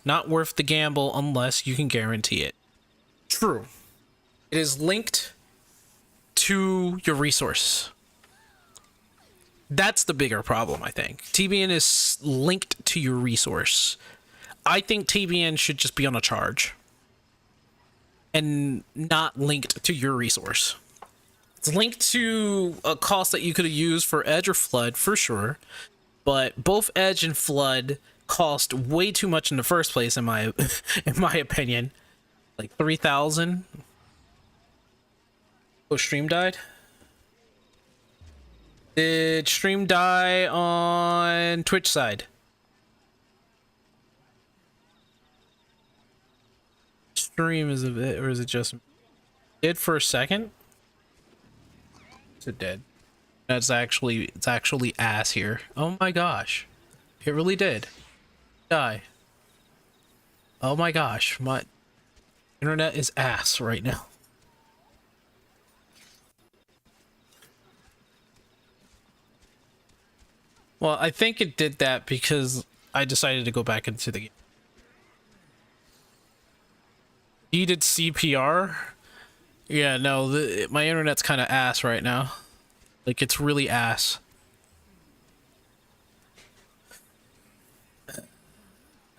Not worth the gamble unless you can guarantee it. True. It is linked to your resource. That's the bigger problem, I think. TBN is linked to your resource. I think TBN should just be on a charge and not linked to your resource. It's linked to a cost that you could have used for Edge or Flood, for sure. But both Edge and Flood cost way too much in the first place, in my opinion. Like 3,000. Oh, stream died? Did stream die on Twitch side? Stream is a bit, or is it just did for a second? Is it dead? It's actually ass here. Oh my gosh, it really did die. Oh my gosh, my internet is ass right now. Well, I think it did that because I decided to go back into the game. Needed CPR? Yeah, no, my internet's kind of ass right now. Like, it's really ass.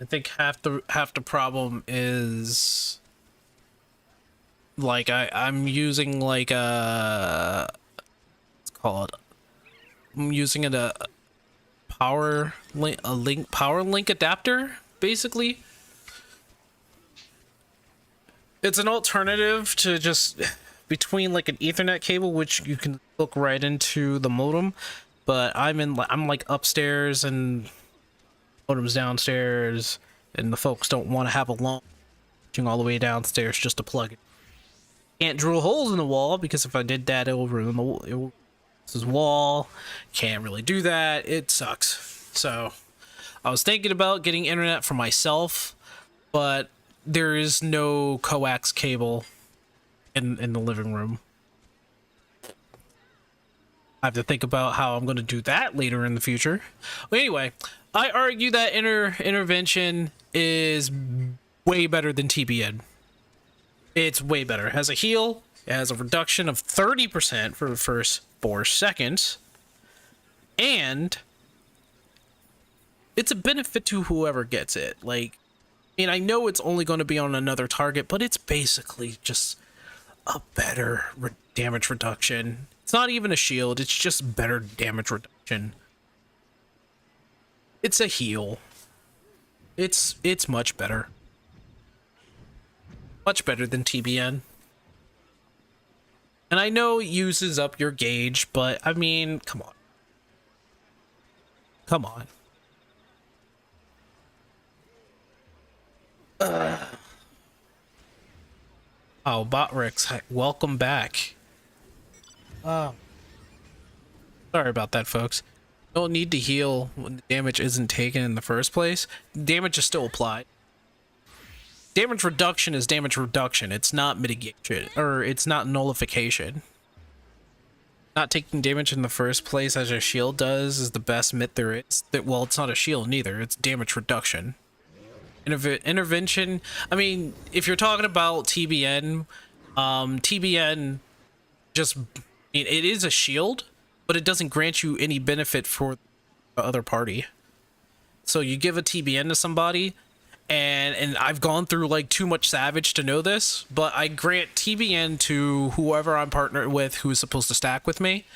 I think half the problem is like I'm using like a, let's call it, I'm using a power link adapter, basically. It's an alternative to just between like an Ethernet cable, which you can hook right into the modem, but I'm like upstairs and modem's downstairs, and the folks don't want to have a long all the way downstairs just to plug it. Can't drill holes in the wall, because if I did that over in this wall, can't really do that. It sucks. So I was thinking about getting internet for myself, but there is no coax cable in the living room. I have to think about how I'm going to do that later in the future. Well, anyway, I argue that intervention is way better than TBN. It's way better. It has a heal. It has a reduction of 30% for the first 4 seconds. And it's a benefit to whoever gets it. Like, I mean, I know it's only going to be on another target, but it's basically just a better damage reduction. It's not even a shield, it's just better damage reduction. It's a heal. It's much better. Much better than TBN. And I know it uses up your gauge, but I mean, come on. Come on. Oh, Botrix, welcome back. Sorry about that, folks. You don't need to heal when the damage isn't taken in the first place. Damage is still applied. Damage reduction is damage reduction. It's not mitigation, or it's not nullification. Not taking damage in the first place, as a shield does, is the best myth there is. Well, it's not a shield neither. It's damage reduction. Intervention. I mean, if you're talking about TBN, TBN just, it is a shield, but it doesn't grant you any benefit for the other party. So you give a TBN to somebody, and I've gone through like too much Savage to know this, but I grant TBN to whoever I'm partnered with who's supposed to stack with me.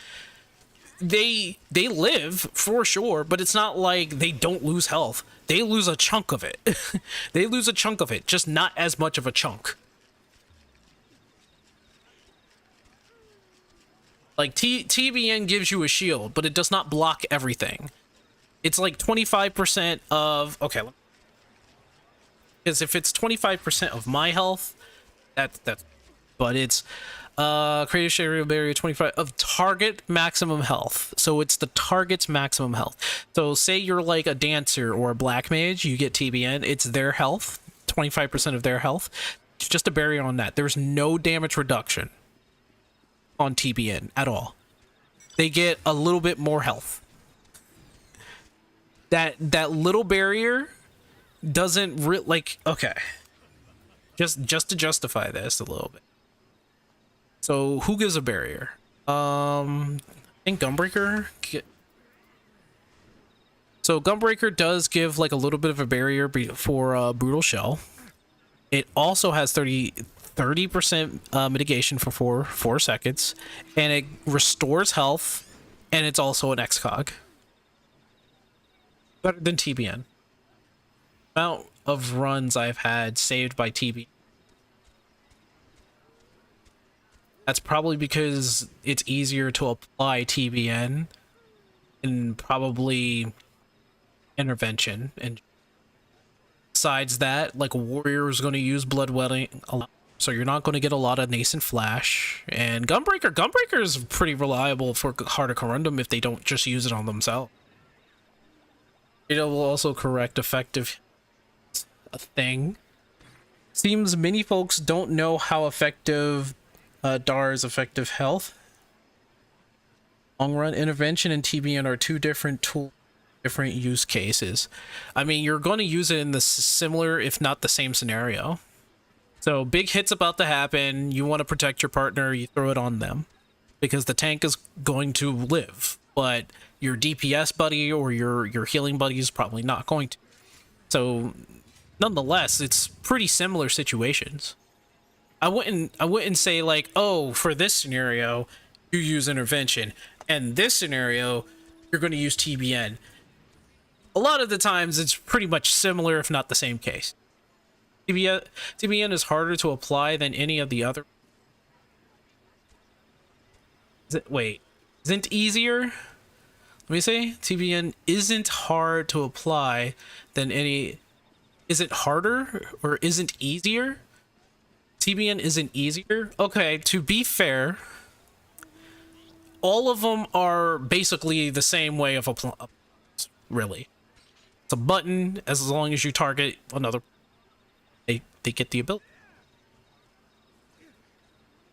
They live for sure, but it's not like they don't lose health. They lose a chunk of it. They lose a chunk of it, just not as much of a chunk. Like TBN gives you a shield, but it does not block everything. It's like 25% of, okay, because if it's 25% of my health, that's but it's creative share barrier 25 of target maximum health. So it's the target's maximum health. So say you're like a dancer or a black mage, you get TBN, it's their health, 25% of their health. It's just a barrier on that. There's no damage reduction on TBN at all. They get a little bit more health. That little barrier doesn't like, okay, just to justify this a little bit. So who gives a barrier? I think Gunbreaker. So Gunbreaker does give like a little bit of a barrier for Brutal Shell. It also has 30% mitigation for 4 seconds, and it restores health, and it's also an XCOG. Better than TBN. Amount of runs I've had saved by TBN. That's probably because it's easier to apply TBN and probably intervention. And besides that, like, a warrior is going to use bloodletting a lot, so you're not going to get a lot of nascent flash. And Gunbreaker is pretty reliable for Heart of Corundum if they don't just use it on themselves. It will also correct effective a thing. Seems many folks don't know how effective DAR's effective health. Long run intervention and TBN are two different tools, different use cases. I mean, you're going to use it in the similar, if not the same scenario. So big hit's about to happen. You want to protect your partner, you throw it on them because the tank is going to live, but your DPS buddy or your healing buddy is probably not going to. So nonetheless, it's pretty similar situations. I wouldn't say like, oh, for this scenario you use intervention, and this scenario you're going to use TBN. A lot of the times it's pretty much similar, if not the same case. TBN is harder to apply than any of the other. Isn't easier? Let me say TBN isn't hard to apply than any. Is it harder or isn't easier? TBN isn't easier? Okay, to be fair, all of them are basically the same way of applying. Really, it's a button. As long as you target another, they get the ability.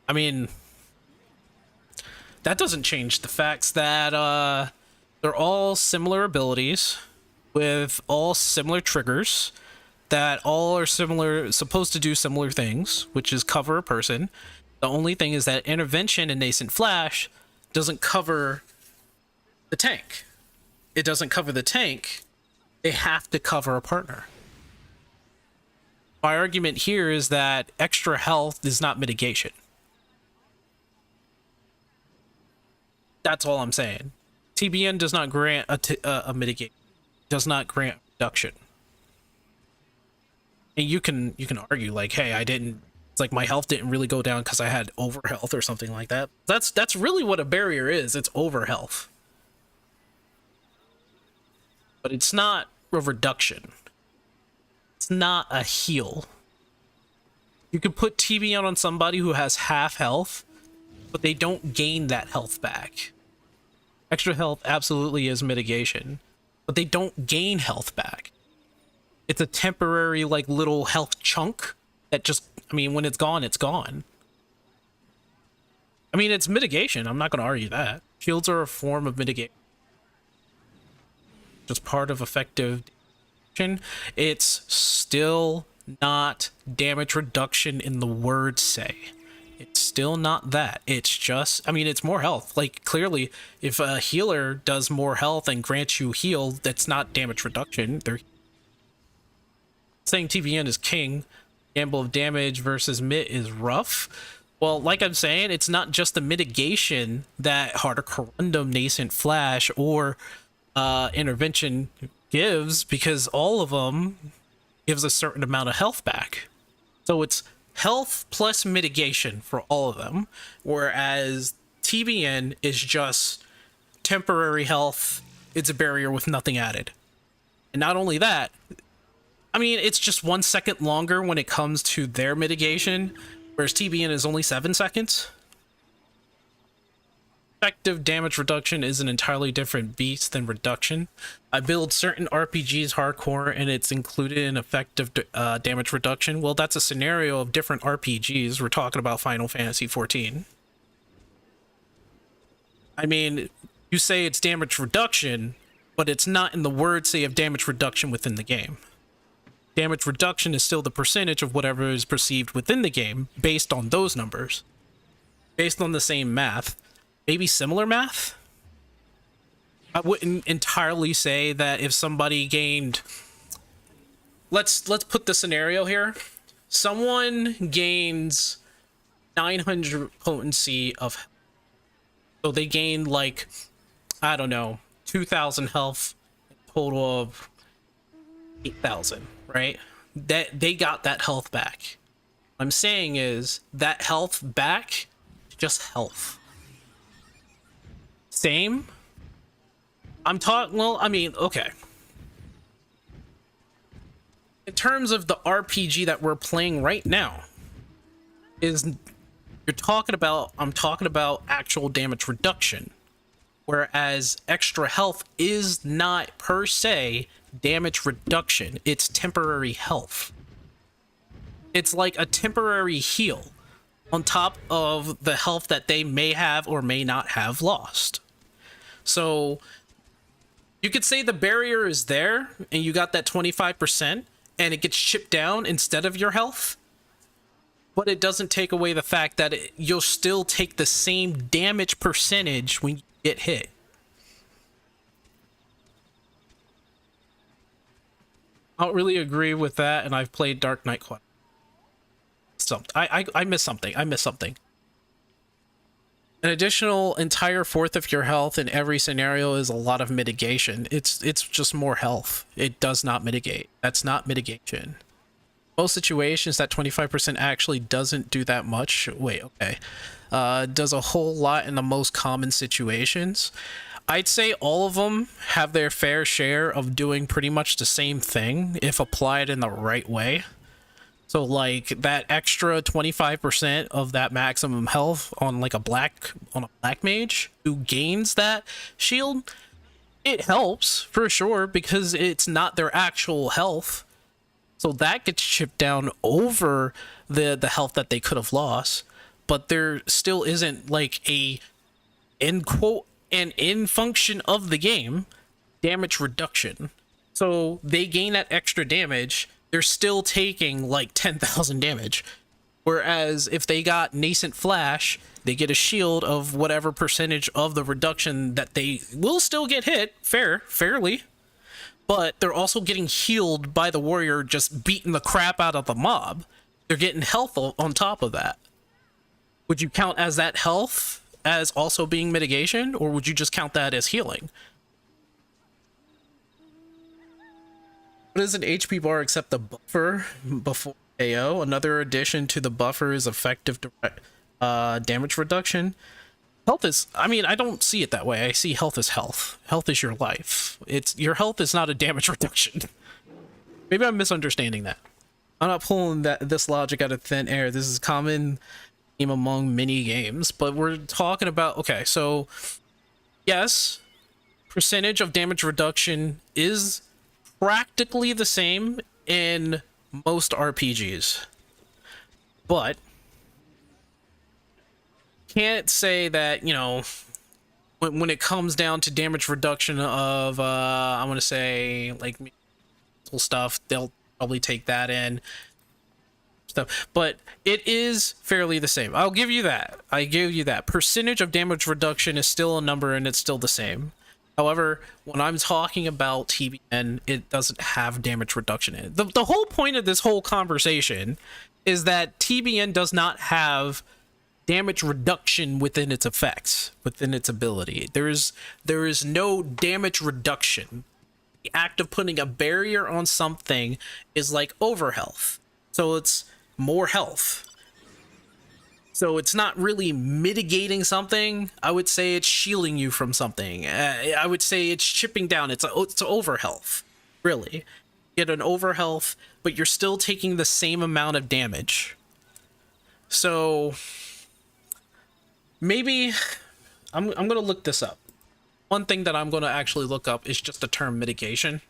I mean, that doesn't change the facts that they're all similar abilities with all similar triggers that all are supposed to do similar things, which is cover a person. The only thing is that intervention and nascent flash doesn't cover the tank. It doesn't cover the tank. They have to cover a partner. My argument here is that extra health is not mitigation. That's all I'm saying. TBN does not grant a mitigation. Does not grant reduction. And you can argue like, hey, it's like my health didn't really go down because I had over health or something like that. That's really what a barrier is. It's over health. But it's not a reduction. It's not a heal. You could put TBN on somebody who has half health, but they don't gain that health back. Extra health absolutely is mitigation, but they don't gain health back. It's a temporary, like, little health chunk that just, I mean, when it's gone, it's gone. I mean, it's mitigation. I'm not going to argue that. Shields are a form of mitigation. Just part of effective damage. It's still not damage reduction in the word say. It's still not that. It's just, I mean, it's more health. Like, clearly, if a healer does more health and grants you heal, that's not damage reduction. They're saying TBN is king. Gamble of damage versus mit is rough. Well, like I'm saying, it's not just the mitigation that Heart of Corundum, Nascent Flash, or Intervention gives, because all of them gives a certain amount of health back. So it's health plus mitigation for all of them, whereas TBN is just temporary health. It's a barrier with nothing added. And not only that, I mean, it's just 1 second longer when it comes to their mitigation, whereas TBN is only 7 seconds. Effective damage reduction is an entirely different beast than reduction. I build certain RPGs hardcore and it's included in effective damage reduction. Well, that's a scenario of different RPGs. We're talking about Final Fantasy XIV. I mean, you say it's damage reduction, but it's not in the word say of damage reduction within the game. Damage reduction is still the percentage of whatever is perceived within the game based on those numbers, based on the same math, maybe similar math. I wouldn't entirely say that if somebody gained, let's put the scenario here. Someone gains 900 potency of, so they gain like, I don't know, 2,000 health, total of 8,000, right? That they got that health back. What I'm saying is that health back, just health. Same. Well, I mean, okay. In terms of the RPG that we're playing right now, I'm talking about actual damage reduction. Whereas extra health is not per se damage reduction, it's temporary health. It's like a temporary heal on top of the health that they may have or may not have lost. So you could say the barrier is there and you got that 25% and it gets chipped down instead of your health, but it doesn't take away the fact that you'll still take the same damage percentage when you get hit. I don't really agree with that, and I've played Dark Knight quite. I missed something. An additional entire fourth of your health in every scenario is a lot of mitigation. It's just more health. It does not mitigate. That's not mitigation. Most situations, that 25% actually doesn't do that much. Wait, okay. Does a whole lot in the most common situations. I'd say all of them have their fair share of doing pretty much the same thing if applied in the right way. So like that extra 25% of that maximum health on like a black mage who gains that shield, it helps for sure because it's not their actual health. So that gets chipped down over the health that they could have lost, but there still isn't like a in function of the game damage reduction. So they gain that extra damage, they're still taking like 10,000 damage. Whereas if they got Nascent Flash, they get a shield of whatever percentage of the reduction that they will still get hit fairly. But they're also getting healed by the warrior just beating the crap out of the mob. They're getting health on top of that. Would you count as that health as also being mitigation, or would you just count that as healing? What is an HP bar except the buffer before AO? Another addition to the buffer is effective damage reduction. Health is, I mean, I don't see it that way. I see health as health. Health is your life. Your health is not a damage reduction. Maybe I'm misunderstanding that. I'm not pulling this logic out of thin air. This is common theme among many games, but we're talking about, okay, so yes, percentage of damage reduction is practically the same in most RPGs, but can't say that, you know, when it comes down to damage reduction of I want to say like stuff, they'll probably take that in stuff, but it is fairly the same. I'll give you that. I give you that. Percentage of damage reduction is still a number and it's still the same. However, when I'm talking about TBN, it doesn't have damage reduction in it. The whole point of this whole conversation is that TBN does not have damage reduction within its effects, within its ability. There is no damage reduction. The act of putting a barrier on something is like overhealth. So it's more health. So it's not really mitigating something. I would say it's shielding you from something. I would say it's chipping down. It's overhealth, really. You get an overhealth, but you're still taking the same amount of damage. So maybe I'm gonna look this up. One thing that I'm gonna actually look up is just the term mitigation.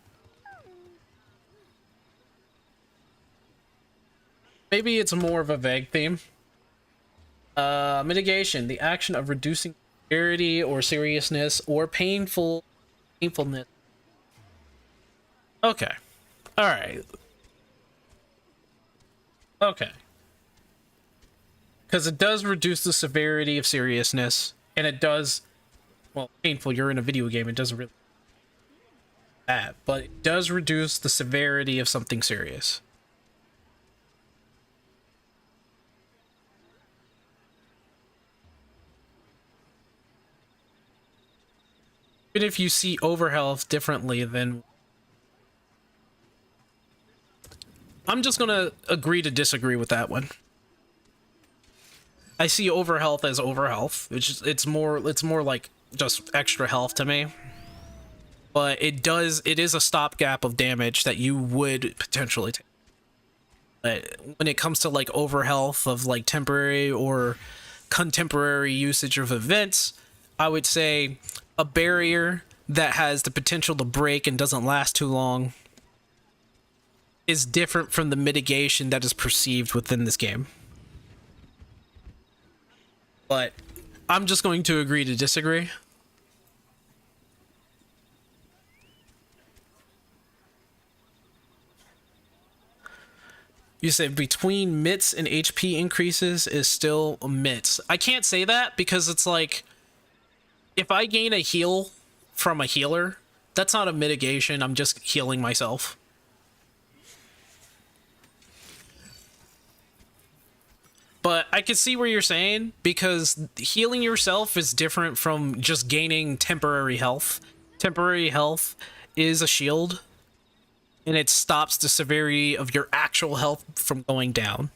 Maybe it's more of a vague theme. Mitigation, the action of reducing severity or seriousness or painfulness. Okay. All right. Okay. Because it does reduce the severity of seriousness, and it does, well, painful, you're in a video game, it doesn't really bad, but it does reduce the severity of something serious. Even if you see overhealth differently, then I'm just gonna agree to disagree with that one. I see overhealth as overhealth, which is it's more like just extra health to me. But it is a stopgap of damage that you would potentially take. But when it comes to like overhealth of like temporary or contemporary usage of events, I would say a barrier that has the potential to break and doesn't last too long is different from the mitigation that is perceived within this game. But I'm just going to agree to disagree. You say between mitts and HP increases is still mitts. I can't say that because it's like, if I gain a heal from a healer, that's not a mitigation. I'm just healing myself. But I can see where you're saying, because healing yourself is different from just gaining temporary health. Temporary health is a shield, and it stops the severity of your actual health from going down.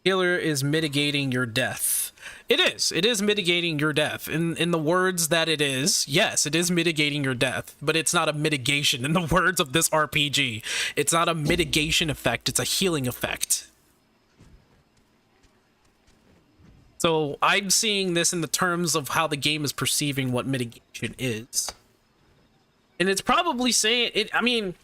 Healer is mitigating your death. It is mitigating your death. In the words that it is, yes, it is mitigating your death, but it's not a mitigation in the words of this RPG. It's not a mitigation effect, it's a healing effect. So I'm seeing this in the terms of how the game is perceiving what mitigation is. And it's probably saying it, I mean,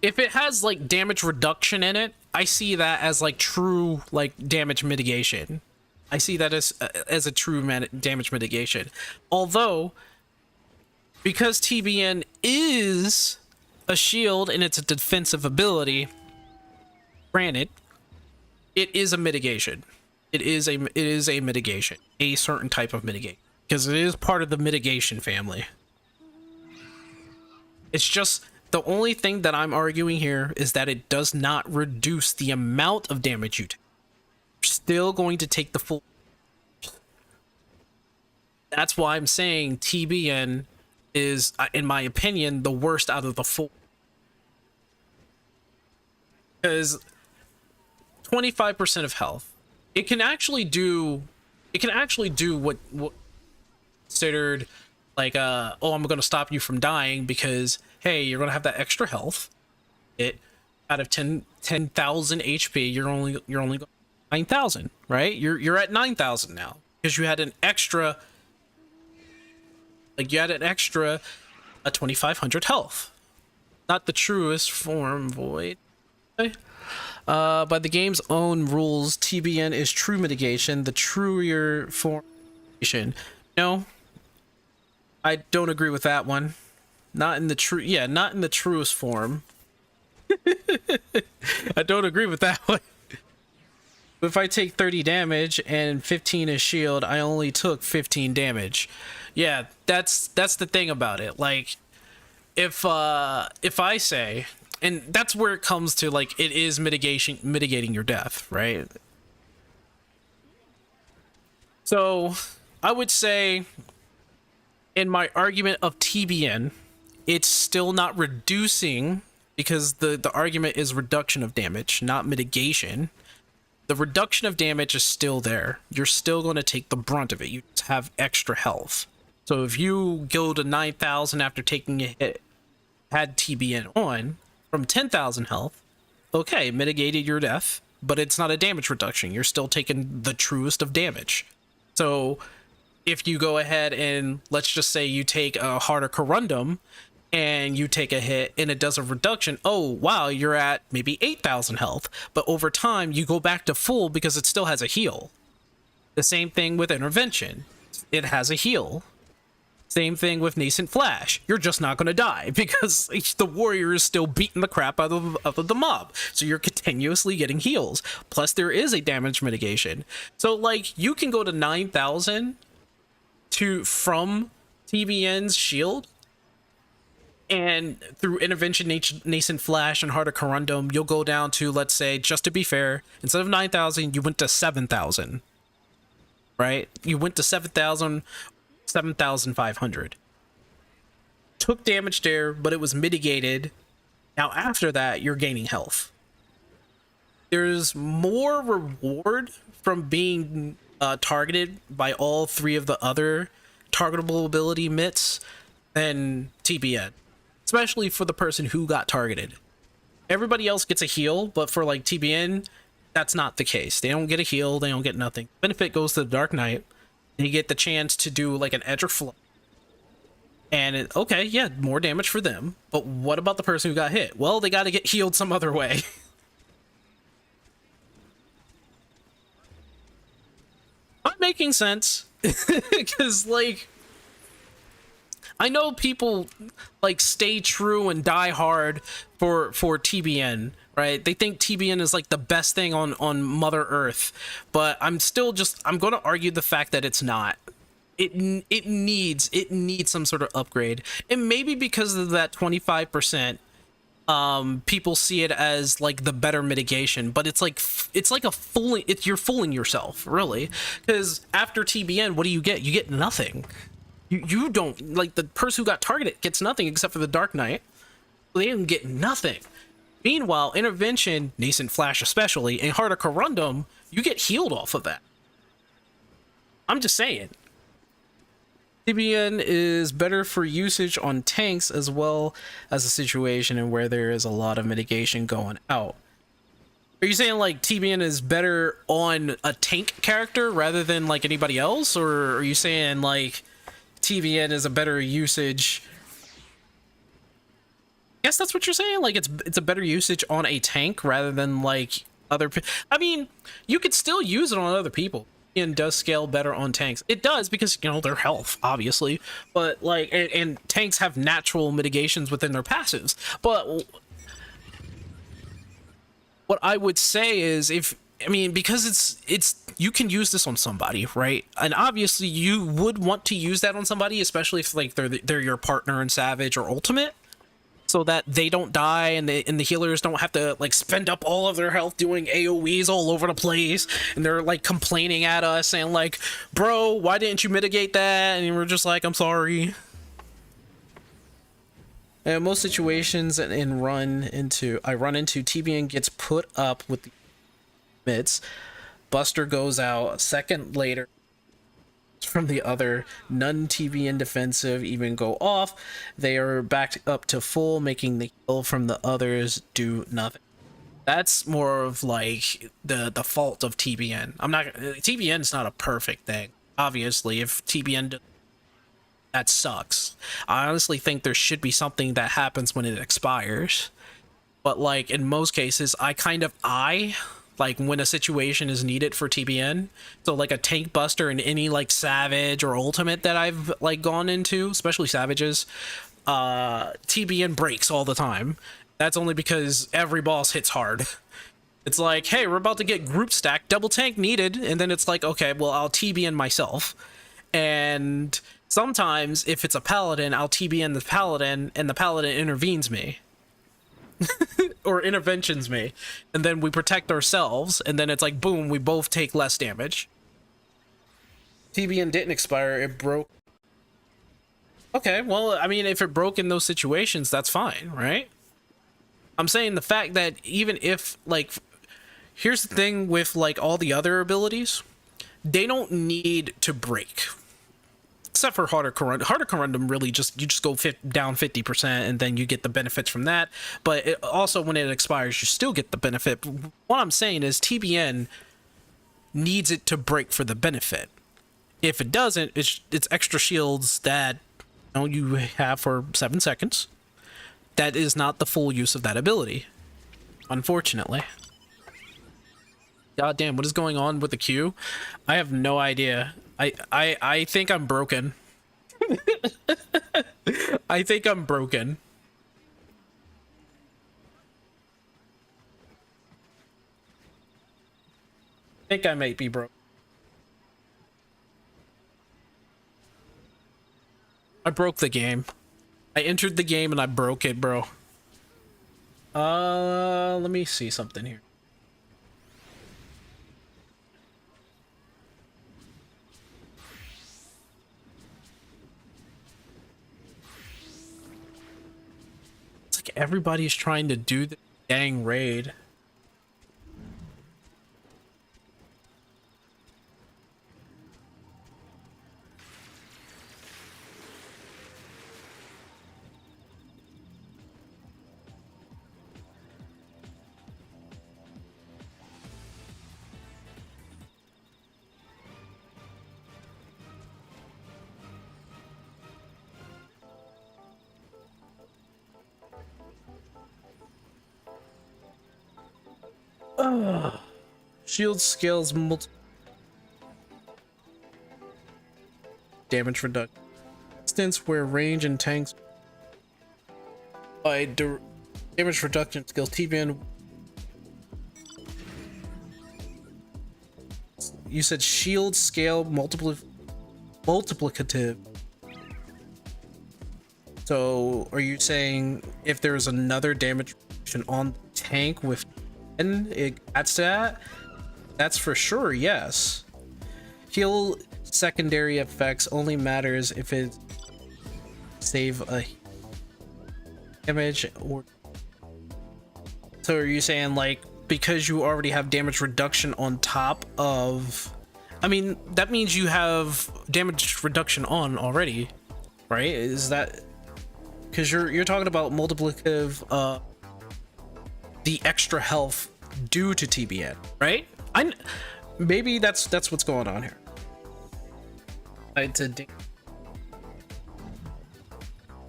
if it has like damage reduction in it, I see that as like true like damage mitigation. I see that as a true damage mitigation. Although, because TBN is a shield and it's a defensive ability, granted, it is a mitigation. It is a mitigation, a certain type of mitigation, because it is part of the mitigation family. It's just the only thing that I'm arguing here is that it does not reduce the amount of damage you take. You're still going to take the full. That's why I'm saying TBN is, in my opinion, the worst out of the four. Because 25% of health, it can actually do what considered like oh, I'm gonna stop you from dying because hey, you're gonna have that extra health. It out of 10,000 HP, you're only 9,000, right? You're at 9,000 now because you had an extra, like you had an extra 2,500 health. Not the truest form void. Okay. By the game's own rules, TBN is true mitigation, the truer form mitigation. No, I don't agree with that one. Not in the not in the truest form. I don't agree with that one. If I take 30 damage and 15 is shield, I only took 15 damage. Yeah, that's the thing about it. Like, if I say, and that's where it comes to, like, it is mitigating your death, right? So I would say, in my argument of TBN, it's still not reducing, because the argument is reduction of damage, not mitigation. The reduction of damage is still there. You're still going to take the brunt of it. You just have extra health. So if you go to 9,000 after taking a hit, had TBN on, from 10,000 health, okay, mitigated your death, but it's not a damage reduction. You're still taking the truest of damage. So if you go ahead and let's just say you take a harder corundum and you take a hit and it does a reduction, oh wow, you're at maybe 8,000 health, but over time you go back to full because it still has a heal. The same thing with intervention. It has a heal. Same thing with Nascent Flash. You're just not going to die because the warrior is still beating the crap out of the mob. So you're continuously getting heals. Plus, there is a damage mitigation. So, like, you can go to 9,000 from TBN's shield. And through Intervention, Nascent Flash, and Heart of Corundum, you'll go down to, let's say, just to be fair, instead of 9,000, you went to 7,000. Right? You went to 7,000, 7,500. Took damage there, but it was mitigated. Now, after that, you're gaining health. There's more reward from being targeted by all three of the other targetable ability mitts than TBN. Especially for the person who got targeted. Everybody else gets a heal, but for like TBN, that's not the case. They don't get a heal, they don't get nothing. Benefit goes to the Dark Knight. They get the chance to do like an edge or flow. And okay, yeah, more damage for them. But what about the person who got hit? Well, they got to get healed some other way. Not making sense. Because, like, I know people like stay true and die hard for TBN, right? They think TBN is like the best thing on Mother Earth, but I'm going to argue the fact that it's not. It needs some sort of upgrade, and maybe because of that 25%, people see it as like the better mitigation, but it's like a fooling. You're fooling yourself, really, because after TBN, what do you get? You get nothing. You don't, like, the person who got targeted gets nothing except for the Dark Knight. They didn't get nothing. Meanwhile, Intervention, Nascent Flash especially, and Heart of Corundum, you get healed off of that. I'm just saying. TBN is better for usage on tanks as well as a situation in where there is a lot of mitigation going out. Are you saying like TBN is better on a tank character rather than like anybody else? Or are you saying like TBN is a better usage? I guess that's what you're saying. Like it's a better usage on a tank rather than like other. I mean, you could still use it on other people. And does scale better on tanks. It does because, you know, their health, obviously. But like, and tanks have natural mitigations within their passives. But what I would say is, because it's you can use this on somebody, right? And obviously you would want to use that on somebody, especially if like they're your partner in Savage or Ultimate, so that they don't die and the healers don't have to like spend up all of their health doing AoEs all over the place, and they're like complaining at us and like, bro, why didn't you mitigate that? And we're just like, I'm sorry. And in most situations, I run into TBN gets put up with the mids, Buster goes out a second later from the other, none TBN defensive even go off, they are backed up to full, making the heal from the others do nothing. That's more of like the fault of TBN. TBN is not a perfect thing, obviously. If TBN that sucks. I honestly think there should be something that happens when it expires, but like in most cases, like when a situation is needed for TBN. So like a tank buster in any like Savage or Ultimate that I've like gone into, especially Savages, TBN breaks all the time. That's only because every boss hits hard. It's like, hey, we're about to get group stack, double tank needed, and then it's like, okay, well, I'll TBN myself. And sometimes if it's a paladin, I'll TBN the paladin and the paladin intervenes me. Or interventions me, and then we protect ourselves, and then it's like boom, we both take less damage. TBN didn't expire, it broke. Okay, well, I mean, if it broke in those situations, that's fine, right? I'm saying the fact that even if, like, here's the thing with like all the other abilities, they don't need to break. Except for Heart of Corundum, really you just go down 50% and then you get the benefits from that. But it also, when it expires, you still get the benefit. What I'm saying is TBN needs it to break for the benefit. If it doesn't, it's extra shields that you have for 7 seconds. That is not the full use of that ability, unfortunately. God damn, what is going on with the queue? I have no idea. I think I'm broken. I think I'm broken. I think I might be broke. I broke the game. I entered the game and I broke it, bro. Let me see something here. It's like everybody's trying to do the dang raid. Shield scales damage reduction. Instance where range and tanks by damage reduction skills. TBN. You said shield scale multiplicative. So are you saying if there's another damage reduction on the tank with 10, it adds to that? That's for sure, yes. Heal secondary effects only matters if it save a damage or. So are you saying like because you already have damage reduction on top of, I mean that means you have damage reduction on already, right? Is that because you're talking about multiplicative the extra health due to TBN, right? Maybe that's what's going on here.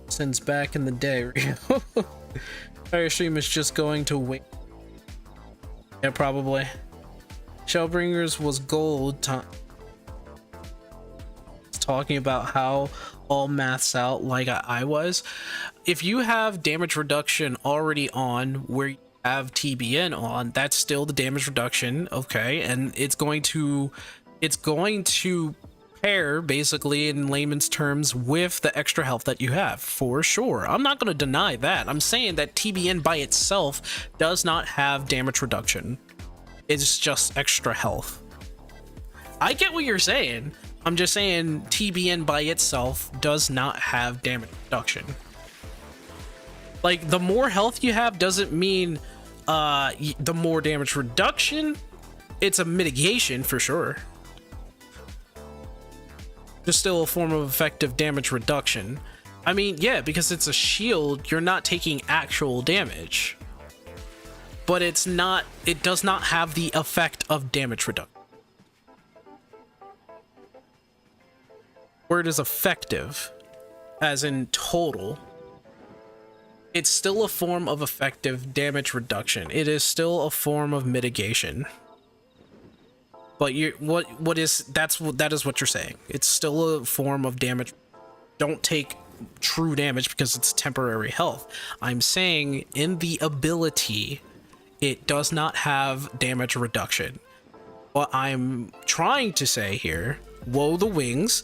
Since back in the day, Fire stream is just going to wait. Yeah, probably. Shellbringers was gold time. Talking about how all maths out like I was. If you have damage reduction already on where you have TBN on, that's still the damage reduction, okay, and it's going to pair basically in layman's terms with the extra health that you have, for sure. I'm not going to deny that. I'm saying that TBN by itself does not have damage reduction. It's just extra health. I get what you're saying. I'm just saying TBN by itself does not have damage reduction. Like, the more health you have doesn't mean the more damage reduction. It's a mitigation for sure. Just still a form of effective damage reduction. I mean, yeah, because it's a shield, you're not taking actual damage. But it does not have the effect of damage reduction. Word is effective, as in total. It's still a form of effective damage reduction. It is still a form of mitigation. But that is what you're saying. It's still a form of damage. Don't take true damage because it's temporary health. I'm saying in the ability, it does not have damage reduction. What I'm trying to say here, whoa, the wings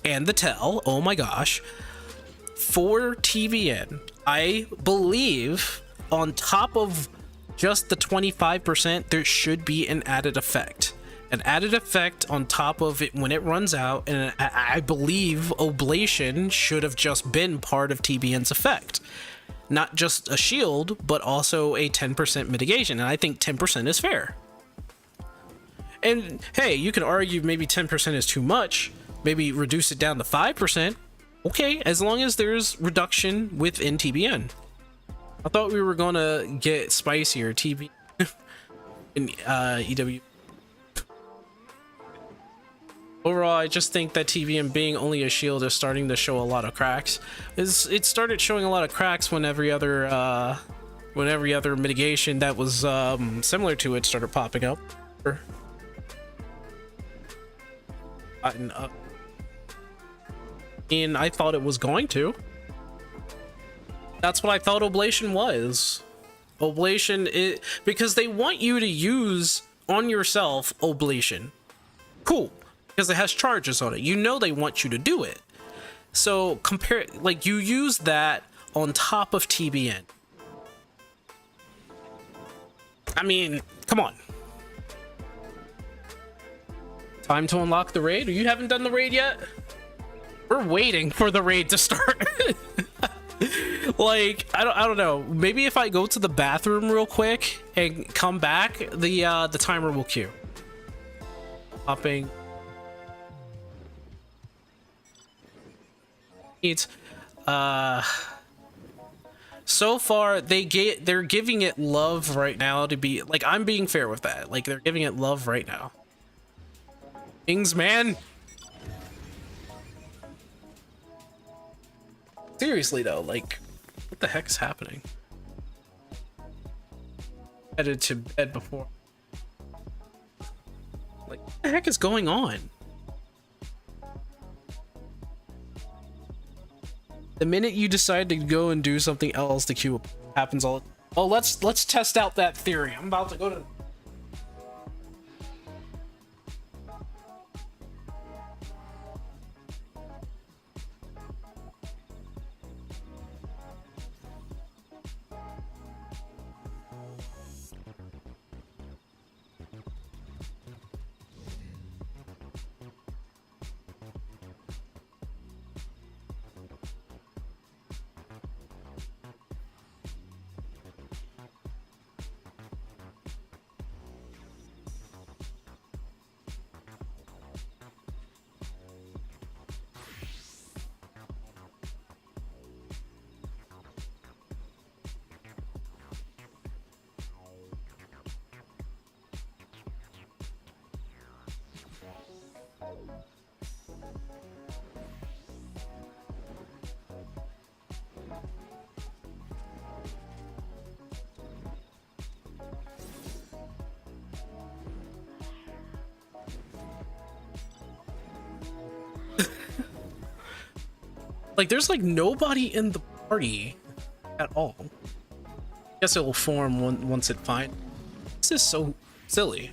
and the tail, oh my gosh, for TBN, I believe on top of just the 25%, there should be an added effect. An added effect on top of it when it runs out, and I believe Oblation should have just been part of TBN's effect. Not just a shield, but also a 10% mitigation, and I think 10% is fair. And hey, you can argue maybe 10% is too much, maybe reduce it down to 5%. Okay, as long as there's reduction within TBN. I thought we were gonna get spicier TB in EW. Overall, I just think that TBN being only a shield is starting to show a lot of cracks. It started showing a lot of cracks when every other mitigation that was similar to it started popping up. And I thought it was going to. That's what I thought Oblation was. Oblation is because they want you to use on yourself Oblation. Cool, because it has charges on it. You know they want you to do it. So compare, like, you use that on top of TBN. I mean, come on. Time to unlock the raid? You haven't done the raid yet? We're waiting for the raid to start. Like, I don't know. Maybe if I go to the bathroom real quick and come back, the timer will queue. Hopping. It's so far they're giving it love right now to be like, I'm being fair with that. Like, they're giving it love right now. Things, man. Seriously though, like, what the heck is happening? Headed to bed before. Like, what the heck is going on? The minute you decide to go and do something else, the queue happens all. Oh, let's test out that theory. I'm about to go to. Like, there's like nobody in the party at all. Guess it will form once it finds. This is so silly.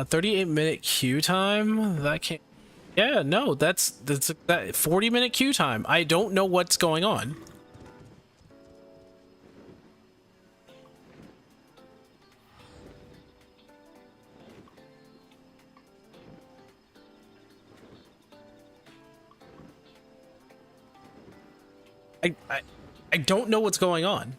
38-minute queue time? That can't. Yeah, no, that's that 40-minute queue time. I don't know what's going on. I don't know what's going on.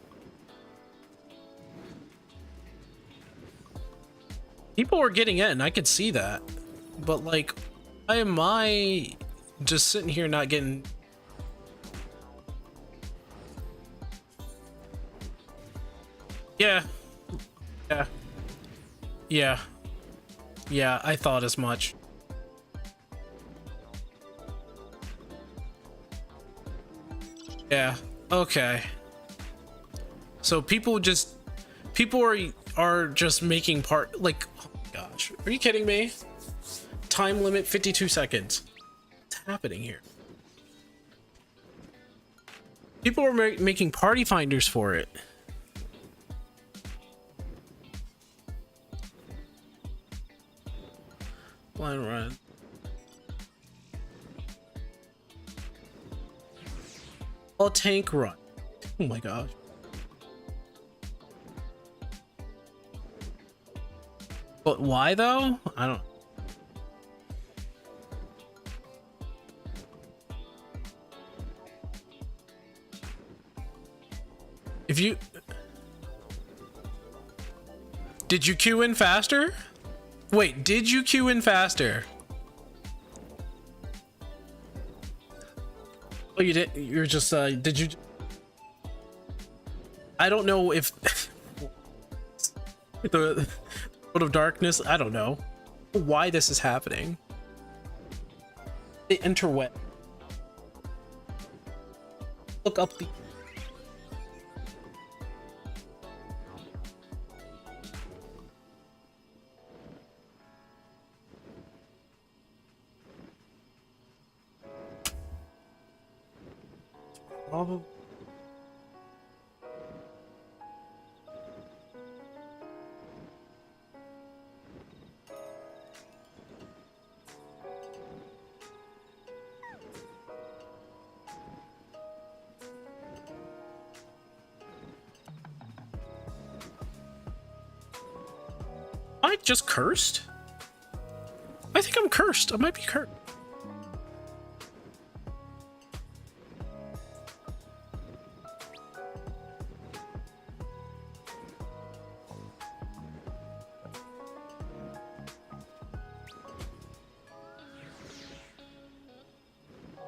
People are getting in, I could see that. But like, why am I just sitting here not getting... Yeah. Yeah. Yeah. Yeah, I thought as much. Yeah. Okay. So people are just making part, like, oh my gosh, are you kidding me? Time limit 52 seconds. What's happening here? People are making party finders for it. Blind run. A tank run. Oh my gosh. But why though? I don't. If you... Did you queue in faster? Wait, did you queue in faster? Oh, you did. You're just did you... I don't know if the World of Darkness, I don't know why this is happening. The interweb. Look up the. Probably. Am I just cursed? I think I'm cursed. I might be cursed.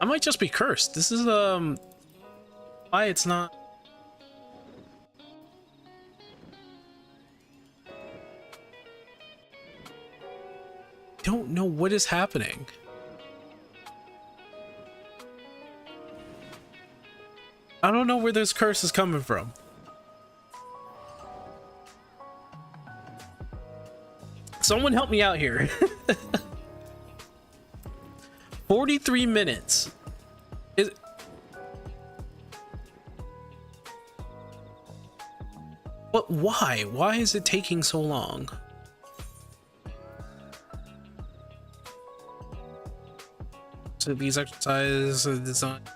I might just be cursed. This is why it's not. Don't know what is happening. I don't know where this curse is coming from. Someone help me out here. 43 minutes. But why? Why is it taking so long? So these exercises are designed.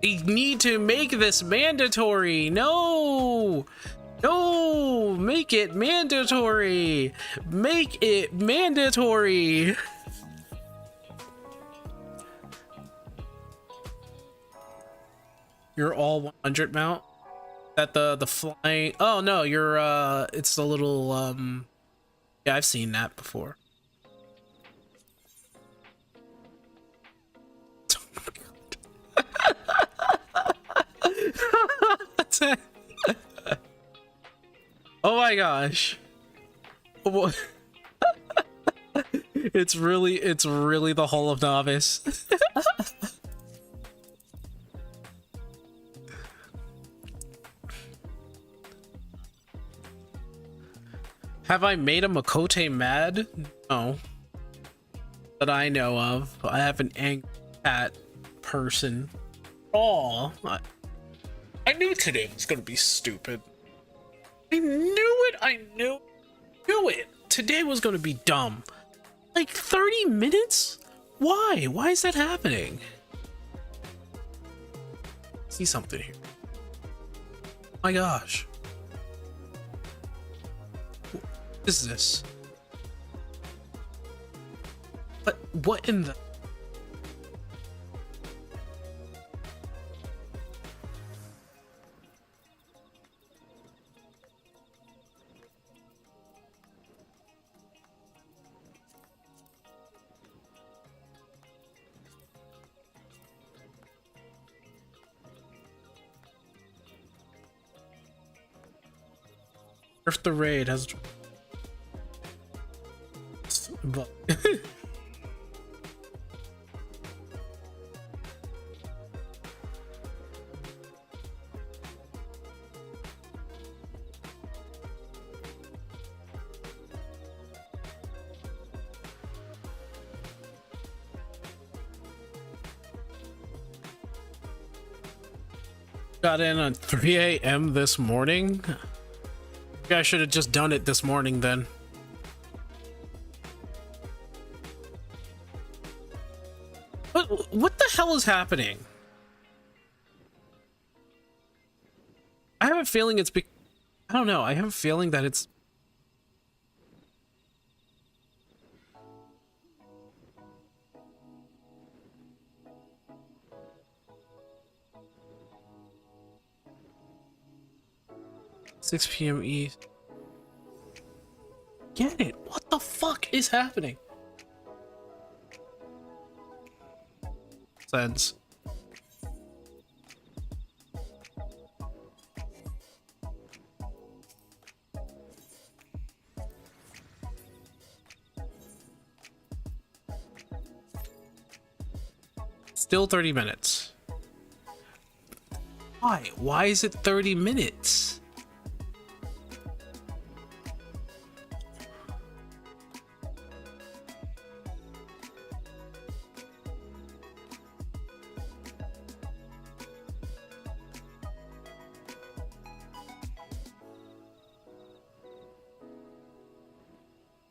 They need to make this mandatory. No, no, make it mandatory. Make it mandatory. You're all 100 mount. That the flying. Oh no, you're it's the little yeah, I've seen that before. Oh my gosh. What? It's really the Hall of Novice. Have I made a Makote mad? No. That I know of. I have an angry cat person. Oh, I knew today was gonna be stupid. I knew it. I knew it. Today was gonna be dumb. Like 30 minutes? Why? Why is that happening? See something here. Oh my gosh. What is this? What in the... Earth the raid has... But... Got in at 3 a.m. this morning. Maybe I should have just done it this morning then. What the hell is happening? I have a feeling it's I don't know. I have a feeling that it's... "6 p.m. East." Get it? What the fuck is happening? Sense. Still 30 minutes. Why? Why is it 30 minutes?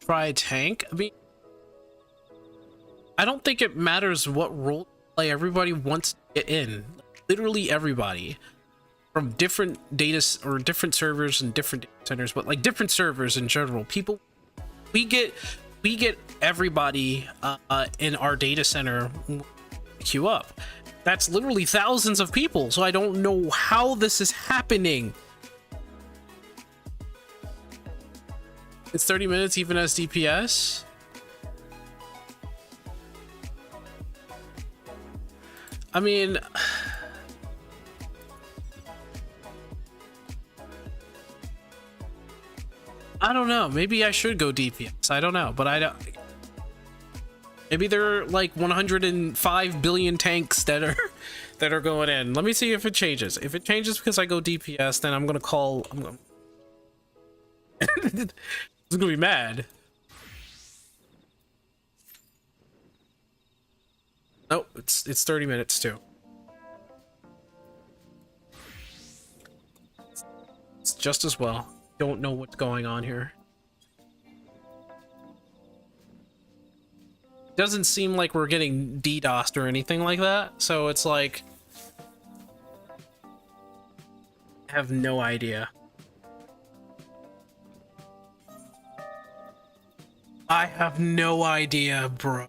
Try tank? I mean, I don't think it matters what role play everybody wants to get in. Literally everybody from different data or different servers and different data centers, but like different servers in general. People, we get everybody in our data center queue up. That's literally thousands of people. So I don't know how this is happening. It's 30 minutes even as DPS. I mean, I don't know. Maybe I should go DPS. I don't know, but I don't. Maybe there are like 105 billion tanks that are going in. Let me see if it changes. If it changes because I go DPS, then I'm gonna call. I'm gonna be mad. Nope, it's 30 minutes too. It's just as well. Don't know what's going on here. Doesn't seem like we're getting DDoSed or anything like that, so it's like I have no idea. I have no idea, bro.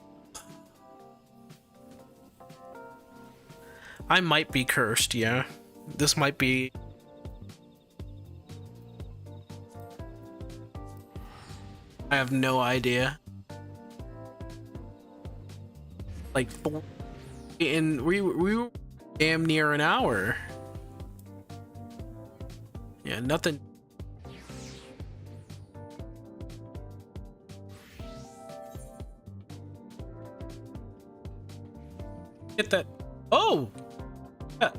I might be cursed, yeah. This might be... I have no idea. Like, and we were damn near an hour. Yeah, nothing. Get that. Oh! Yeah.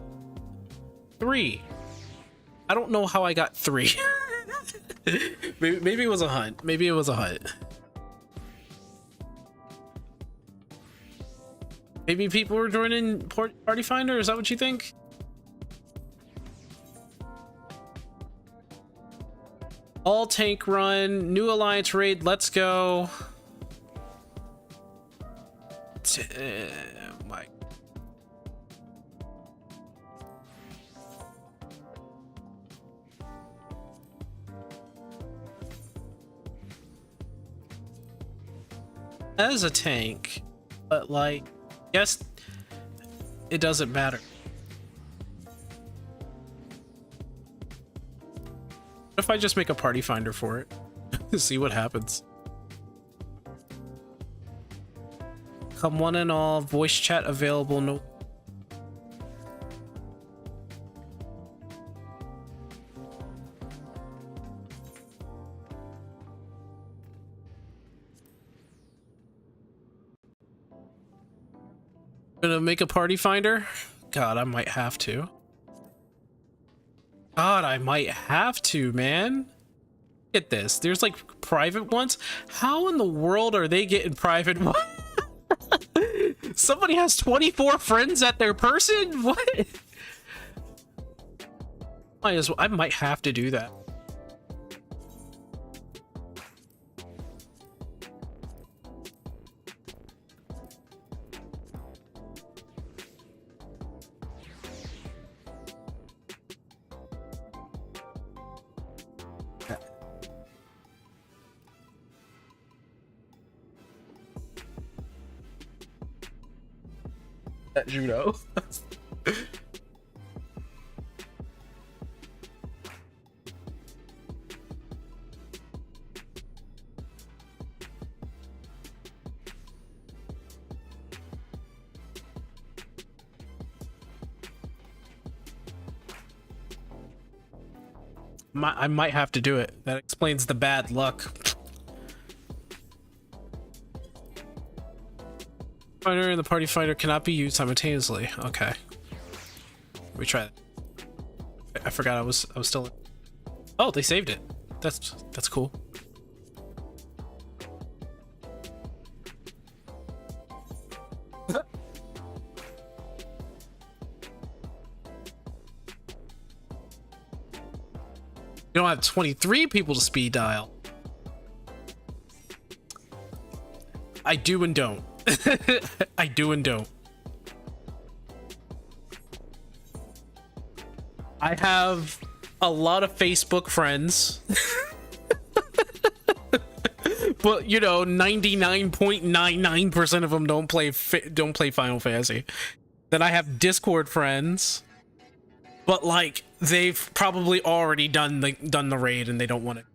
3. I don't know how I got 3. maybe it was a hunt. Maybe it was a hunt. Maybe people were joining Party Finder? Is that what you think? All tank run. New alliance raid. Let's go. My. As a tank, but like, yes, it doesn't matter. What if I just make a party finder for it? See what happens. Come one and all, voice chat available, no. Gonna make a party finder? God, I might have to. God, I might have to, man. Look at this. There's like private ones. How in the world are they getting private ones? Somebody has 24 friends at their person? What? Might as well. I might have to do that. That judo. I might have to do it. That explains the bad luck. Finder and the party finder cannot be used simultaneously. Okay. Let me try that. I forgot I was still. Oh, they saved it. That's cool. You don't have 23 people to speed dial. I do and don't. I do and don't. I have a lot of Facebook friends. But you know, 99.99% of them don't play Final Fantasy. Then I have Discord friends. But like they've probably already done the raid and they don't want it.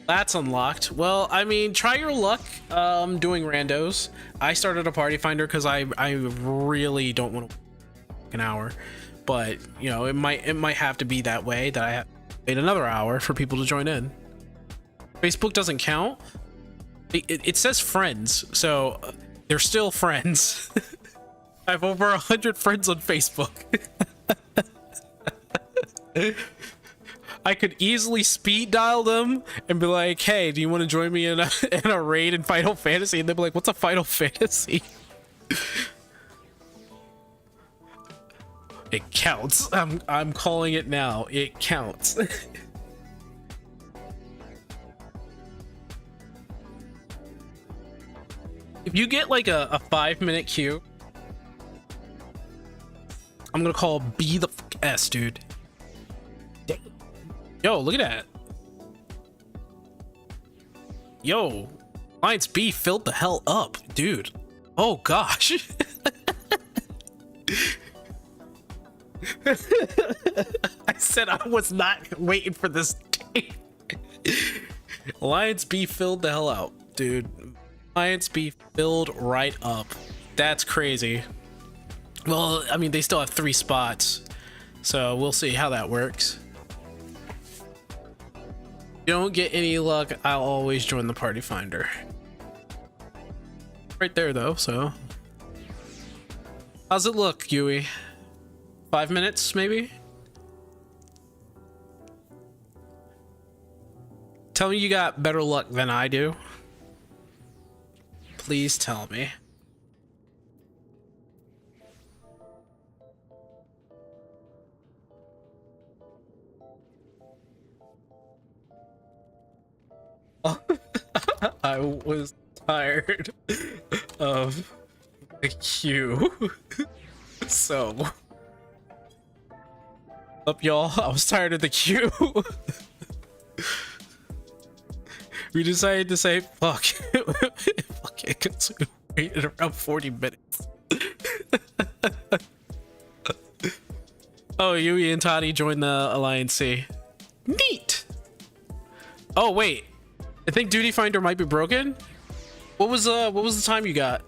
That's unlocked. Well, I mean, try your luck doing randos. I started a party finder because I really don't want to wait an hour. But you know, it might have to be that way that I have to wait another hour for people to join in. Facebook doesn't count. It says friends, so they're still friends. I have over 100 friends on Facebook. I could easily speed dial them and be like, hey, do you want to join me in a raid in Final Fantasy? And they'll be like, what's a Final Fantasy? It counts. I'm calling it now. It counts. If you get like a 5-minute queue, I'm gonna call B the S, dude. Damn. Yo, look at that. Yo, Alliance B filled the hell up, dude. Oh gosh. I said I was not waiting for this day. Alliance B filled the hell out, dude. Alliance B filled right up. That's crazy. Well, I mean, they still have 3 spots, so we'll see how that works. Don't get any luck, I'll always join the party finder. Right there, though, so. How's it look, Yui? 5 minutes, maybe? Tell me you got better luck than I do. Please tell me. I was tired of the queue. So up, y'all. I was tired of the queue. We decided to say fuck. Fuck it, because we waited around 40 minutes. Oh, Yui and Toddy joined the Alliance C. Neat. Oh wait, I think Duty Finder might be broken. What was the time you got?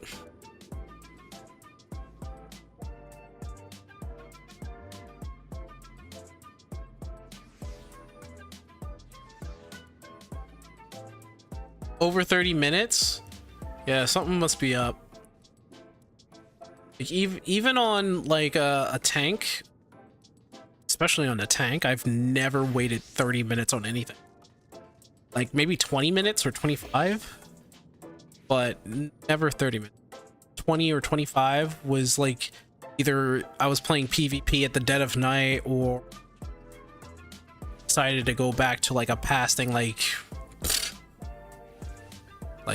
Over 30 minutes? Yeah, something must be up. Like, even on like a tank, especially on a tank, I've never waited 30 minutes on anything. Like maybe 20 minutes or 25, but never 30 minutes. 20 or 25 was like either I was playing PvP at the dead of night or decided to go back to like a past thing, like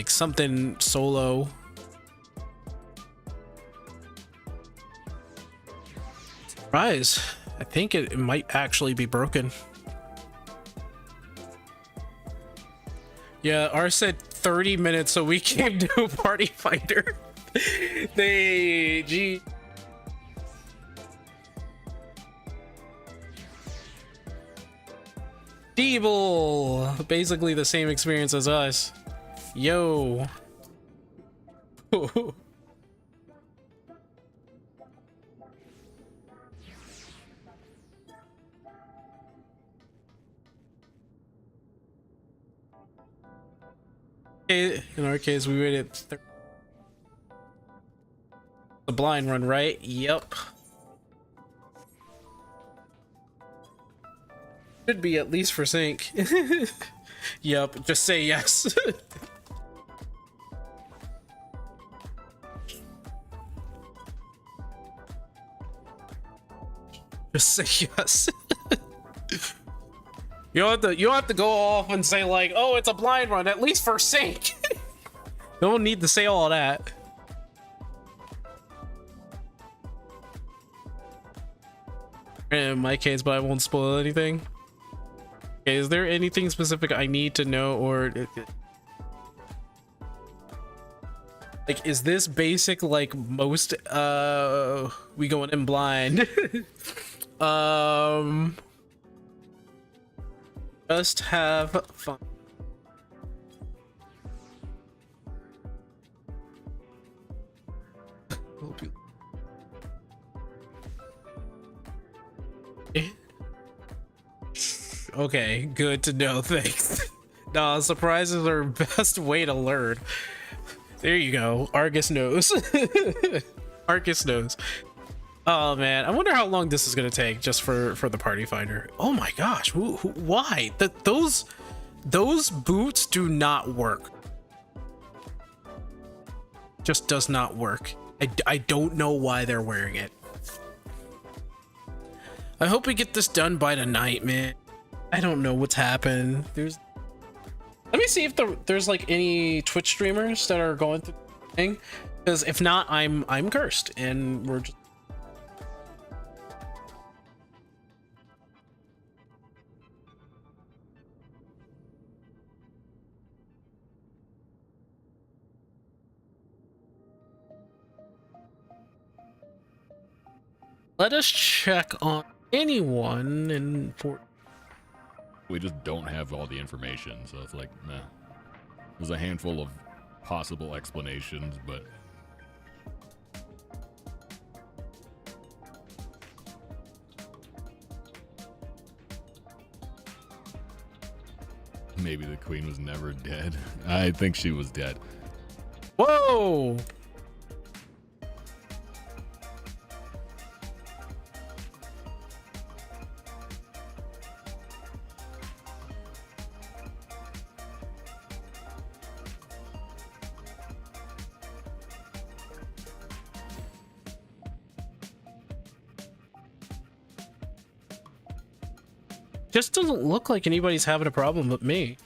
something solo. Surprise. I think it might actually be broken. Yeah, ours said 30 minutes, so we came to a party finder. Gee. Deeble! Basically the same experience as us. Yo. In our case, we waited the blind run, right? Yep. Should be at least for sync. Yep, just say yes. Just say yes. You don't have to go off and say like, oh, it's a blind run, at least for sync. No one need to say all that. In my case, but I won't spoil anything. Okay, is there anything specific I need to know, or like, is this basic like most we going in blind? Just have fun. Okay, good to know, thanks. Nah, surprises are best way to learn. There you go, Argus knows. Argus knows. Oh man, I wonder how long this is gonna take just for the party finder. Oh my gosh, why? Those boots do not work. Just does not work. I don't know why they're wearing it. I hope we get this done by tonight, man. I don't know what's happened. Let me see if there's like any Twitch streamers that are going through the thing, because if not, I'm cursed, and we're just. Let us check on anyone in Fort. We just don't have all the information, so it's like, nah. There's a handful of possible explanations, but maybe the queen was never dead. I think she was dead. Whoa! Just doesn't look like anybody's having a problem with me.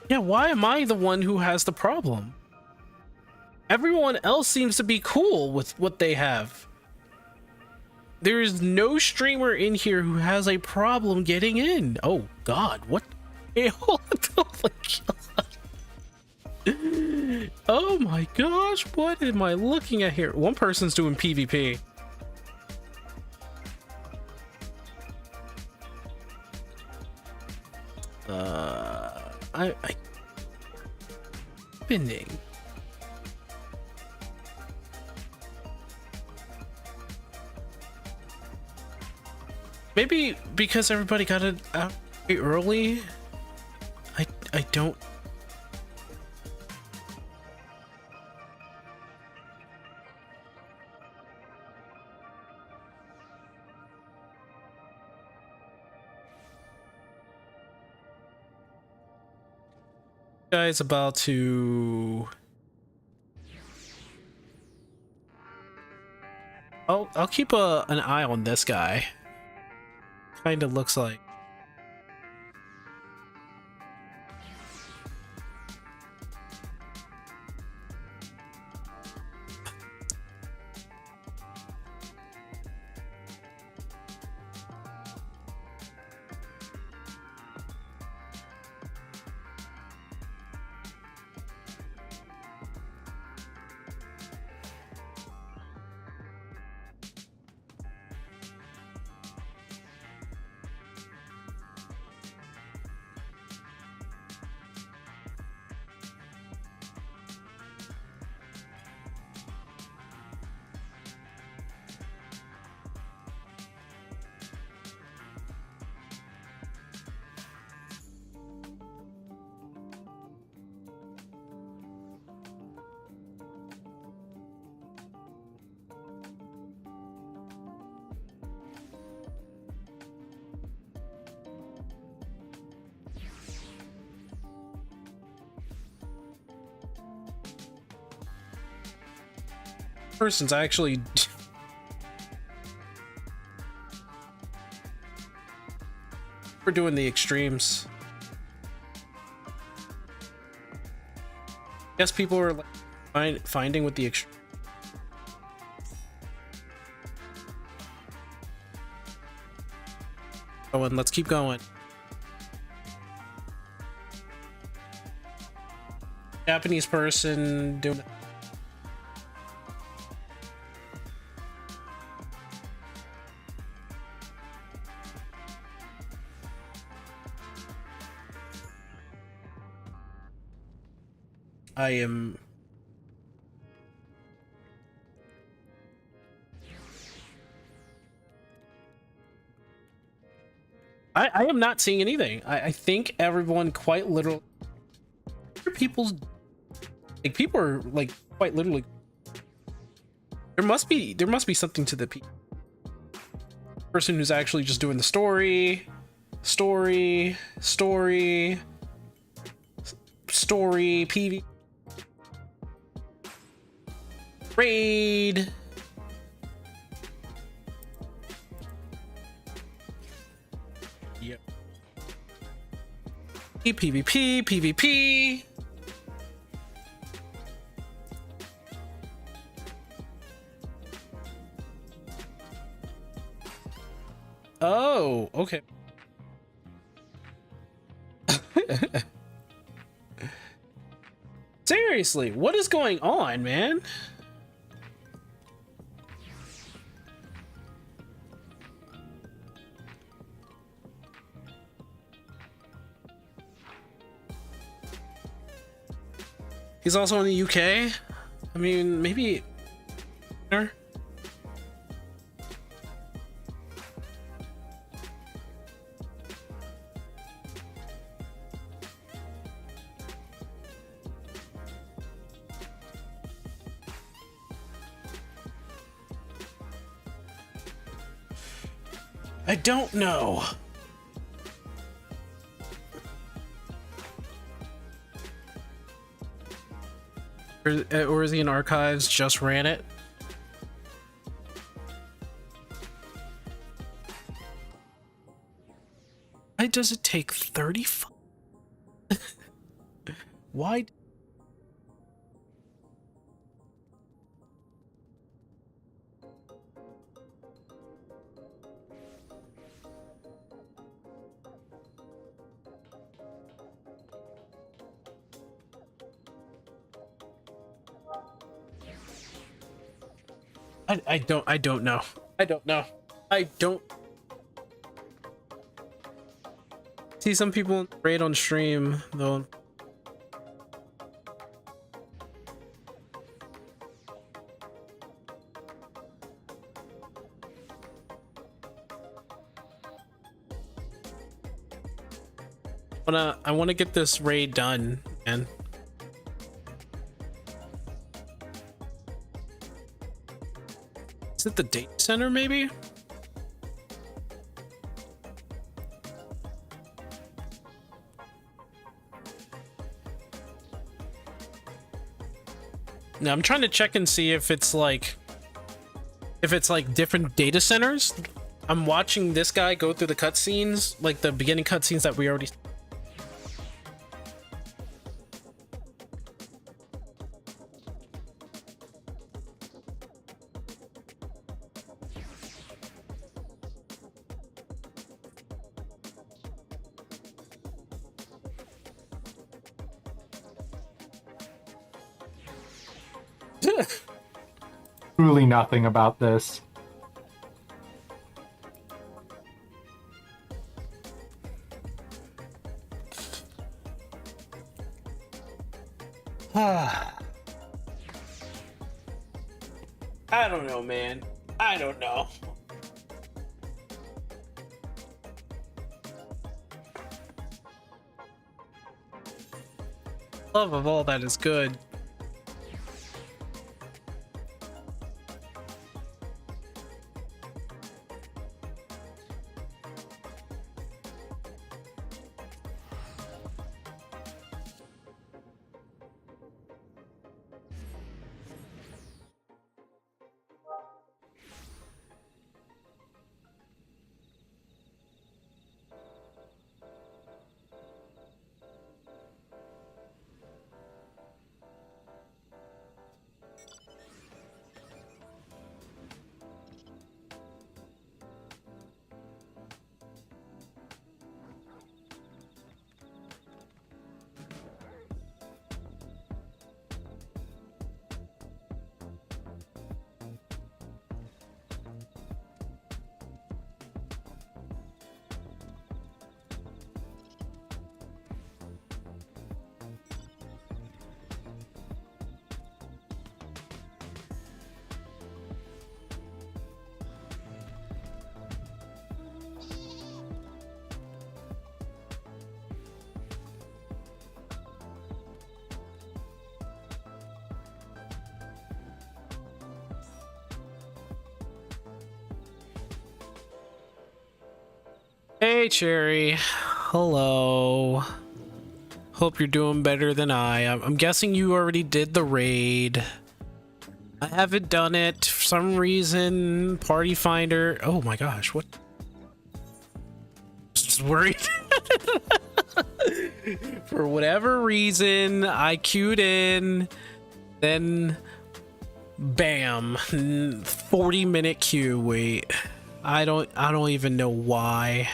Yeah, why am I the one who has the problem? Everyone else seems to be cool with what they have. There is no streamer in here who has a problem getting in. Oh God, what? Oh my God. Oh my gosh, what am I looking at here? One person's doing PvP. I spinning. Maybe because everybody got it out early. I don't. Guy's about to. I'll keep an eye on this guy. Kind of looks like. person's actually we're doing the extremes. Guess people are like finding with the extreme. Going, let's keep going. Japanese person doing. I am. I am not seeing anything. I think everyone quite literally. People's. Like, people are like quite literally. There must be something to the person who's actually just doing the story, PV. Raid. Yep. PvP. Oh, okay. Seriously, what is going on, man? He's also in the UK. I mean, maybe. I don't know. Or is he in archives? Just ran it. Why does it take 35? Why? I don't know. I don't see some people raid on stream though. I wanna get this raid done, man. Is it the data center, maybe? Now I'm trying to check and see if it's like different data centers. I'm watching this guy go through the cutscenes, like the beginning cutscenes that we already. Truly nothing about this. I don't know, man. I don't know. Love of all that is good. Hey, Cherry. Hello. Hope you're doing better than I'm guessing you already did the raid. I haven't done it for some reason. Party Finder. Oh my gosh, what? Just worried. For whatever reason, I queued in, then bam, 40-minute queue wait. I don't even know why.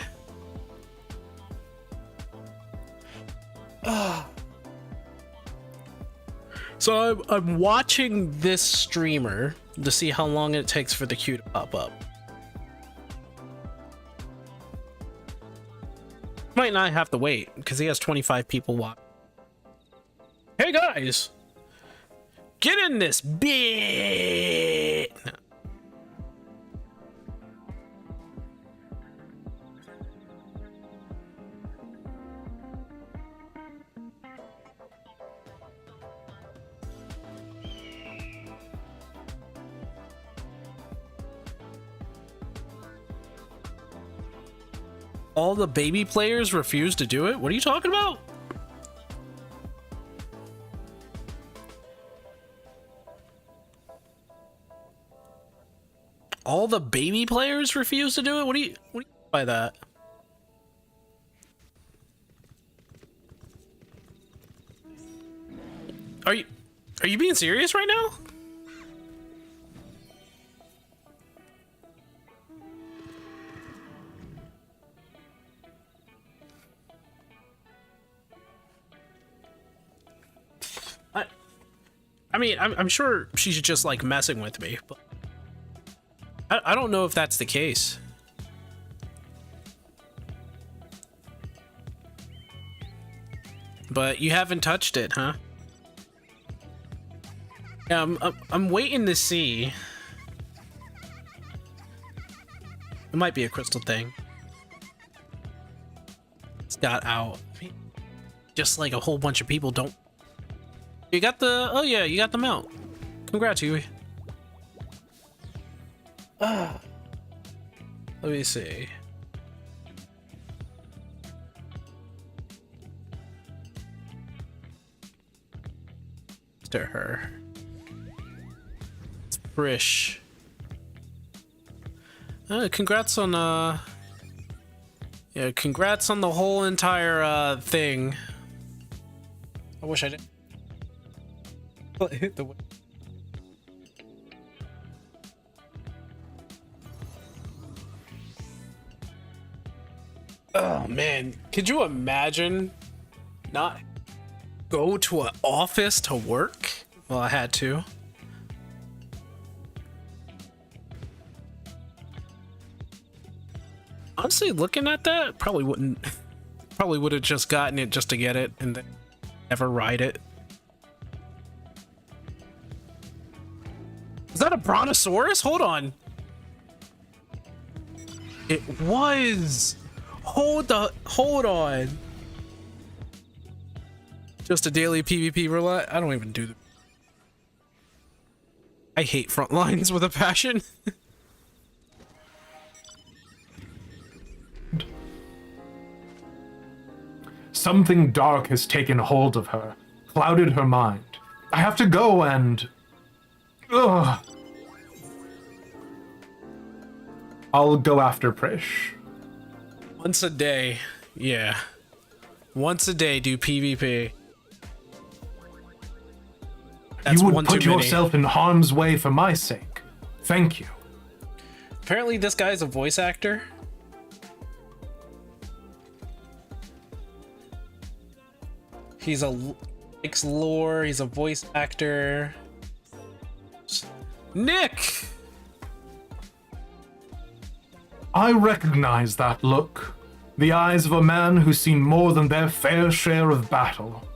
So I'm watching this streamer to see how long it takes for the queue to pop up. Might not have to wait because he has 25 people watch. Hey guys, get in this bit. No. All the baby players refuse to do it? What are you talking about? All the baby players refuse to do it? What do you mean by that? Are you being serious right now? I mean, I'm sure she's just like messing with me, but I don't know if that's the case. But you haven't touched it, huh? Yeah, I'm waiting to see. It might be a crystal thing. It's got out. Just like a whole bunch of people don't. You got the, oh yeah, you got the mount. Congrats, Huey. Let me see. To her. It's Brish. Congrats on, yeah, congrats on the whole entire, thing. I wish I did. Hit the way. Oh man, could you imagine not go to an office to work? Well, I had to. Honestly, looking at that, probably wouldn't. Probably would have just gotten it just to get it and then never ride it. Is that a brontosaurus? Hold on. It was. Hold on. Just a daily PvP roulette? I don't even do that. I hate front lines with a passion. Something dark has taken hold of her, clouded her mind. I have to go and... Ugh. I'll go after Prish. Once a day. Yeah. Once a day do PvP. That's you would one put too many. yourself in harm's way for my sake. Thank you. Apparently this guy's a voice actor. He's a likes lore, he's a voice actor. Nick! I recognize that look. The eyes of a man who's seen more than their fair share of battle.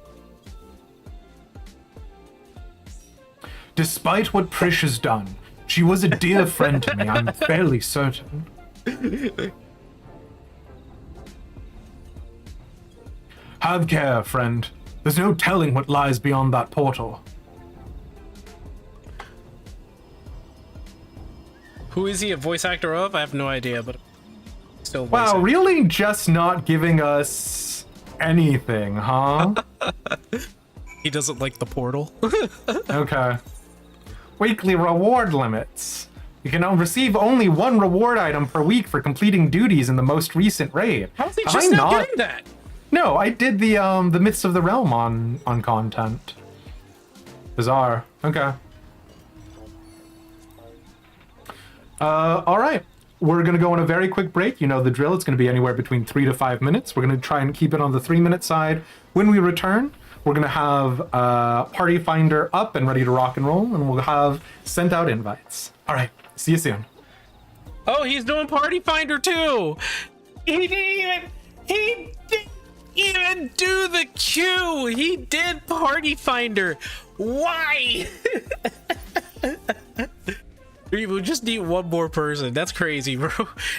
Despite what Prish has done, she was a dear friend to me, I'm fairly certain. Have care, friend. There's no telling what lies beyond that portal. Who is he a voice actor of? I have no idea, but Still Wow, basic. really just not giving us anything, huh? He doesn't like the portal. Okay. Weekly reward limits. You can receive only one reward item per week for completing duties in the most recent raid. How's he Have just I not getting that? No, I did the Myths of the Realm on content. Bizarre. Okay. All right. We're gonna go on a very quick break. You know the drill. It's gonna be anywhere between 3 to 5 minutes. We're gonna try and keep it on the 3-minute side. When we return, we're gonna have Party Finder up and ready to rock and roll, and we'll have sent out invites. All right. See you soon. Oh, he's doing Party Finder too. He didn't even do the queue. He did Party Finder. Why? We just need one more person. That's crazy, bro.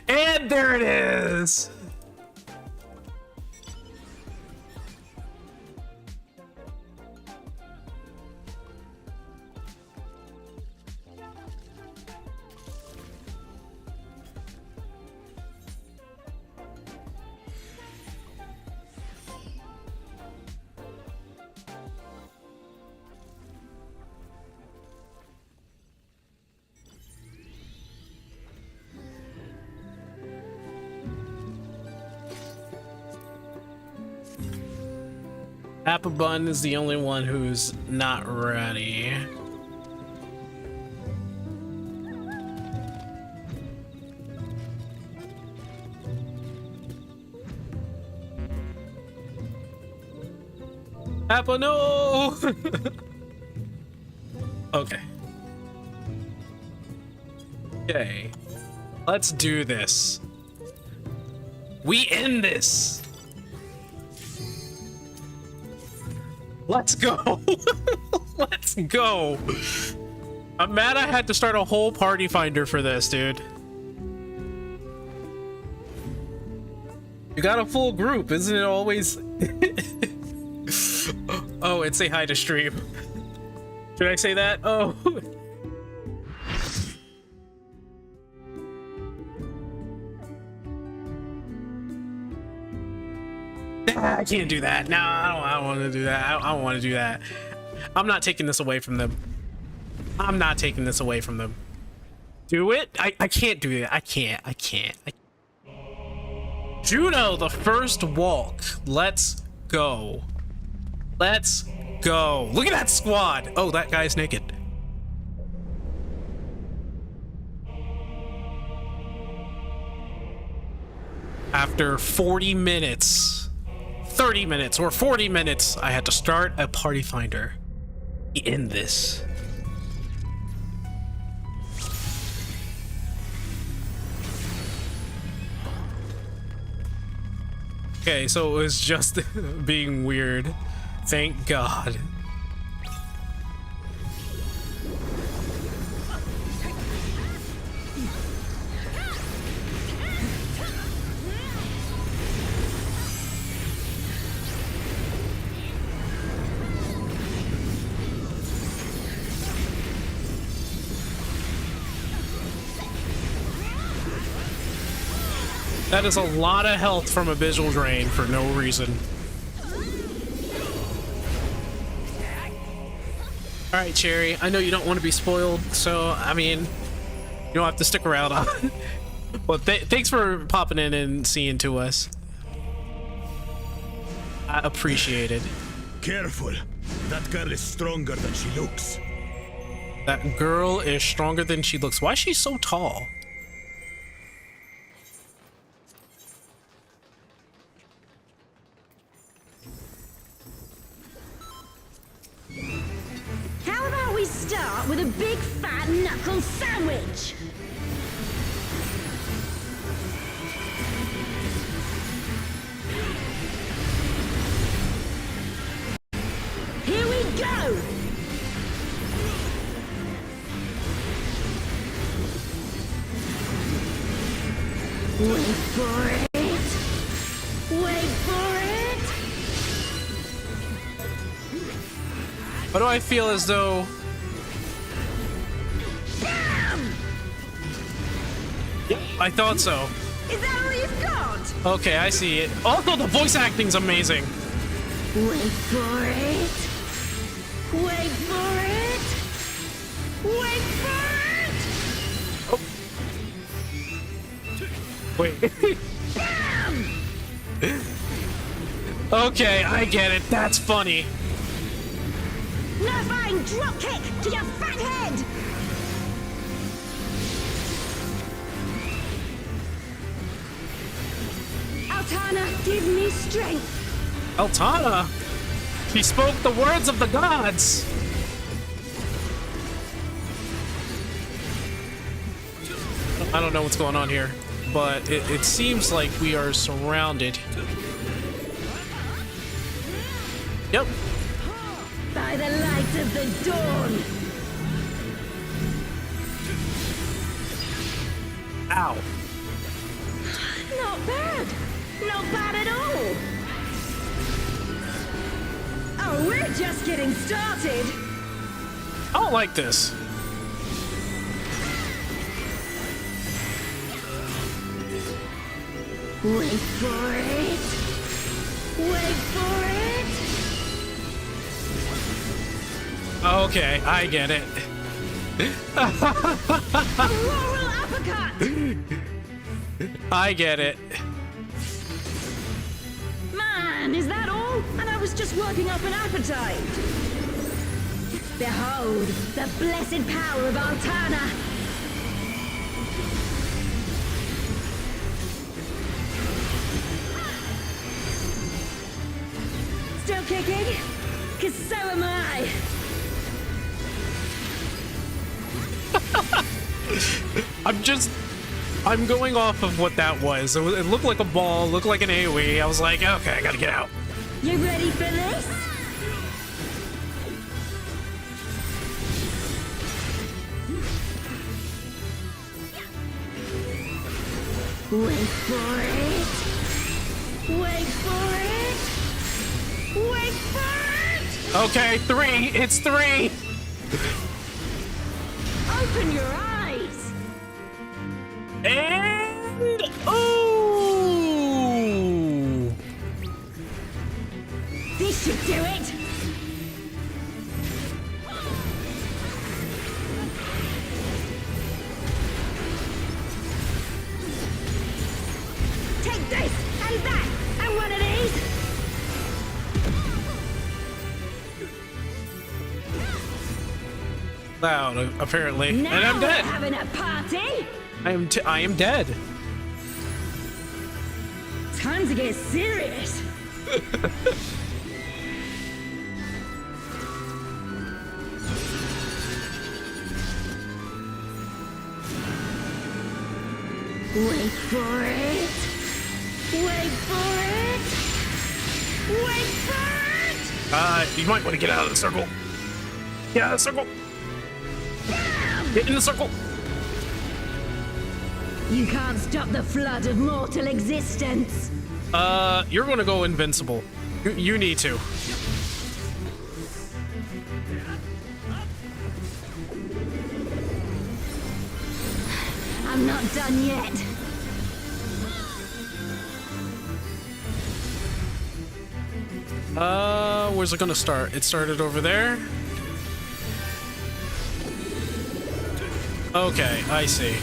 And there it is. Apple Bun is the only one who's not ready. Apple, no! Okay. Okay. Let's do this. We end this! Let's go! Let's go! I'm mad I had to start a whole party finder for this, dude. You got a full group, isn't it always? Oh, and say hi to stream. Should I say that? Oh. I can't do that. No, I don't want to do that. I don't want to do that. I'm not taking this away from them. I'm not taking this away from them. Do it? I can't do it. I can't. Juno, the first walk. Let's go. Let's go. Look at that squad. Oh, that guy's naked. After 40 minutes, 30 minutes, or 40 minutes, I had to start a party finder. We end this. Okay, so it was just being weird. Thank God. That is a lot of health from a visual drain for no reason. Alright, Cherry, I know you don't want to be spoiled, so, I mean, you don't have to stick around. Well, thanks for popping in and seeing to us. I appreciate it. Careful. That girl is stronger than she looks. That girl is stronger than she looks. Why is she so tall? How about we start with a big fat knuckle sandwich? Here we go! Wait for it! Wait for it! Why do I feel as though... Bam! Yep, I thought so. Is that all you've Okay, I see it. Also, the voice acting's amazing. Wait for it. Wait for it. Wait for it. Wait. Okay, I get it. That's funny. Nerfine drop kick to your fat head. Altana, give me strength. Altana! She spoke the words of the gods! I don't know what's going on here, but it seems like we are surrounded. Yep. By the light of the dawn. Ow. Not bad. Not bad at all. Oh, we're just getting started. I don't like this. Wait for it. Wait for it. Okay, I get it. Auroral uppercut. I get it. Man, is that all? And I was just working up an appetite. Behold, the blessed power of Altana. Still kicking? 'Cause so am I. I'm going off of what that was. It looked like a ball, looked like an AoE. I was like, okay, I gotta get out. You ready for this? Wait for it. Wait for it. Wait for it. Okay, 3. It's 3. Open your eyes. And ooh. This should do it. Take this and that and one of these. Loud, apparently. Now And I'm we're dead. having a party. I am dead. Time to get serious. Wait for it. Wait for it. Wait for it. You might want to get out of the circle. Get out of the circle. Get in the circle. You can't stop the flood of mortal existence. You're gonna go invincible. You need to. I'm not done yet. Where's it gonna start? It started over there. Okay, I see.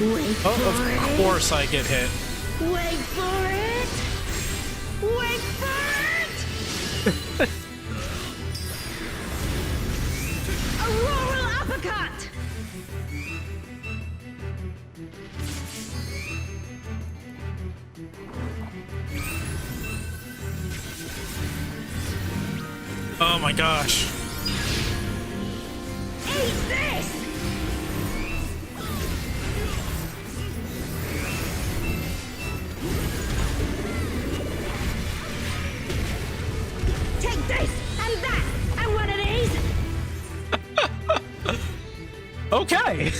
Wait Oh, for of it. course I get hit. Wait for it. Wait for it. Auroral uppercut. Oh my gosh. Eat this. Take this and that and one of these. Okay.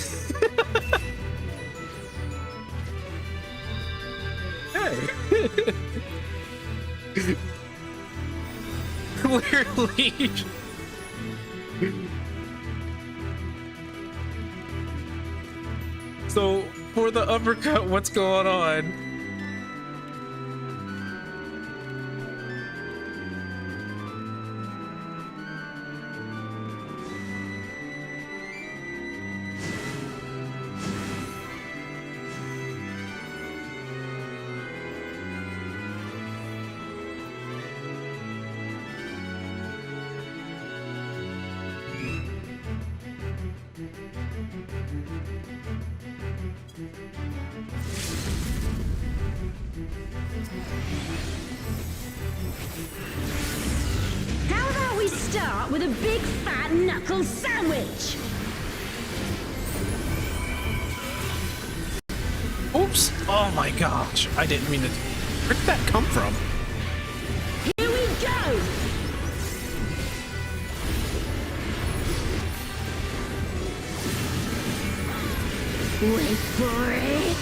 Hey. Clearly. So for the uppercut, what's going on? How about we start with a big fat knuckle sandwich? Oops! Oh my gosh, I didn't mean to. Where did that come from? Here we go! Wait for it!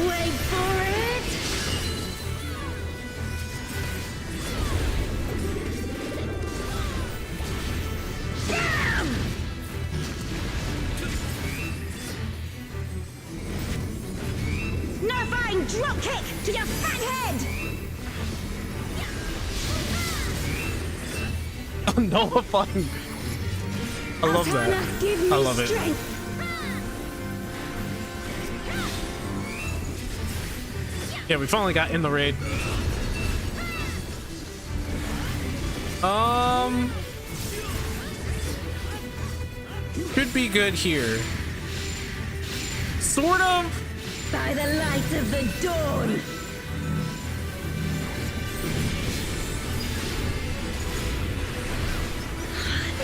Wait for it! Bam! Nerfing drop kick to your fat head! Oh, nullifying. I love that. Altana, give me I love it. strength. Yeah, we finally got in the raid. Could be good here. Sort of. By the light of the dawn.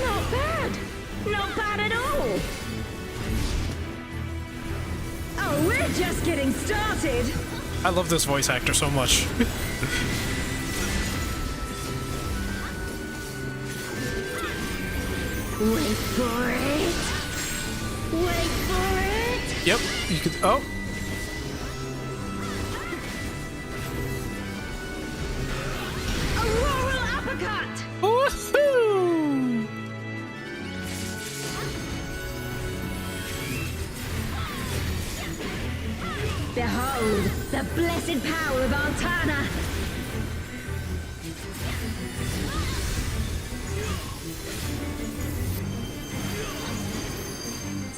Not bad. Not bad at all. Oh, we're just getting started. I love this voice actor so much. Wait for it. Wait for it. Yep, you could. Oh. Auroral uppercut. Woohoo! Behold the blessed power of Altana.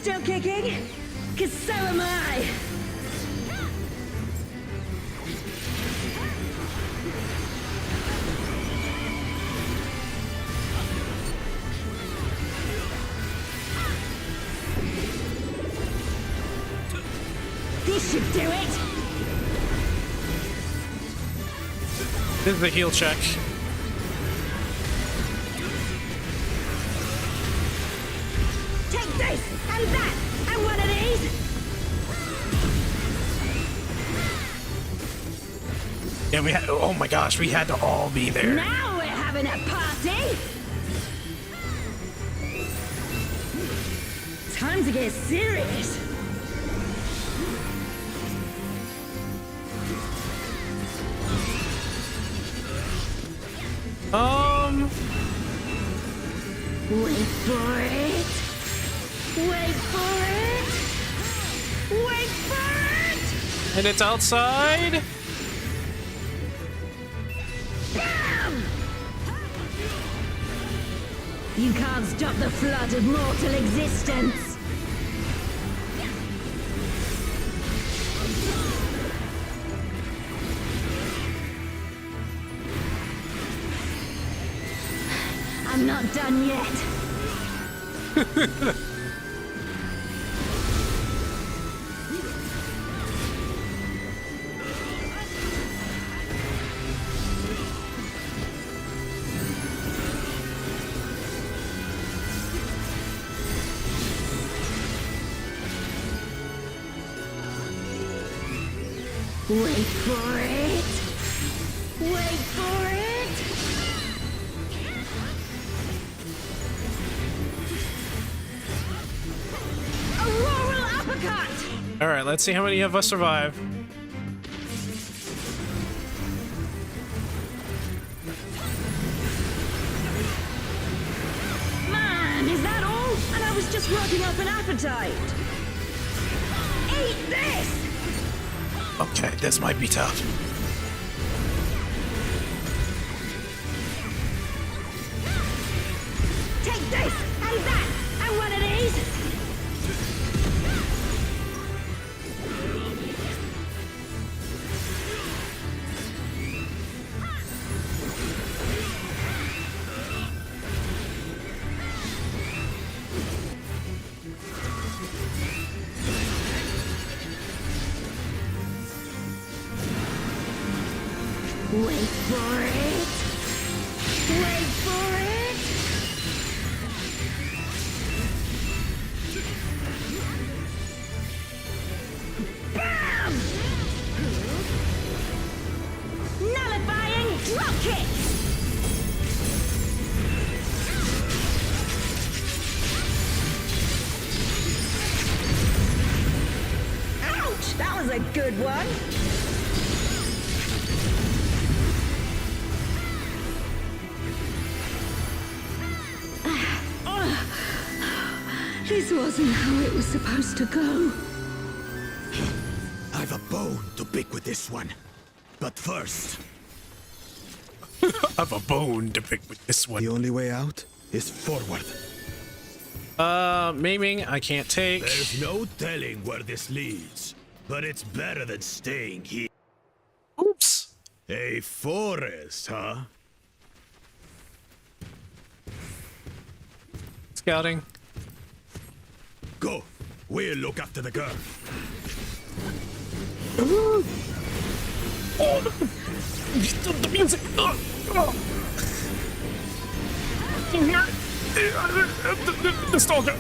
Still kicking? 'Cause so am I. This should do it. This is the heal check. Take this and that and one of these. Yeah, we had. Oh my gosh, we had to all be there. Now we're having a party. Time to get serious. Wait for it. Wait for it. Wait for it. And it's outside. Bam! You can't stop the flood of mortal existence. I'm not done yet. Wait for it. Wait for it. Auroral uppercut. All right, let's see how many of us survive. Man, is that all? And I was just working up an appetite. Eat this! Okay, this might be tough. Take this and that and one of these. Wait for it. Wait for it. Bam! Nullifying drop kick. Ouch! That was a good one. This wasn't how it was supposed to go. I've a bone to pick with this one. But first, I've a bone to pick with this one. the only way out is forward. Maiming, I can't take. There's no telling where this leads, but it's better than staying here. Oops. A forest, huh? Scouting. Go. We'll look after the girl. Oh, the music. The stalker.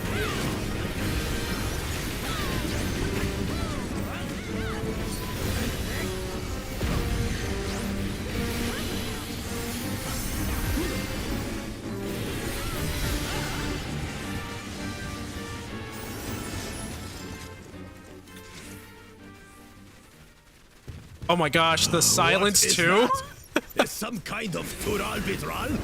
Oh my gosh, the silence What is too? that? Is some kind of Tural Vitral?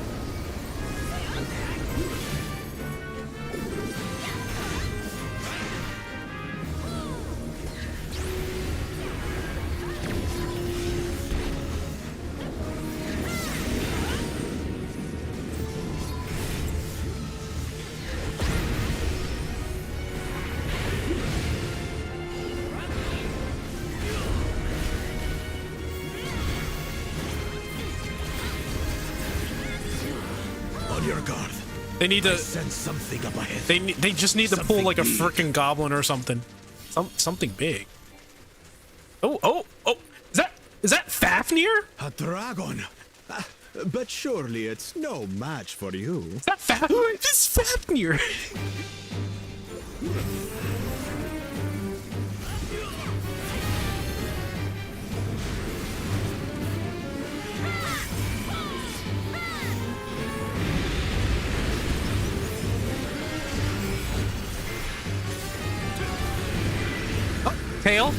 On your guard. They need I to. sense something up ahead. They just need to pull Something like a big. freaking goblin or something. Something big. Oh! Is that Fafnir? A dragon. Ah, but surely it's no match for you. Is that It's Fafnir. Tail.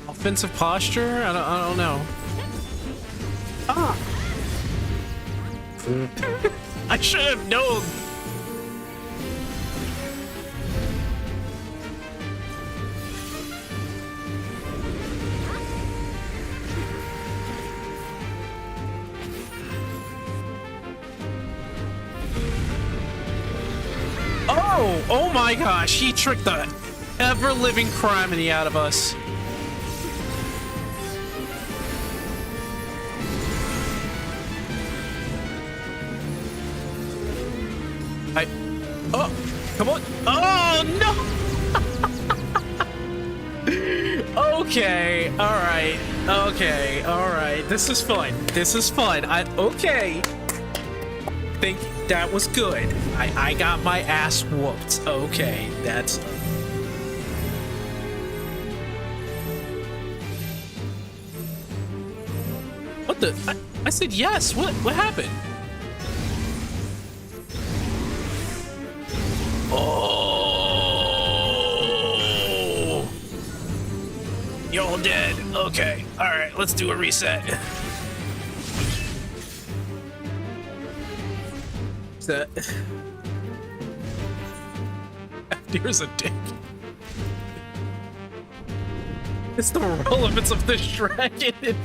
Offensive posture? I don't know. Ah! I should have known. Oh my gosh, he tricked the ever-living criminy out of us. Oh, come on. Oh, no. Okay, all right. This is fun. Okay. Think that was good. I got my ass whooped. Okay, that's... What the... I said yes. What happened? Oh... You're all dead. Okay. All right. Let's do a reset. Set. Here's a dick. It's the relevance of this dragon.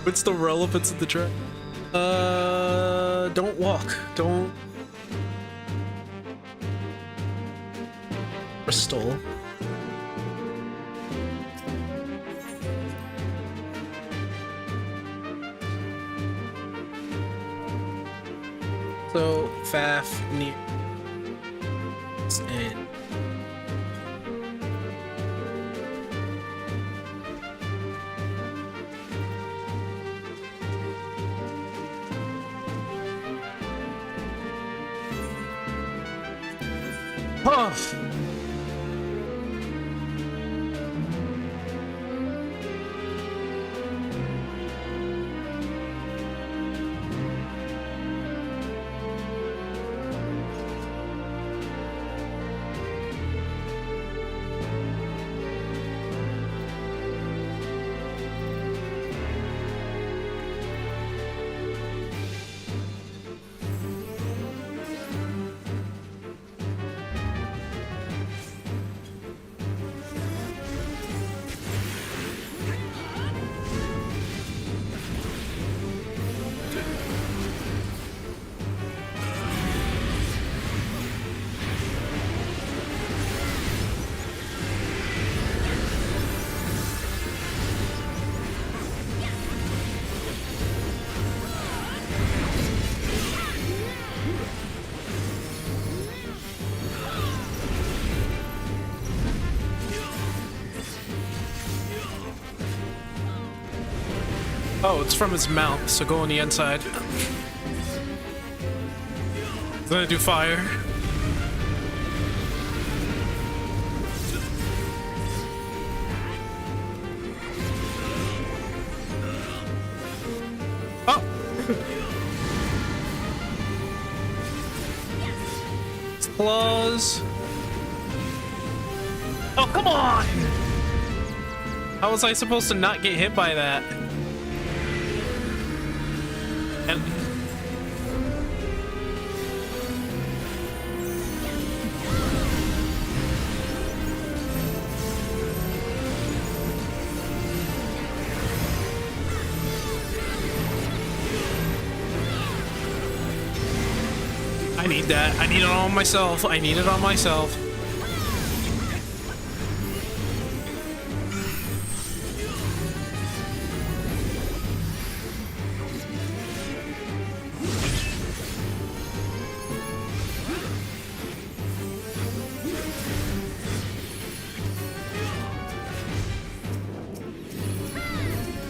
What's the relevance of the dragon? Don't walk. Don't. Crystal. So, Fafnir. And Puff! Oh, it's from his mouth, so go on the inside. It's gonna do fire. Oh! It's claws. Oh, come on! How was I supposed to not get hit by that? And I need that. I need it on myself. I need it on myself.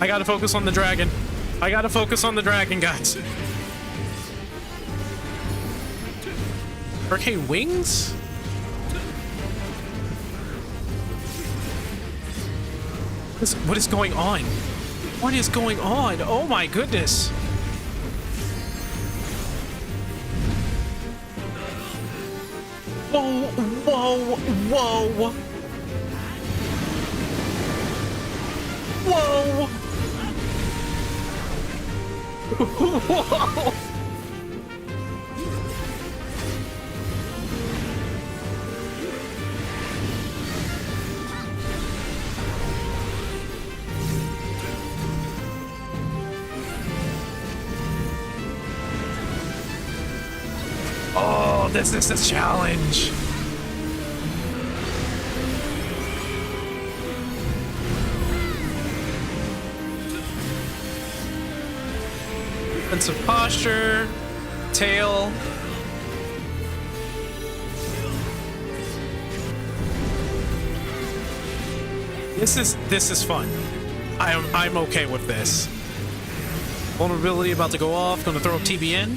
I gotta focus on the dragon. I gotta focus on the dragon, guys. Hurricane wings? What is going on? What is going on? Oh my goodness. Whoa, whoa, whoa. Whoa. Whoa. Oh, this is a challenge. Defensive posture, tail. This is fun. I'm okay with this. Vulnerability about to go off. Gonna throw up TBN.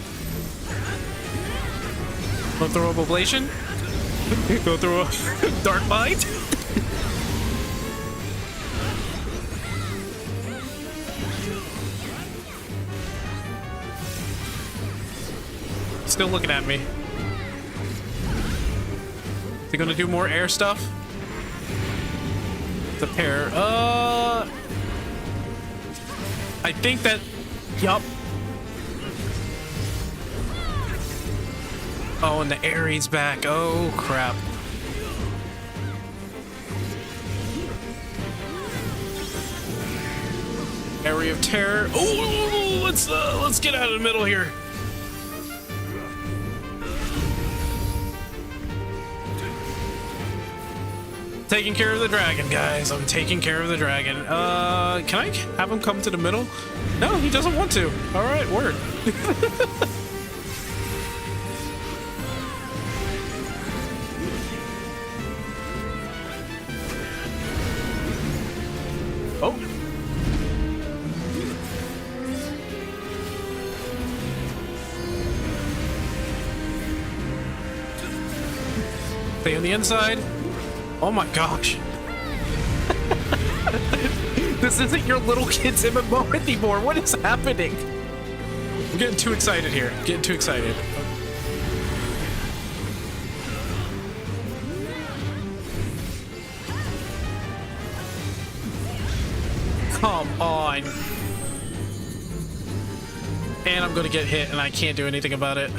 Gonna throw up ablation. Go throw a dark bite. Still looking at me. Is he gonna do more air stuff? the pair. I think that. Yup. Oh, and the Ares back. Oh crap. Area of terror. Oh, let's get out of the middle here. Taking care of the dragon, guys. I'm taking care of the dragon. Can I have him come to the middle? No, he doesn't want to. All right, word. Oh. Stay on the inside. Oh my gosh. This isn't your little kid's MMO anymore. What is happening? I'm getting too excited here. Getting too excited. Come on. And I'm gonna get hit and I can't do anything about it.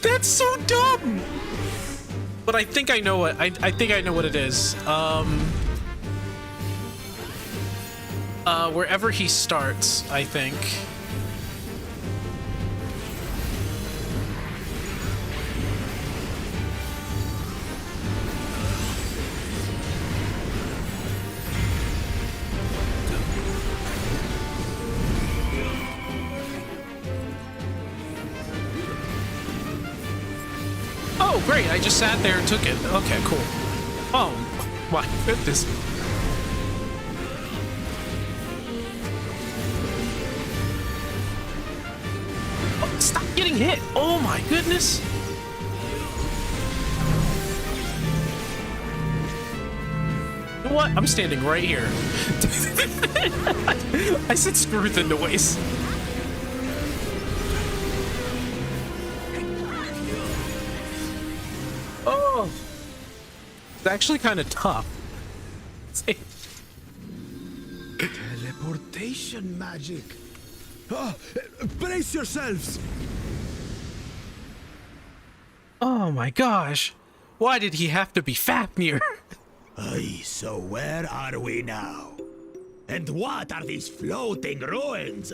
That's so dumb. But I think I know what I think I know what it is. Wherever he starts, I think. Oh, great. I just sat there and took it. Okay, cool. Oh, my goodness. Oh, stop getting hit. Oh, my goodness. You know what? I'm standing right here. I said screw the noise. Oh, it's actually kind of tough. Teleportation magic. Oh, brace yourselves. Oh my gosh. Why did he have to be Fafnir? Aye, so where are we now? And what are these floating ruins?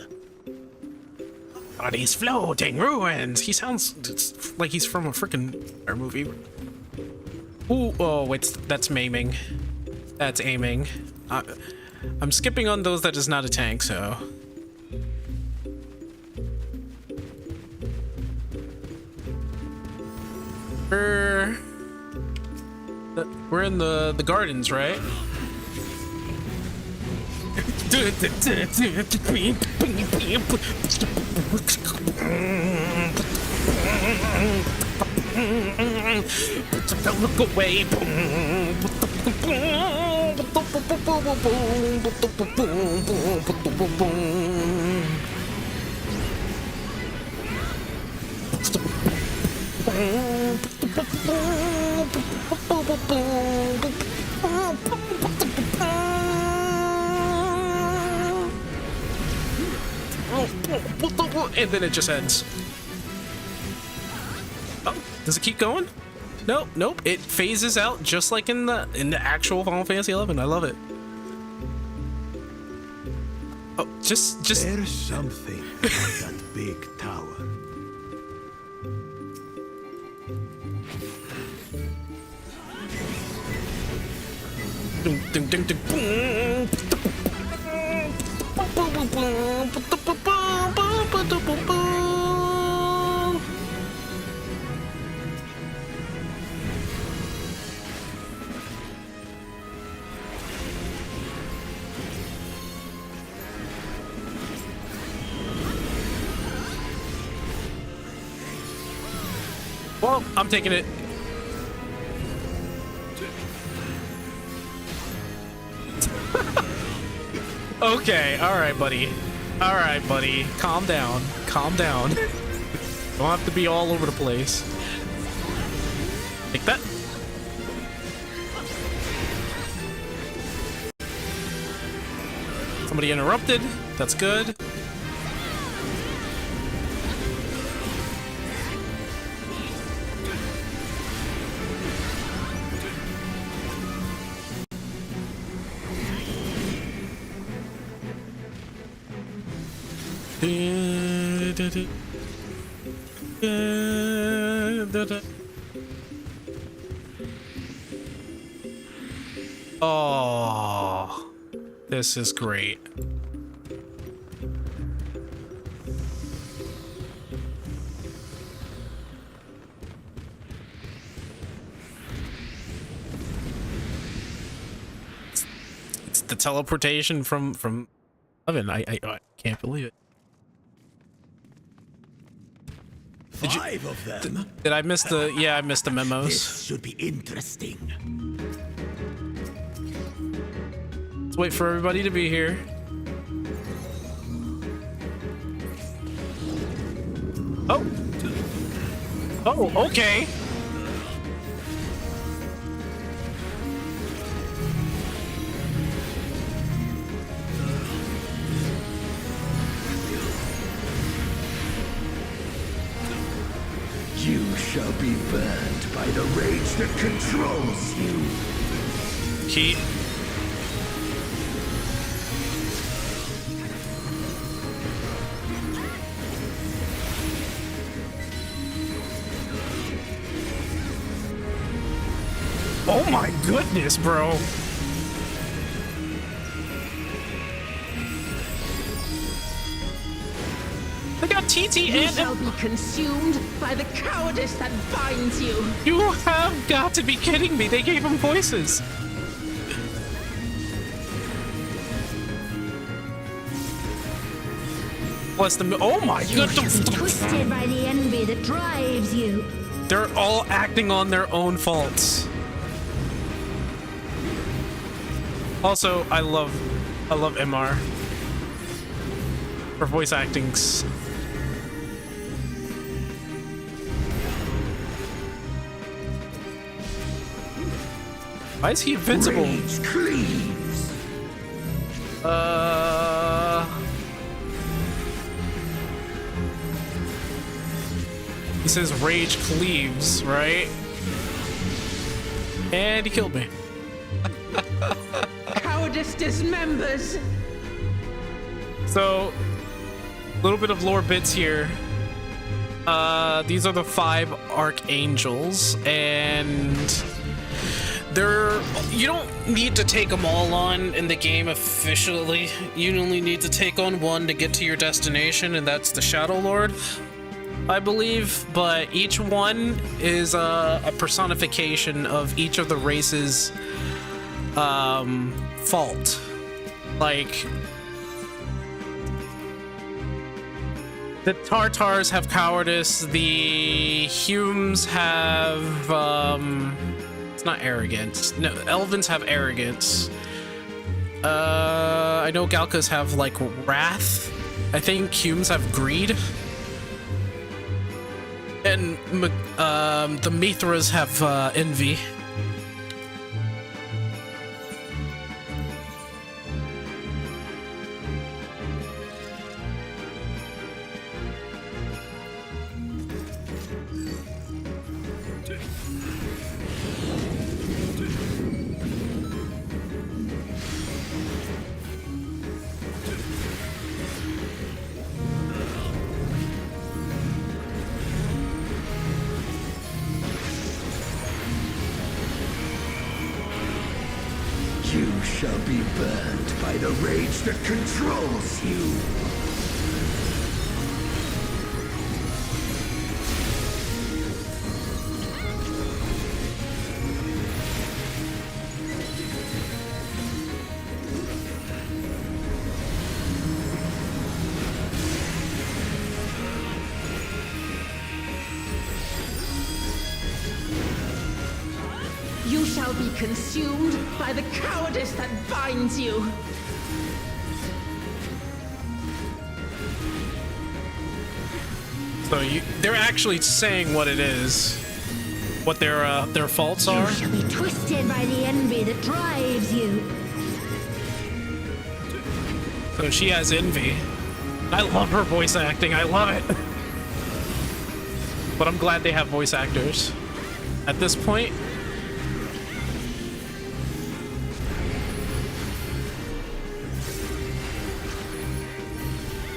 Are these floating ruins? He sounds like he's from a freaking movie. Ooh, oh, wait, that's maiming. That's aiming. I'm skipping on those that is not a tank, so. We're in the gardens, right? Look away. And then it just ends. Oh, does it keep going? Nope, nope. It phases out just like in the actual Final Fantasy 11. I love it. Oh, just. There's something at that big tower. Ding, ding, ding, ding, boom. Well, I'm taking it. Okay, alright, buddy. Alright, buddy. Calm down. Calm down. Don't have to be all over the place. Somebody interrupted. That's good. Oh, this is great. It's the teleportation from Oven. I can't believe it. Five of them. Did I miss the? Yeah, I missed the memos. This should be interesting. Let's wait for everybody to be here. Oh. Oh, okay. You shall be burned by the rage that controls you. Heat. Oh my goodness, bro. They got TT You and shall be consumed by the cowardice that binds you. you have got to be kidding me. They gave him voices. Plus the oh my You shall be goodness. twisted by the envy that drives you. They're all acting on their own faults. Also, I love MR for voice actings. Why is he invincible? Rage cleaves. He says rage cleaves, right? And he killed me. Cowardice dismembers. So, a little bit of lore bits here. These are the 5 archangels, and you don't need to take them all on in the game officially. You only need to take on one to get to your destination, and that's the Shadow Lord, I believe. But each one is a personification of each of the races' fault. Like, the Tartars have cowardice, the Humes have it's not arrogance. No, Elvins have arrogance. I know Galkas have like wrath. I think Humes have greed. And the Mithras have envy. You shall be burned by the rage that controls you. You shall be consumed by the cowardice that binds you. So they're actually saying what it is, what their faults are. You shall be twisted by the envy that drives you. So she has envy. I love her voice acting. I love it. But I'm glad they have voice actors. At this point,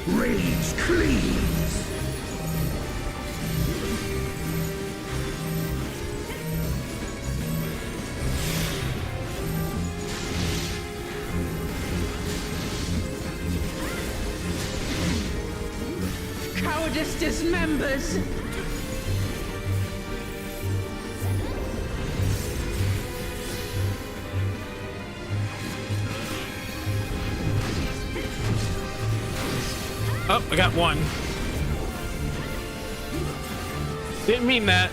Rage cleaves. Cowardice dismembers. oh, I got one. Didn't mean that.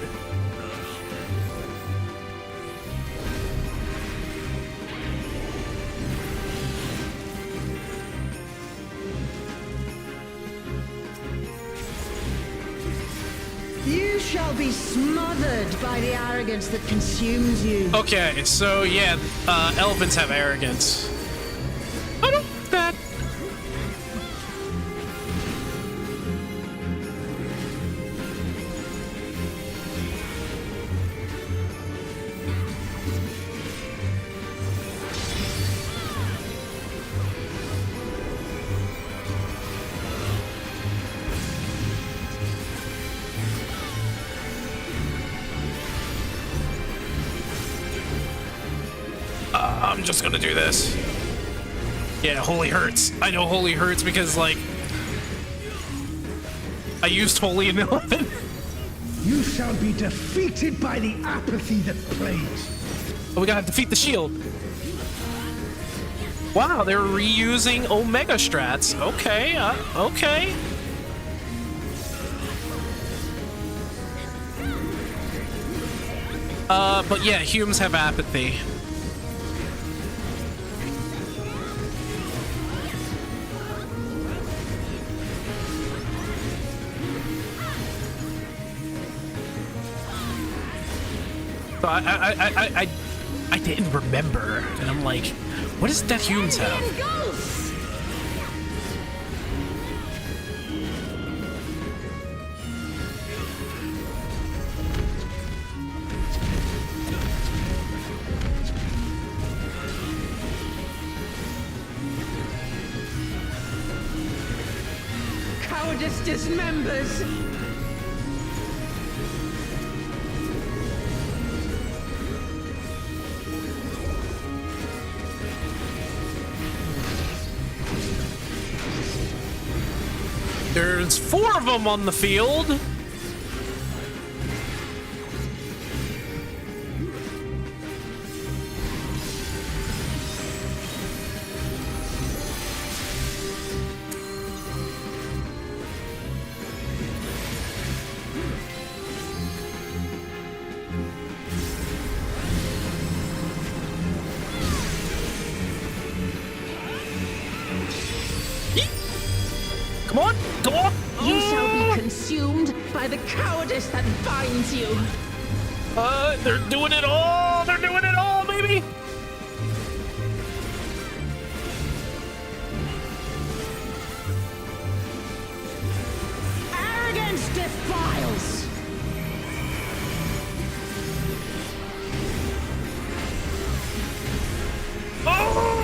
You shall be smothered by the arrogance that consumes you. Okay, so yeah, elephants have arrogance. I don't that. I'm just gonna do this. Yeah, holy hurts. I know holy hurts because, like, I used holy in 11. You shall be defeated by the apathy that plays. Oh, we gotta defeat the shield. Wow, they're reusing Omega strats. Okay, okay. But yeah, humans have apathy. So I didn't remember, and I'm like, what does that humans have? Ghosts! Cowardice dismembers. There's 4 of them on the field. Come on, come on. You shall be consumed by the cowardice that binds you. They're doing it all. They're doing it all, baby. Arrogance defiles. Oh!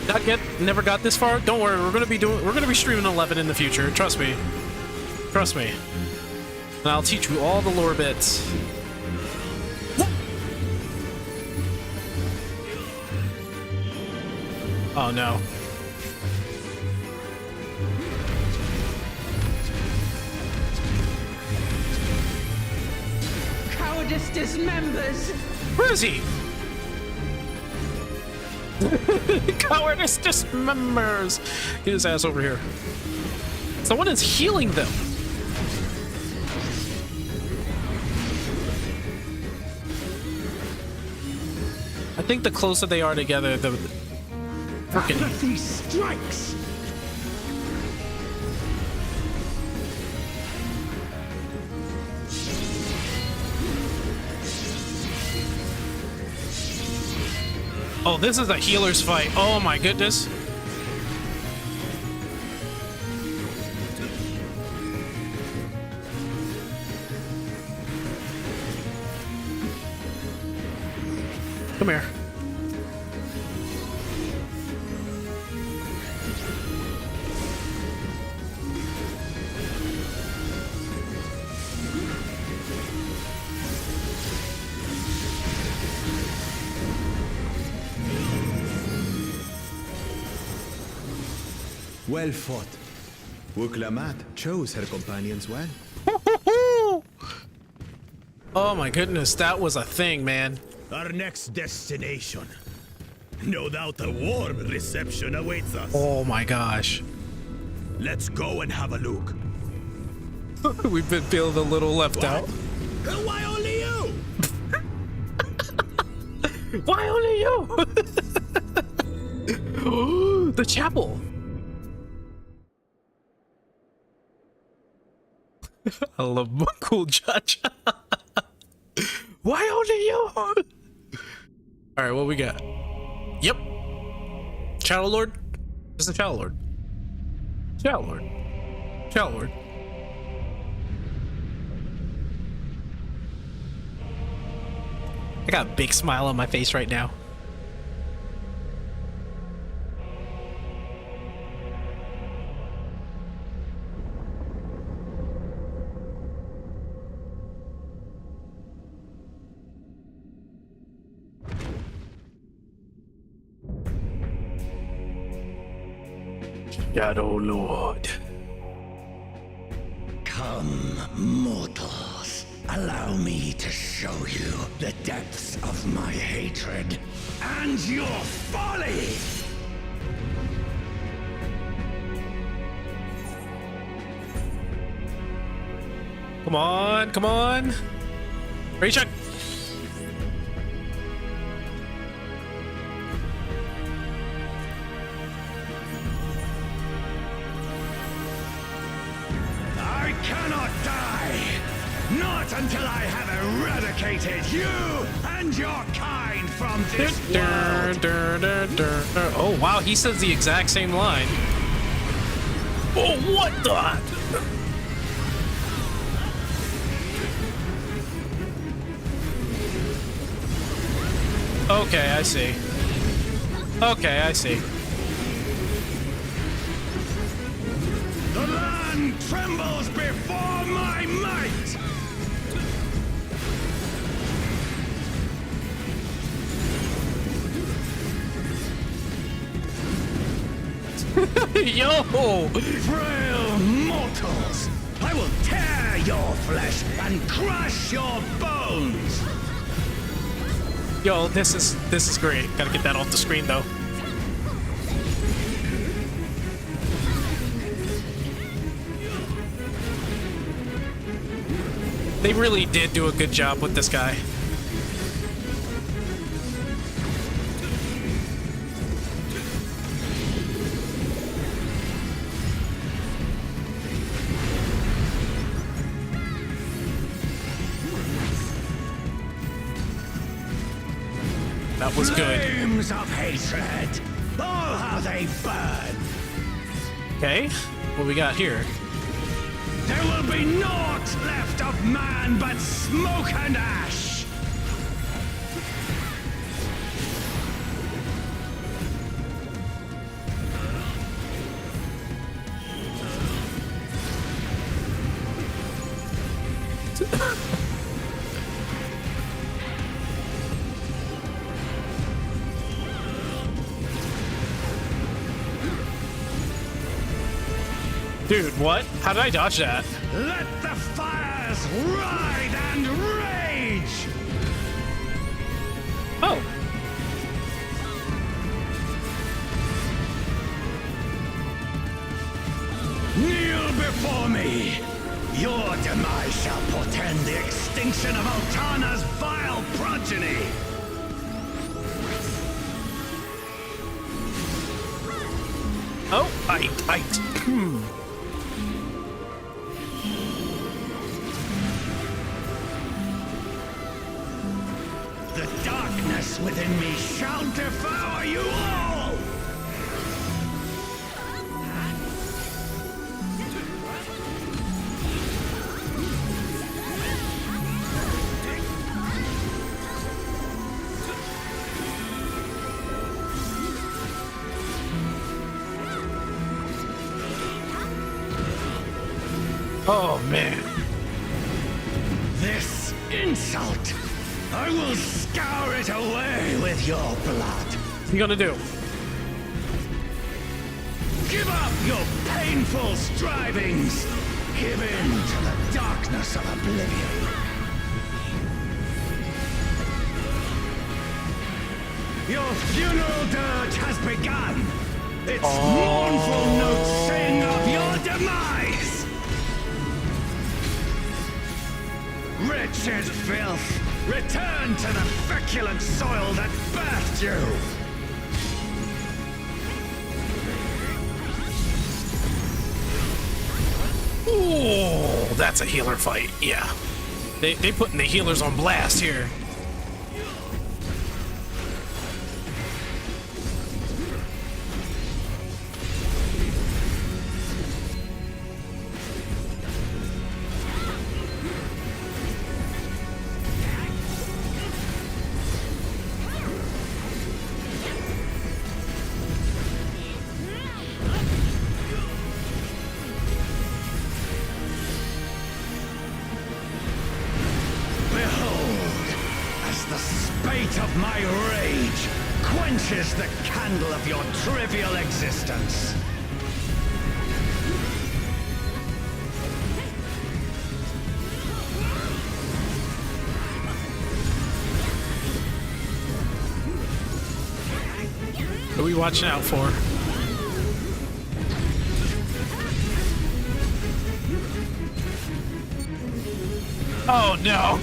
Not yet. Never got this far. Don't worry. We're gonna be streaming 11 in the future. Trust me. Trust me. And I'll teach you all the lore bits. Oh no. Cowardice dismembers. Where is he? Cowardice dismembers. Get his ass over here. Someone is healing them. I think the closer they are together, the freaking Apathy strikes. Oh, this is a healer's fight. Oh my goodness. Come here. Well fought. Wuklamat chose her companions well. Oh my goodness, that was a thing, man. Our next destination. No doubt a warm reception awaits us. Oh my gosh. Let's go and have a look. We've been feeling a little left out. Why only you? Why only you? The chapel. I love my cool judge. Why only you? All right, what we got? Yep. Shadow Lord. This is the Shadow Lord. Shadow Lord. Shadow Lord. I got a big smile on my face right now. Shadow Lord. Come, mortals. Allow me to show you the depths of my hatred and your folly! Come on, come on. Ready, check. I cannot die! Not until I have eradicated you and your kind from this world! Oh wow, he says the exact same line. Oh, what the? Okay, I see. Okay, I see. The land trembles before my might! Yo! Frail mortals! I will tear your flesh and crush your bones! Yo, this is great. Gotta get that off the screen though. They really did do a good job with this guy. That was good. Flames of hatred! Oh, how they burn! Okay, what we got here? There will be naught left of man but smoke and ash! Dude, what? How did I dodge that? Let the fires ride and rage! Oh. Kneel before me! Your demise shall portend the extinction of Altana's vile progeny! Oh, I. The dark darkness within me shall devour you all! Oh man. This insult, I will scour it away with your blood. What's he gonna do? Give up your painful strivings. Give in to the darkness of oblivion. Your funeral dirge has begun. Its mournful notes sing of your demise. Wretched filth, return to the feculent soil that birthed you. Oh, that's a healer fight. Yeah. They putting the healers on blast here. Of my rage quenches the candle of your trivial existence. What are we watching out for? Oh no!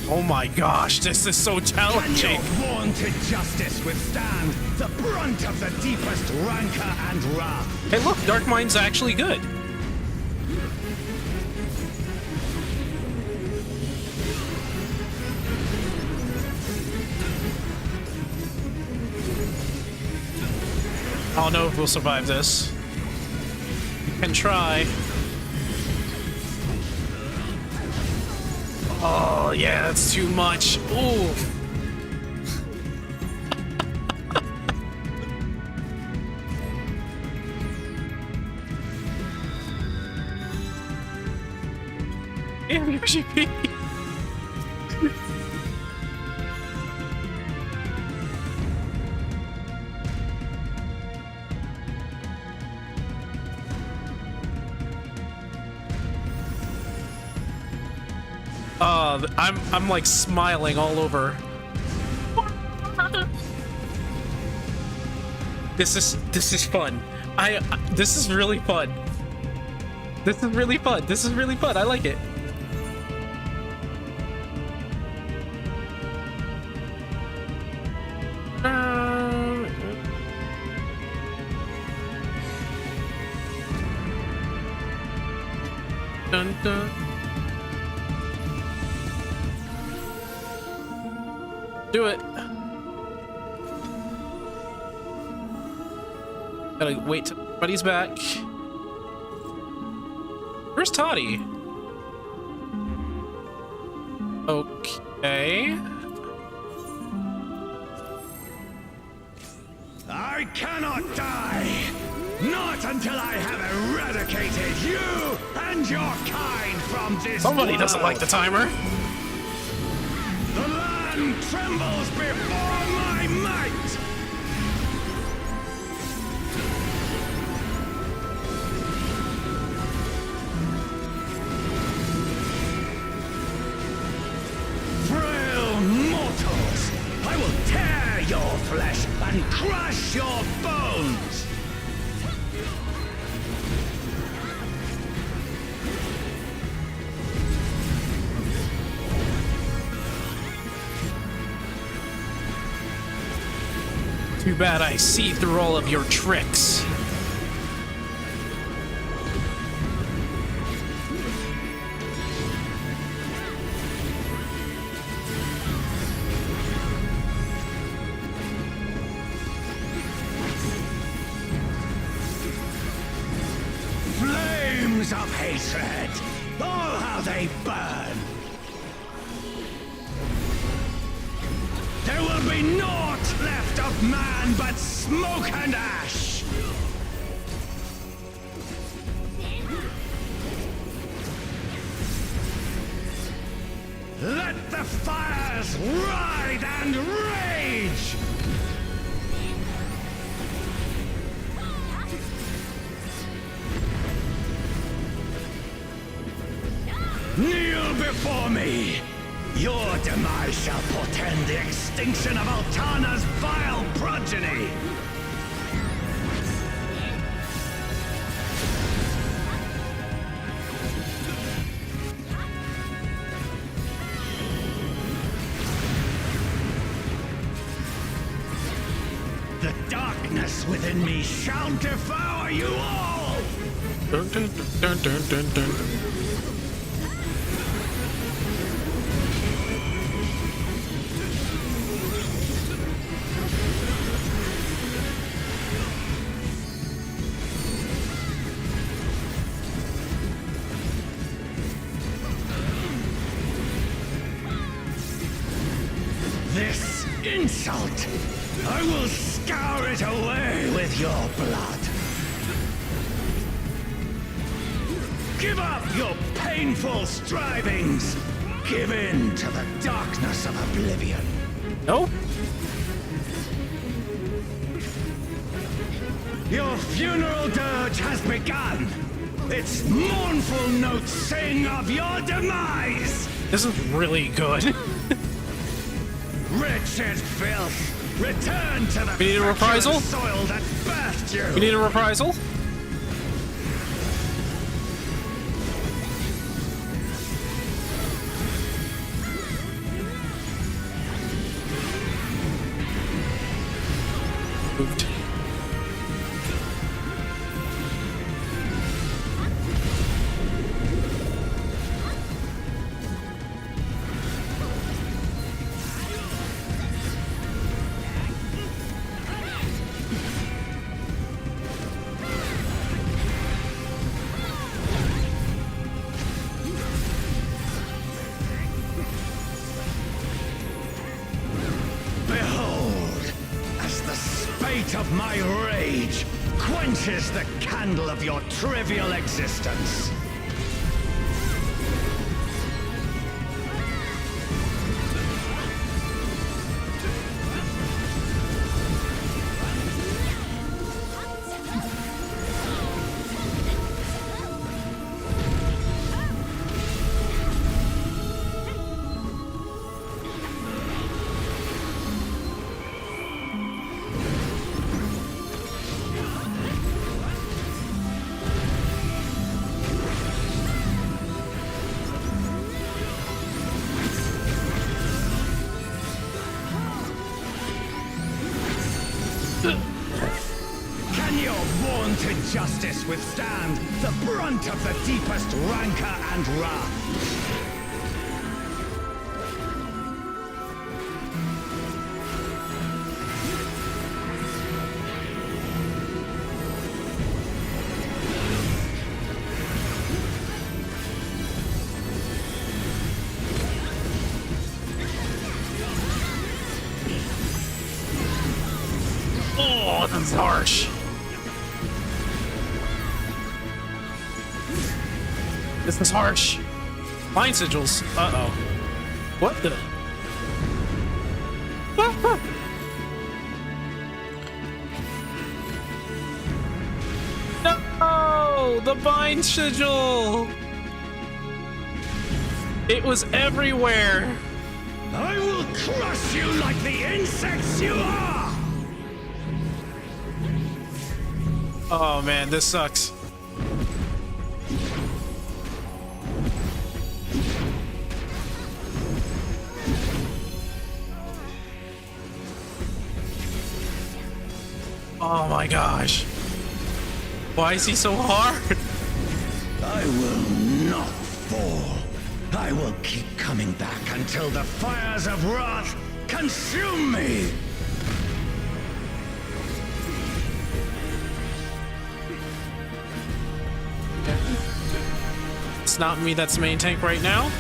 Oh my gosh, this is so challenging. Can your vaunted justice withstand the brunt of the deepest rancor and wrath? Hey look, Dark Mind's actually good. I don't know if we'll survive this. We can try. Oh, yeah, that's too much. Ooh. Damn, your GP. I'm like smiling all over. This is fun. This is really fun. This is really fun. This is really fun. I like it. Dun dun. Do it. Gotta wait till everybody's back. Where's Toddy? Okay. I cannot die! Not until I have eradicated you and your kind from this Somebody world. doesn't like the timer. The land trembles before my might! Frail mortals, I will tear your flesh and crush your bones! Too bad I see through all of your tricks. Flames of hatred! Oh, how they burn! There will be naught left of man but smoke and ash! Let the fires ride and rage! Kneel before me! Your demise shall portend the extinction of Altana's vile progeny! The darkness within me shall devour you all! Dun, dun, dun, dun, dun, dun. This insult, I will scour it away with your blood. Give up your painful strivings. Give in to the darkness of oblivion. Nope. Your funeral dirge has begun. Its mournful notes sing of your demise. This is really good. Wretched filth, return to the We need a reprisal? soil that birthed you. We need a reprisal. Moved. Behold, as the spate of my rage quenches the candle of your trivial existence. Can your vaunted justice withstand the brunt of the deepest rancor and wrath? Oh, that's harsh. This is harsh. Mind sigils. Uh-oh. What the? No! The bind sigil! It was everywhere! I will crush you like the insects you are! Oh man, this sucks. Oh my gosh. Why is he so hard? I will not fall. I will keep coming back until the fires of wrath consume me. It's not me that's the main tank right now.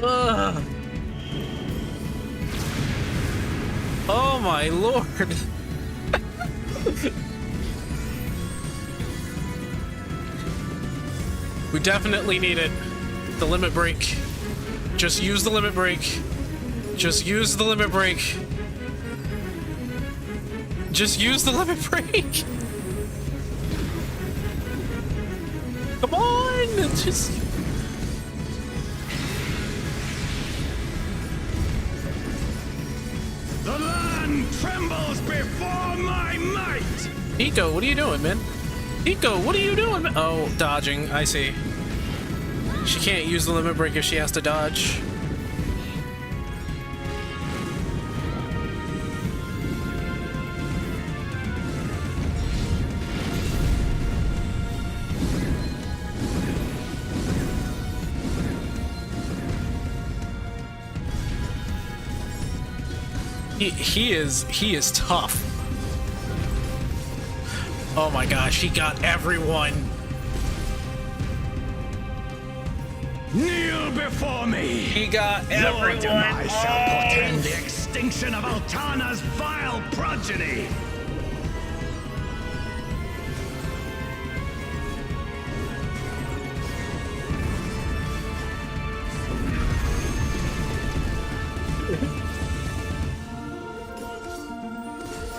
Ugh. Oh my lord. We definitely need it. The limit break. Just use the limit break. Just use the limit break. Just use the limit break. Come on. Just... The land trembles before my might! Nico, what are you doing, man? Nico, what are you doing, man? Oh, dodging. I see. She can't use the limit break if she has to dodge. He is tough. Oh my gosh, he got everyone. Kneel before me! He got Your everyone. demise shall portend the extinction of Altana's vile progeny!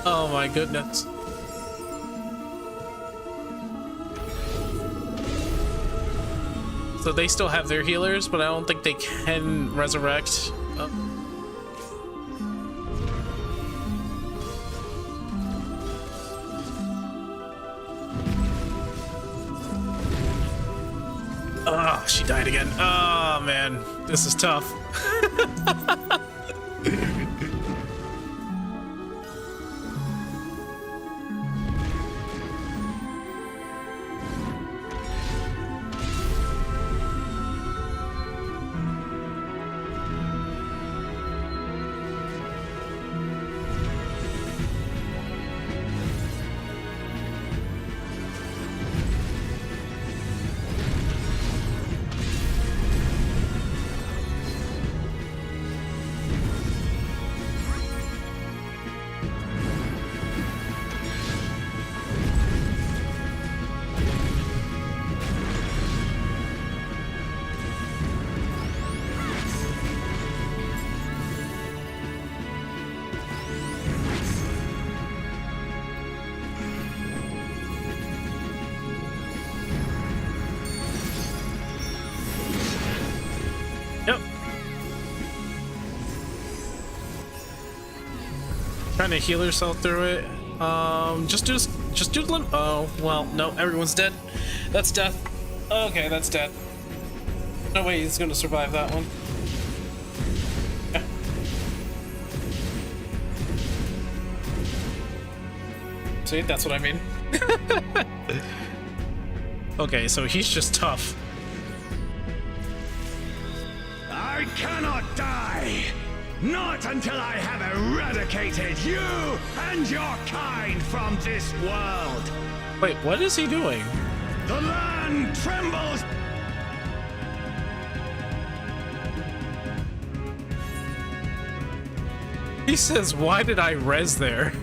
Oh my goodness. So they still have their healers, but I don't think they can resurrect. Oh, she died again. Oh man, this is tough. Yep. Trying to heal herself through it. Just do the limit. Oh, well, no, everyone's dead. That's death. Okay, that's death. No way he's gonna survive that one. Yeah. See, that's what I mean. Okay, so he's just tough. I cannot die! Not until I have eradicated you and your kind from this world! Wait, what is he doing? The land trembles! He says, why did I res there?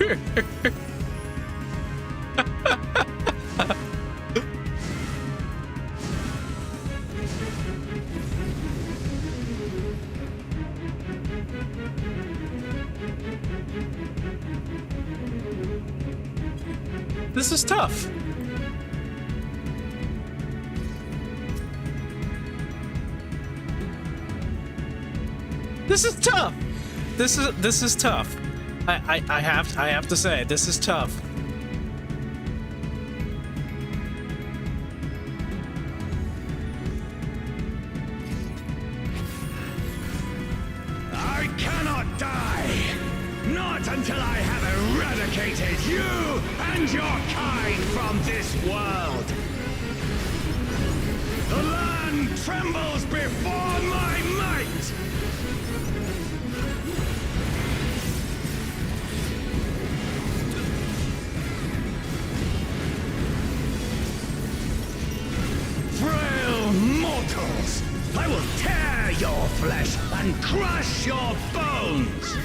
This is tough. This is tough. This is tough. I have to say this is tough. I cannot die! Not until I have eradicated you and your kind from this world! The land trembles before my might! Frail mortals! I will tear your flesh and crush your bones!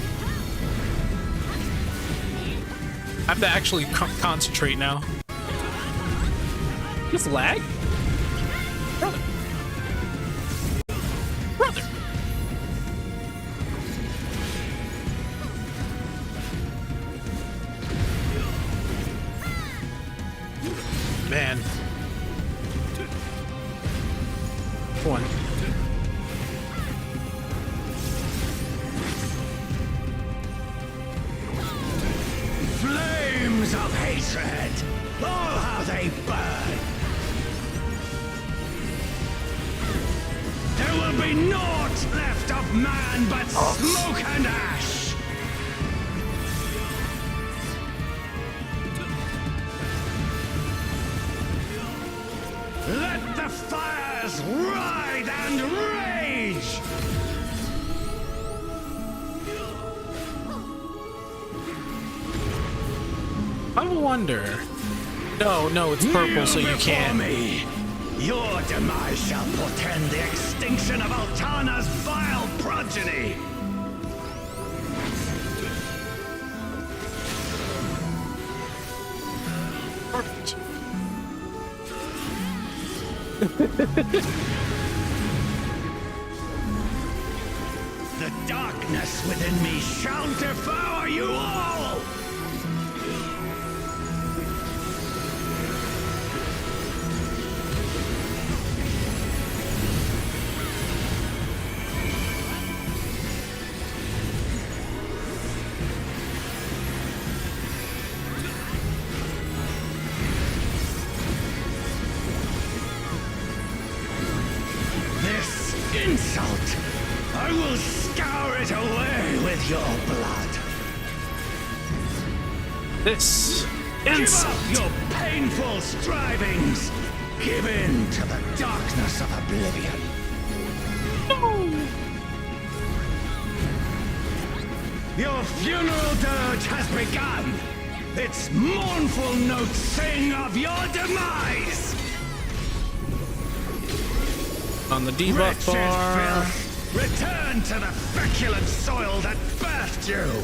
I have to actually concentrate now. Just lag? Brother. Brother. Man. One. Flames of hatred! Oh, how they burn! There will be naught left of man but smoke and ash! Let the fires ride and rage! I wonder. No, it's purple, so you Kneel before can't. me. Your demise shall portend the extinction of Altana's vile progeny. Perfect. The darkness within me shall devour you all! This insult, I will scour it away with your blood. This Give insult. up your painful strivings. Give in to the darkness of oblivion. Your funeral dirge has begun. Its mournful notes sing of your demise. On the debuff Wretched bar. filth, return to the feculent soil that birthed you.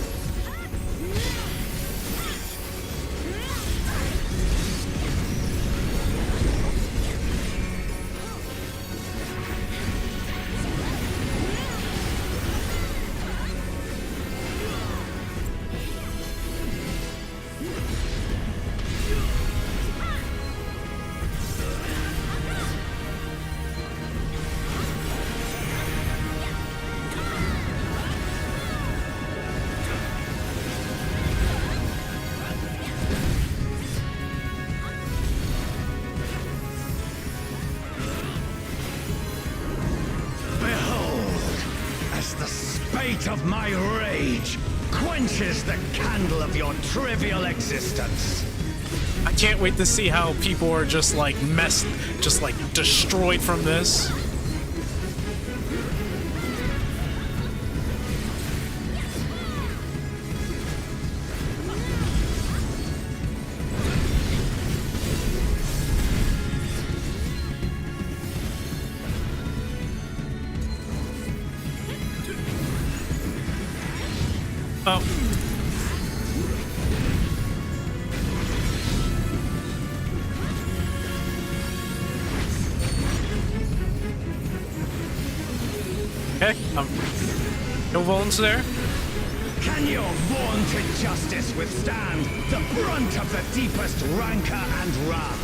Of my rage quenches the candle of your trivial existence. I can't wait to see how people are just like destroyed from this. Oh. Okay, no bones there. Can your vaunted justice withstand the brunt of the deepest rancor and wrath?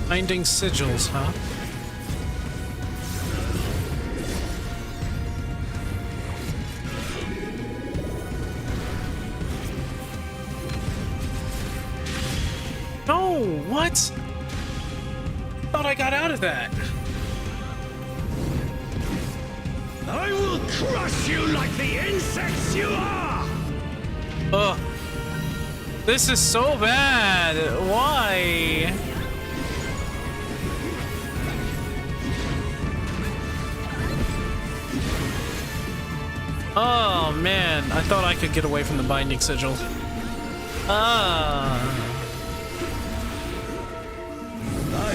Binding sigils, huh? No, what? Thought I got out of that. I will crush you like the insects you are! Ugh. This is so bad. Why? Oh man, I thought I could get away from the binding sigil. I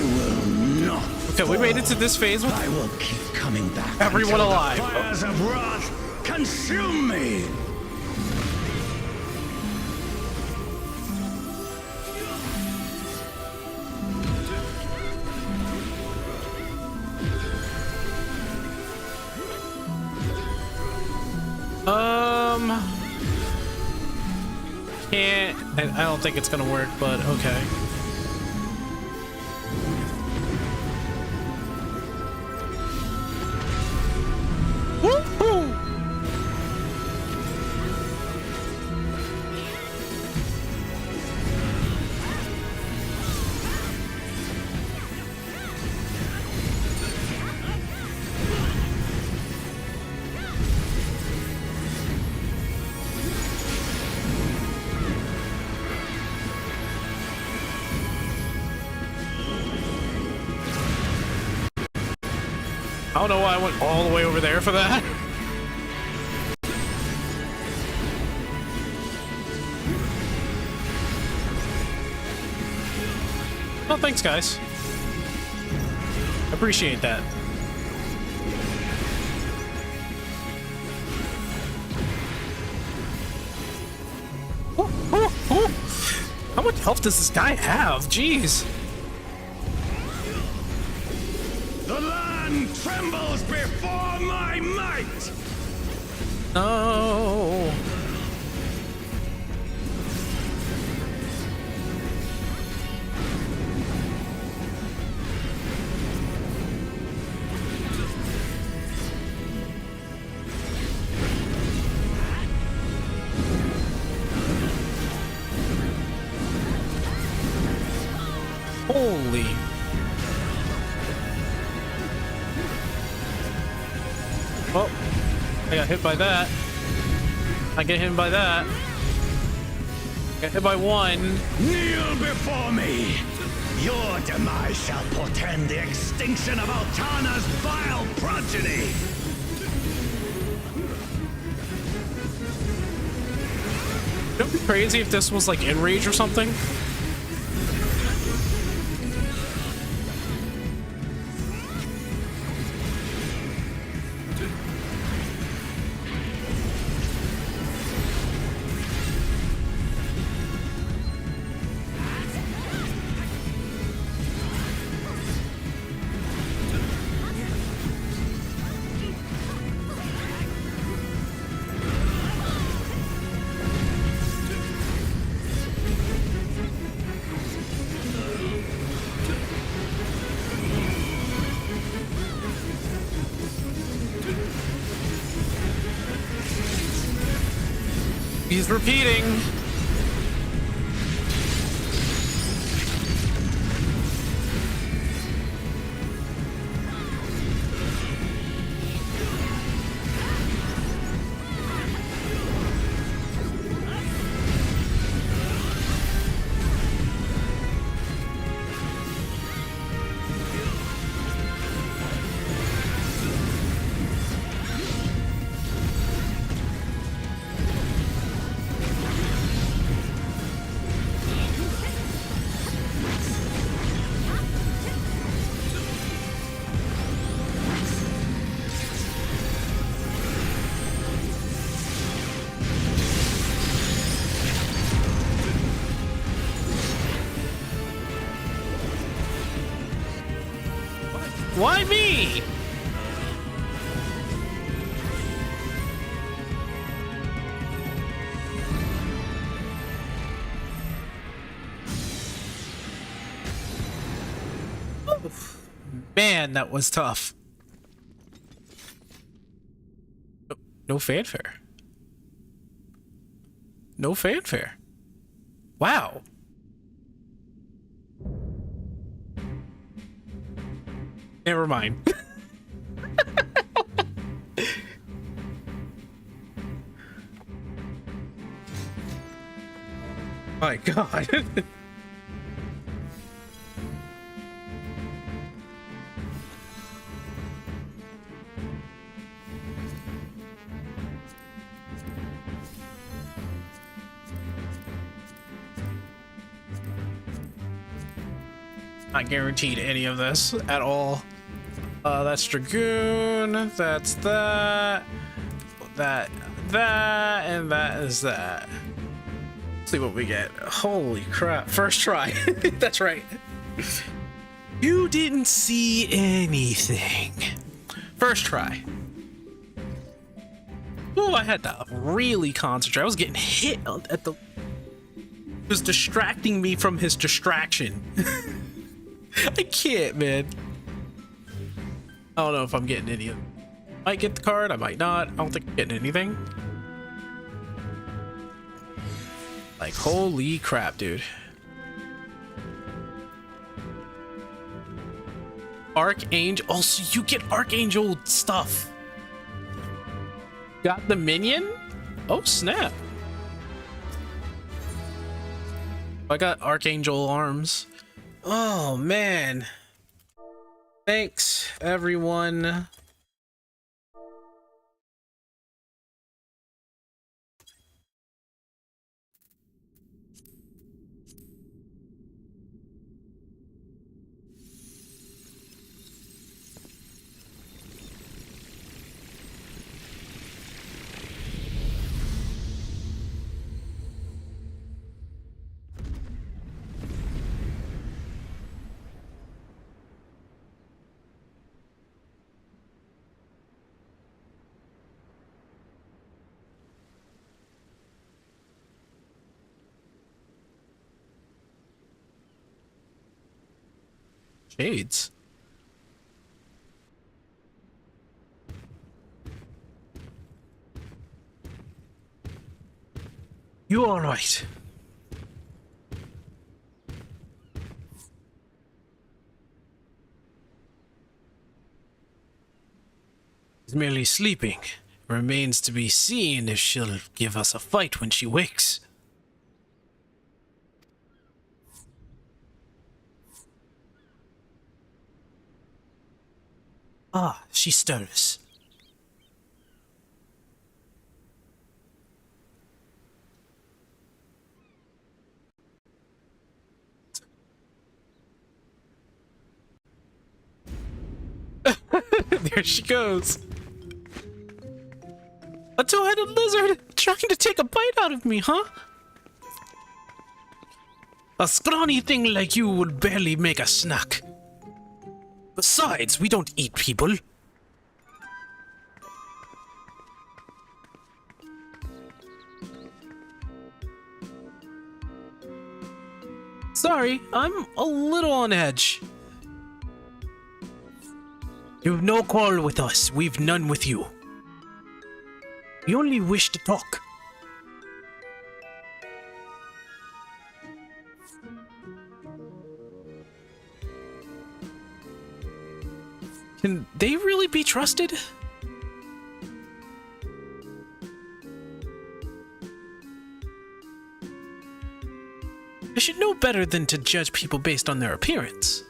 will not. Okay, we made it to this phase with I will keep coming back. everyone until alive. The fires of wrath consume me. Can't. I don't think it's gonna work, but okay. Woo-hoo! I don't know why I went all the way over there for that. Oh, thanks, guys. Appreciate that. Ooh, ooh, ooh. How much health does this guy have? Jeez. The land trembles before my might! No. Holy. Oh, I got hit by that. I get hit by that. Got hit by one. Kneel before me! Your demise shall portend the extinction of Altana's vile progeny! It would be crazy if this was like Enrage or something. He's repeating. Why me? Man, that was tough. No fanfare. No fanfare. Wow. Never mind. My God. Not guaranteed any of this at all. That's Dragoon, that's that, and that is that. Let's see what we get. Holy crap, first try. That's right. You didn't see anything. First try. Oh, I had to really concentrate. I was getting hit at the... It was distracting me from his distraction. I can't, man. I don't know if I'm getting any of them. Might get the card, I might not. I don't think I'm getting anything. Like, holy crap, dude. Archangel. Also, you get Archangel stuff. Got the minion? Oh, snap. I got Archangel arms. Oh, man. Thanks, everyone. Shades. You all right? She's merely sleeping. Remains to be seen if she'll give us a fight when she wakes. Ah, she stirs. There she goes. A two-headed lizard trying to take a bite out of me, huh? A scrawny thing like you would barely make a snack. Besides, we don't eat people. Sorry, I'm a little on edge. You've no quarrel with us, we've none with you. We only wish to talk. Can they really be trusted? I should know better than to judge people based on their appearance.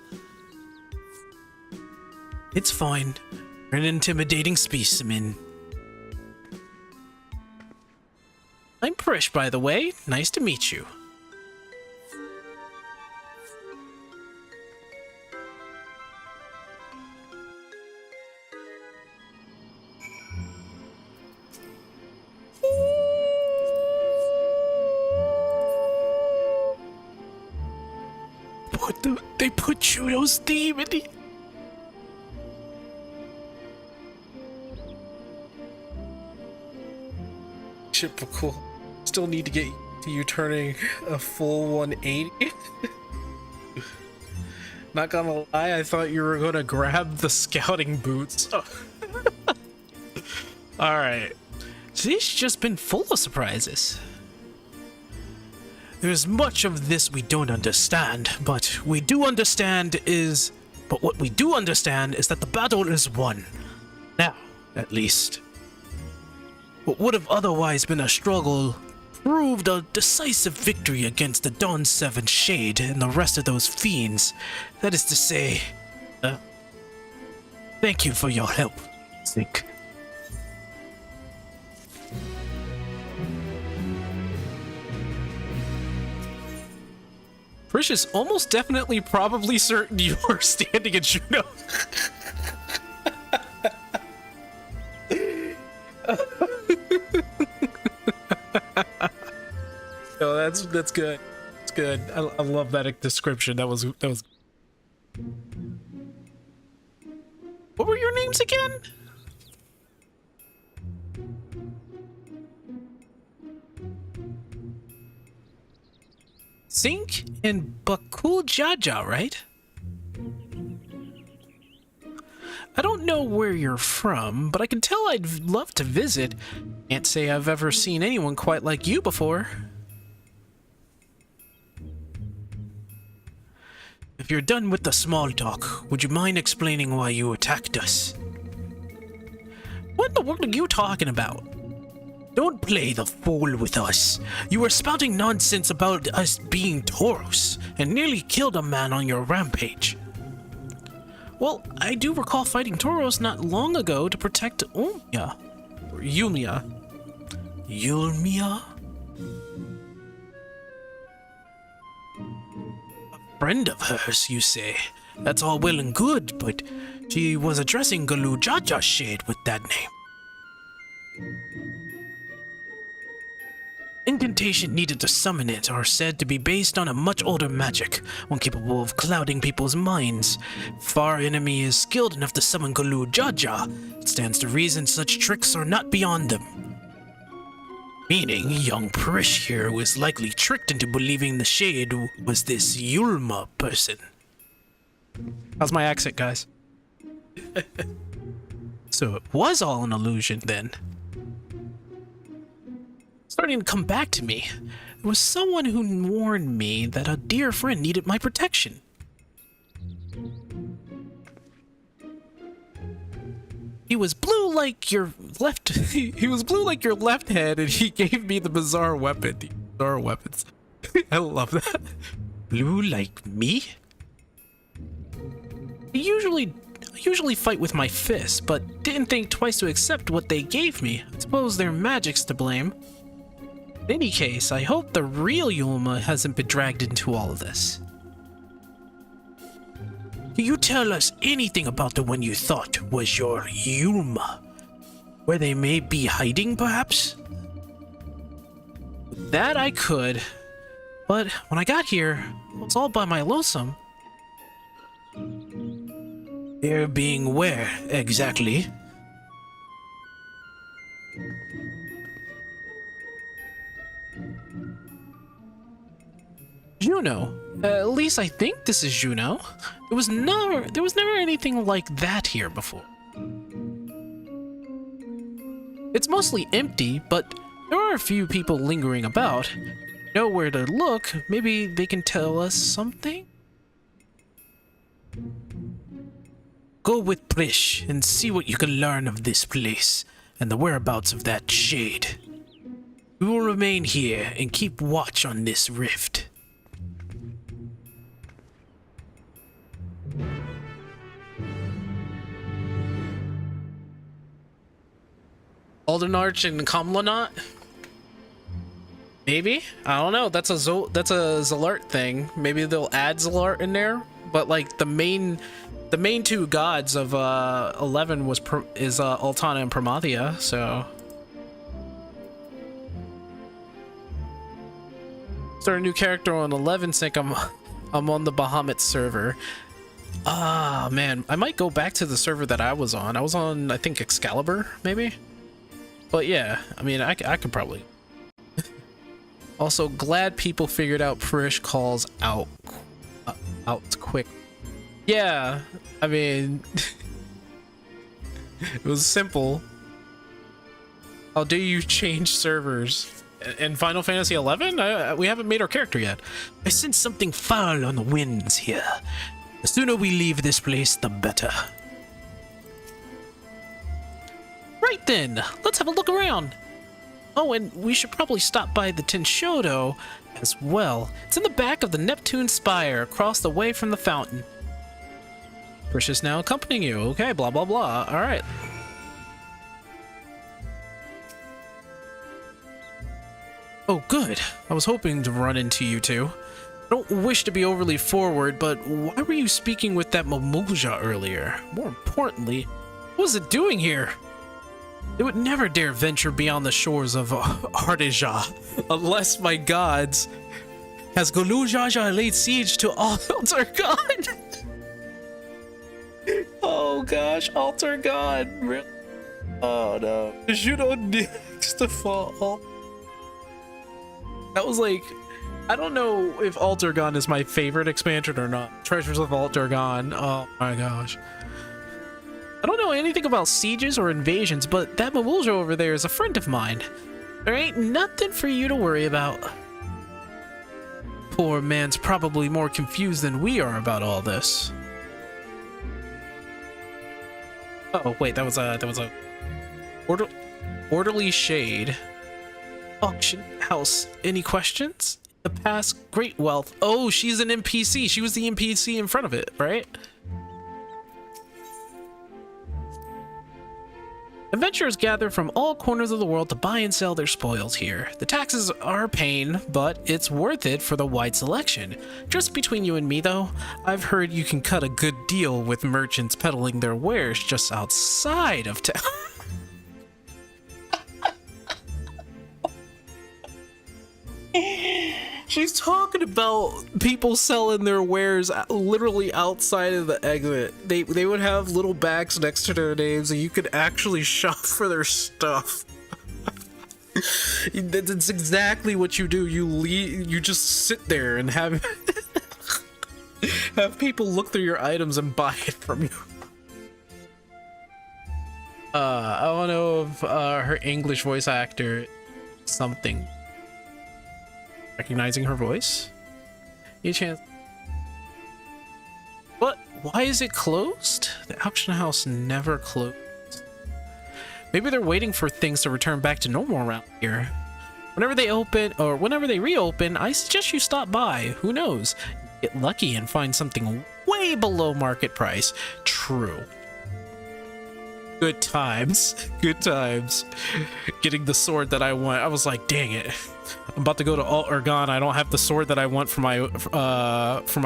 It's fine. We're an intimidating specimen. I'm Prish, by the way. Nice to meet you. They put Judo's theme in the... Typical. Still need to get to you turning a full 180. Not gonna lie, I thought you were gonna grab the scouting boots. Alright. Today's just been full of surprises. There's much of this we don't understand, but what we do understand is that the battle is won. Now, at least. What would have otherwise been a struggle proved a decisive victory against the Dawn 7 Shade and the rest of those fiends. That is to say, thank you for your help, Zink. Frisch is almost definitely probably certain you are standing at Juno. No, that's good. It's good. I love that description. That was. What were your names again? Zink and Bakul Jaja, right? I don't know where you're from, but I can tell I'd love to visit. Can't say I've ever seen anyone quite like you before. If you're done with the small talk, would you mind explaining why you attacked us? What in the world are you talking about? Don't play the fool with us. You were spouting nonsense about us being Tauros and nearly killed a man on your rampage. Well, I do recall fighting Tauros not long ago to protect Yulmia. Yulmia? A friend of hers, you say? That's all well and good, but she was addressing Galu Jaja's shade with that name. Incantation needed to summon it are said to be based on a much older magic, one capable of clouding people's minds. If our enemy is skilled enough to summon Galu Jaja, it stands to reason such tricks are not beyond them. Meaning, young Prish here was likely tricked into believing the shade was this Yulma person. How's my accent, guys? So it was all an illusion then. Starting to come back to me. There was someone who warned me that a dear friend needed my protection. He was blue like your left. He was blue like your left hand, and he gave me the bizarre weapon. The bizarre weapons. I love that. Blue like me? I usually fight with my fists, but didn't think twice to accept what they gave me. I suppose their magic's to blame. In any case, I hope the real Yulma hasn't been dragged into all of this. Can you tell us anything about the one you thought was your Yulma? Where they may be hiding, perhaps? That I could, but when I got here, it was all by my lonesome. They're being where, exactly? Juno. At least I think this is Juno. There was never anything like that here before. It's mostly empty, but there are a few people lingering about. Know where to look. Maybe they can tell us something? Go with Prish and see what you can learn of this place and the whereabouts of that shade. We will remain here and keep watch on this rift. Aldenarch and Kamlanot? Maybe? I don't know. That's a Zalart thing. Maybe they'll add Zalart in there. But like the main two gods of 11 is Altana and Pramathia. So start a new character on 11 sync. I'm on the Bahamut server. Ah man, I might go back to the server that I was on. I was on, I think, Excalibur maybe. But yeah, I mean, I could probably Also, glad people figured out Prish calls out quick. Yeah, I mean, it was simple. How do you change servers? In Final Fantasy XI? We haven't made our character yet. I sense something foul on the winds here. The sooner we leave this place, the better. Right then, let's have a look around. Oh, and we should probably stop by the Tenshodo as well. It's in the back of the Neptune Spire, across the way from the fountain. Precious now accompanying you. Okay, blah, blah, blah. All right. Oh, good. I was hoping to run into you two. I don't wish to be overly forward, but why were you speaking with that Momulja earlier? More importantly, what was it doing here? It would never dare venture beyond the shores of Artesia, unless, my gods, has Golujaja laid siege to Altar God? Oh gosh, Altar God, really? Oh no. Judo needs to fall. That was like, I don't know if Altergon is my favorite expansion or not. Treasures of Altergon, oh my gosh. I don't know anything about sieges or invasions, but that Mamulja over there is a friend of mine. There ain't nothing for you to worry about. Poor man's probably more confused than we are about all this. Oh wait, that was a orderly shade. Auction house. Any questions? The past great wealth. Oh, she's an NPC. She was the NPC in front of it, right? Adventurers gather from all corners of the world to buy and sell their spoils here. The taxes are a pain, but it's worth it for the wide selection. Just between you and me, though, I've heard you can cut a good deal with merchants peddling their wares just outside of town. She's talking about people selling their wares literally outside of the exit. They would have little bags next to their names and you could actually shop for their stuff. That's exactly what you do. You just sit there and have people look through your items and buy it from you. I don't know if her English voice actor something. Recognizing her voice? Any chance? What? Why is it closed? The auction house never closed. Maybe they're waiting for things to return back to normal around here. Whenever they open, or whenever they reopen, I suggest you stop by. Who knows? Get lucky and find something way below market price. True. Good times. Good times. Getting the sword that I want. I was like, dang it. I'm about to go to Alt-Ergon. I don't have the sword that I want for my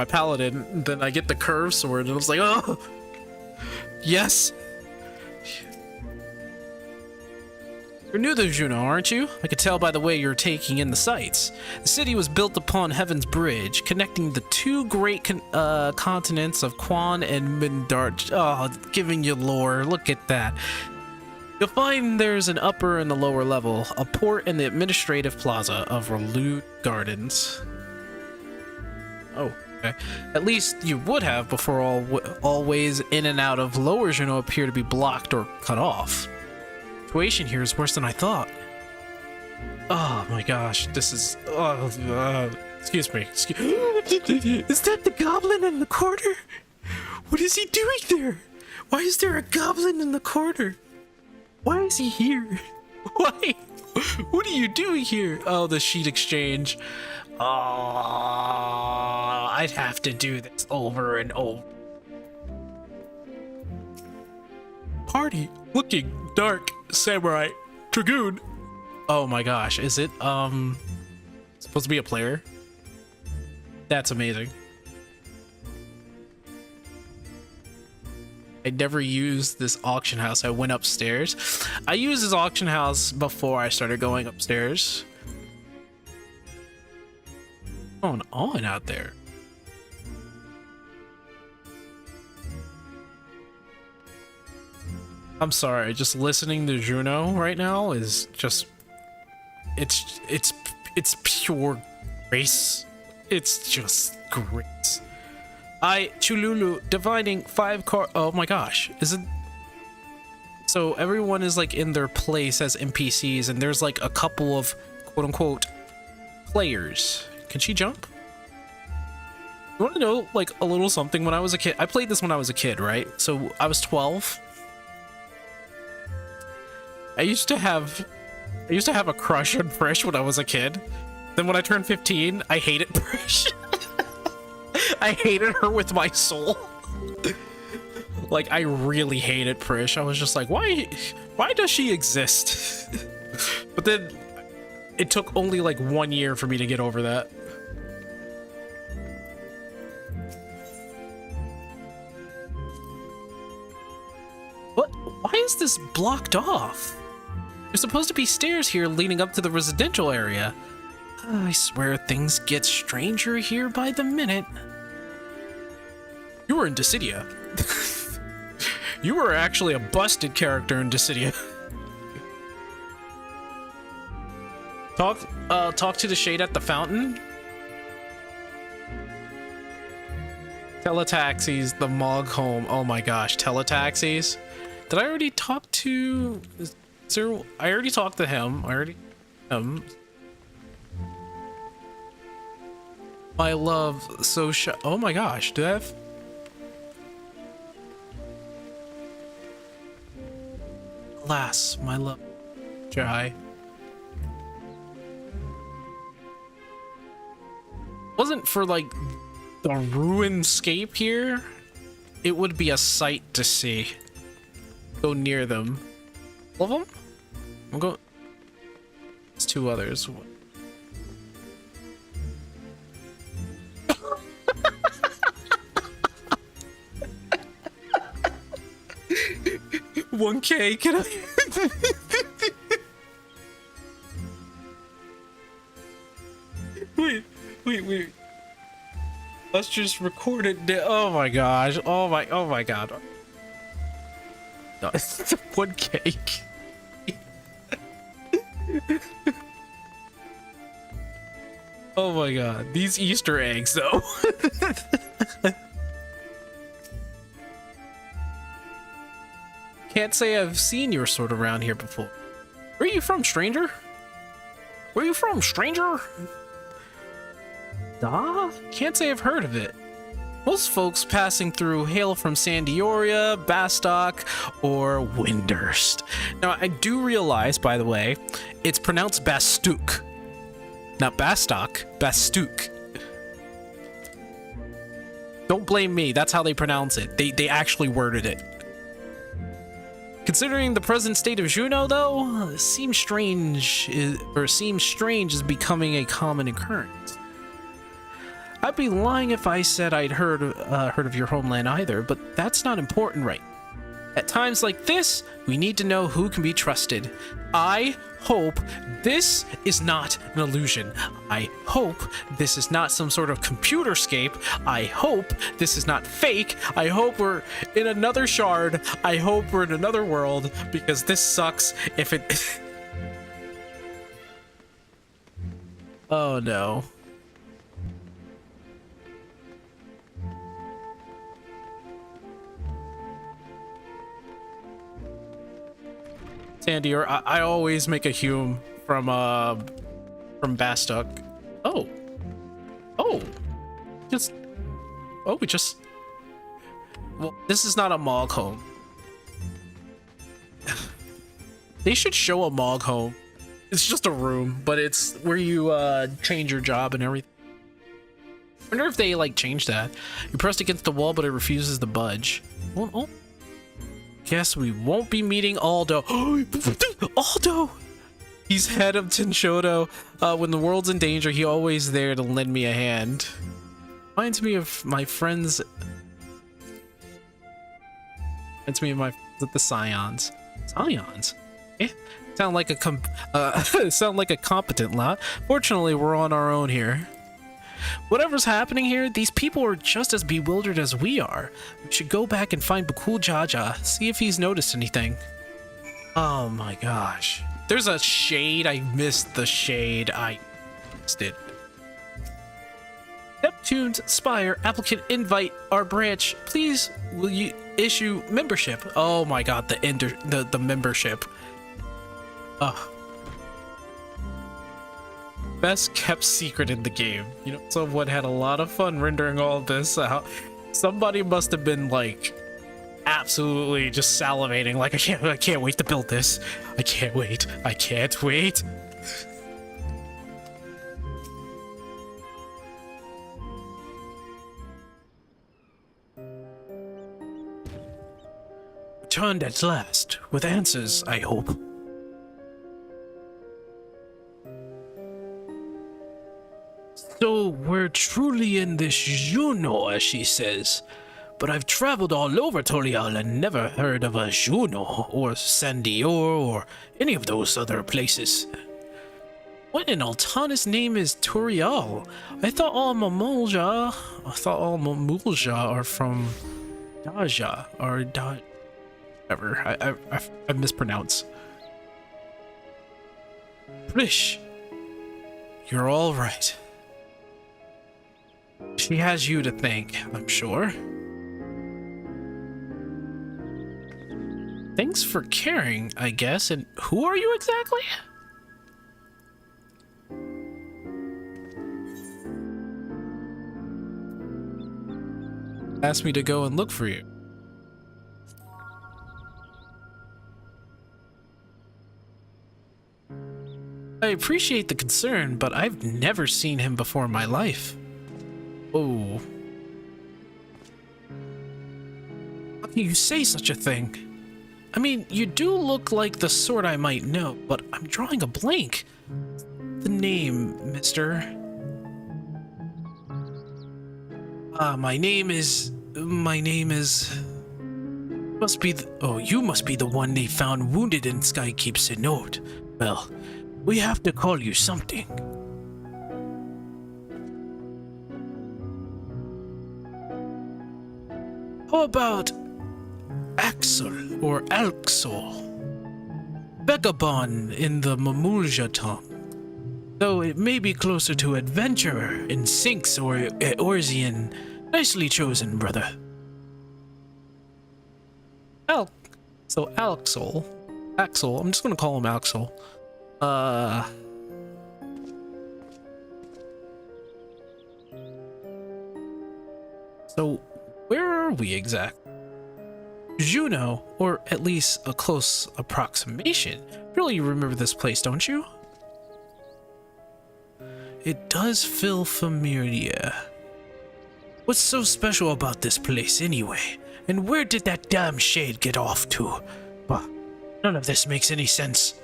paladin. Then I get the curved sword, and I was like, oh, yes. You're new to Juno, aren't you? I could tell by the way you're taking in the sights. The city was built upon Heaven's Bridge, connecting the two great continents of Quan and Mindart. Oh, giving you lore. Look at that. You'll find there's an upper and a lower level, a port and the administrative plaza of Relude Gardens. Oh, okay. At least you would have before all ways in and out of Lower Juno appear to be blocked or cut off. The situation here is worse than I thought. Oh my gosh, this is... excuse me. Is that the goblin in the corner? What is he doing there? Why is there a goblin in the corner? Why is he here? Why? What are you doing here? Oh, the sheet exchange. Oh, I'd have to do this over and over. Party looking dark samurai dragoon. Oh my gosh, is it supposed to be a player? That's amazing. I never used this auction house. I went upstairs. I used this auction house before I started going upstairs. What's going on out there? I'm sorry, just listening to Juno right now is just... It's It's pure grace. It's just grace. Chululu, dividing 5 car. Oh my gosh. Is it? So everyone is like in their place as NPCs, and there's like a couple of quote unquote players. Can she jump? You want to know like a little something? When I was a kid, I played this when I was a kid, right? So I was 12. I used to have a crush on Frisch when I was a kid. Then when I turned 15, I hated Frisch. I hated her with my soul. Like, I really hated Frisch. I was just like, why does she exist? But then it took only like 1 year for me to get over that. What? Why is this blocked off? There's supposed to be stairs here leading up to the residential area. I swear things get stranger here by the minute. You were in Dissidia. You were actually a busted character in Dissidia. Talk to the shade at the fountain. Teletaxis, the Mog home. Oh my gosh, teletaxis. Did I already talk to? I already talked to him. My love, so oh my gosh, do I have? Alas, my love, shy. Wasn't for like the ruinscape here, it would be a sight to see. Go near them. All of them? I'm going. There's 2 others. $1K, can I? Wait. Let's just record it. Oh my gosh. Oh my god. No, it's 1K. Oh my god. These Easter eggs though. Can't say I've seen your sort around here before. Where are you from, stranger? Where are you from, stranger? Can't say I've heard of it. Most folks passing through hail from Sandioria, Bastock, or Windurst. Now, I do realize, by the way, it's pronounced Bastook. Not Bastock, Bastook. Don't blame me, that's how they pronounce it. They actually worded it. Considering the present state of Juno, though, seems strange is becoming a common occurrence. I'd be lying if I said I'd heard of your homeland either, but that's not important, right? At times like this, we need to know who can be trusted. I hope this is not an illusion. I hope this is not some sort of computerscape. I hope this is not fake. I hope we're in another shard. I hope we're in another world, because this sucks if it... Oh no. Sandy, or I always make a Hume from Bastock. Oh, we just. Well, this is not a Mog home. They should show a Mog home. It's just a room, but it's where you change your job and everything. I wonder if they like change that. You pressed against the wall, but it refuses to budge. Oh. Guess we won't be meeting Aldo. Aldo! He's head of Tinshodo. When the world's in danger, he's always there to lend me a hand. Reminds me of my friends. Reminds me of my friends at the Scions. Scions? Eh? Sound like a competent lot. Fortunately, we're on our own here. Whatever's happening here, these people are just as bewildered as we are. We should go back and find Bakul Jaja, see if he's noticed anything. Oh my gosh. There's a shade. I missed the shade. did. Neptune's Spire applicant invite our branch. Please, will you issue membership? Oh my god, the membership. Ugh. Best kept secret in the game. You know, someone had a lot of fun rendering all this out. Somebody must have been like absolutely just salivating, like I can't wait to build this. I can't wait. Returned at last, with answers, I hope. So we're truly in this Juno, as she says. But I've traveled all over Toriel and never heard of a Juno, or Sandior, or any of those other places. What in Altana's name is Toriel? I thought all Mamulja are from Daja, or whatever. I mispronounce. Prish, you're all right. She has you to thank, I'm sure. Thanks for caring, I guess. And who are you exactly? Asked me to go and look for you. I appreciate the concern, but I've never seen him before in my life. Oh. How can you say such a thing? I mean, you do look like the sort I might know, but I'm drawing a blank. The name, mister. My name is... Must be you must be the one they found wounded in Skykeep Synod. Well, we have to call you something. How about Axel or Alxol? Vagabond in the Mamulja tongue. Though it may be closer to adventurer in Sinks or Orzian. Nicely chosen, brother. Axel, I'm just gonna call him Axel. So, where are we exactly? Juno, or at least a close approximation. Really, you remember this place, don't you? It does feel familiar. What's so special about this place anyway? And where did that damn shade get off to? Bah, none of this makes any sense.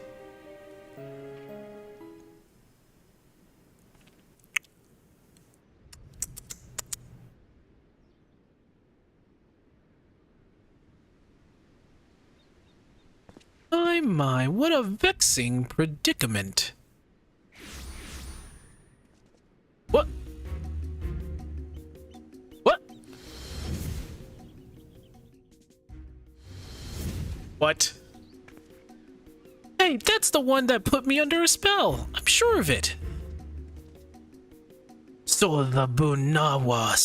My, what a vexing predicament. What? What? Hey, that's the one that put me under a spell. I'm sure of it. So the Bunawa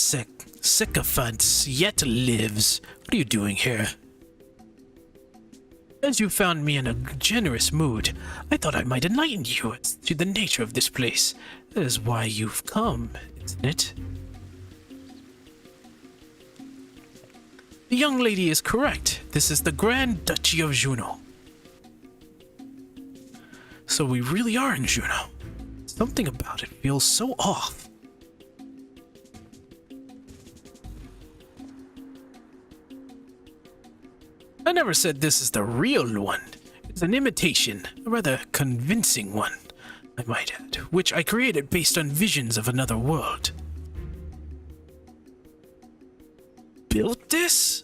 sycophant yet lives. What are you doing here? As you found me in a generous mood, I thought I might enlighten you as to the nature of this place. That is why you've come, isn't it? The young lady is correct. This is the Grand Duchy of Juno. So we really are in Juno. Something about it feels so off. I never said this is the real one. It's an imitation, a rather convincing one, I might add, which I created based on visions of another world. Built this?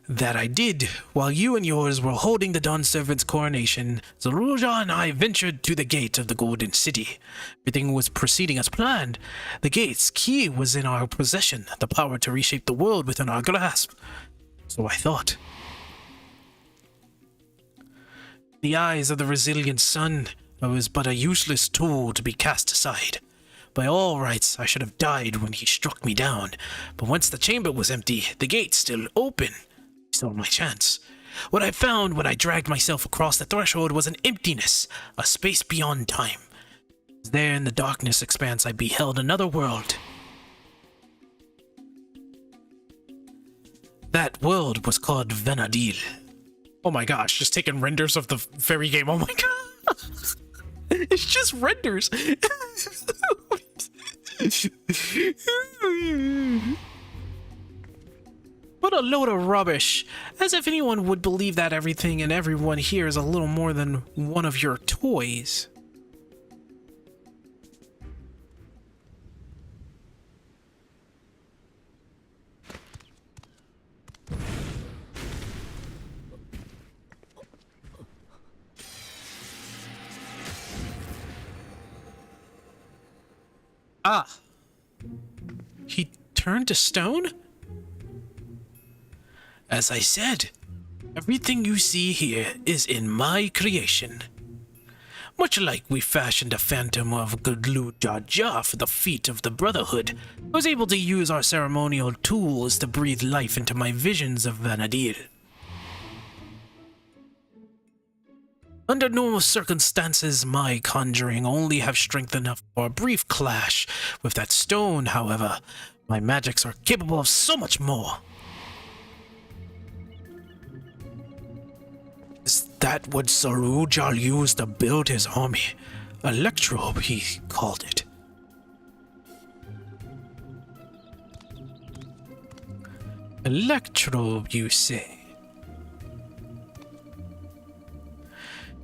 That I did. While you and yours were holding the Dawn Servant's coronation, Zeruja and I ventured to the gate of the Golden City. Everything was proceeding as planned. The gate's key was in our possession, the power to reshape the world within our grasp. So I thought. the eyes of the resilient sun, I was but a useless tool to be cast aside. By all rights, I should have died when he struck me down, but once the chamber was empty, the gate still open. Still my chance. What I found when I dragged myself across the threshold was an emptiness, a space beyond time. There in the darkness expanse, I beheld another world. That world was called Vana diel. Oh my gosh, just taking renders of the very game. Oh my god. It's just renders. What a load of rubbish. As if anyone would believe that everything and everyone here is a little more than one of your toys. Ah. He turned to stone? As I said, everything you see here is in my creation. Much like we fashioned a phantom of Glu Jaja for the feet of the Brotherhood, I was able to use our ceremonial tools to breathe life into my visions of Vana diel. Under normal circumstances, my conjuring only have strength enough for a brief clash. With that stone, however, my magics are capable of so much more. Is that what Sarujal used to build his army? Electrobe, he called it. Electrobe, you say?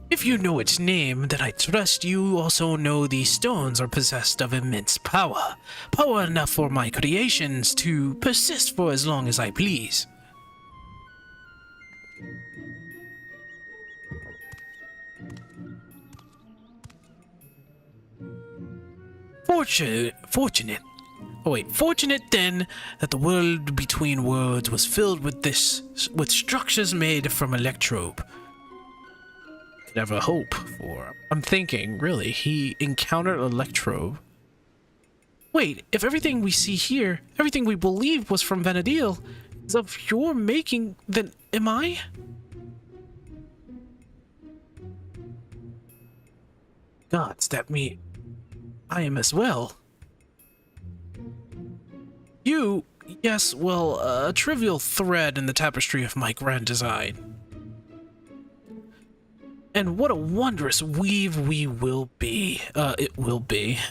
If you know its name, then I trust you also know these stones are possessed of immense power. Power enough for my creations to persist for as long as I please. Fortunate then that the world between worlds was filled with structures made from electrobe. Never hope for. I'm thinking, really, he encountered electrobe. Wait, if everything we see here, everything we believe was from Vana diel, is of your making, then am I? Gods, that mean I am as well. You, yes, well, a trivial thread in the tapestry of my grand design. And what a wondrous weave it will be,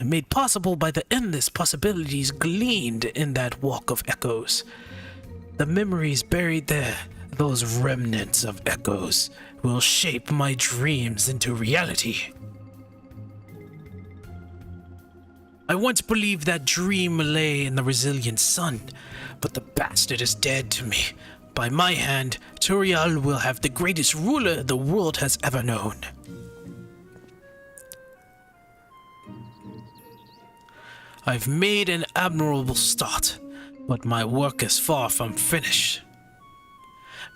made possible by the endless possibilities gleaned in that walk of echoes. The memories buried there, those remnants of echoes, will shape my dreams into reality. I once believed that dream lay in the resilient sun, but the bastard is dead to me. By my hand, Turiel will have the greatest ruler the world has ever known. I've made an admirable start, but my work is far from finished.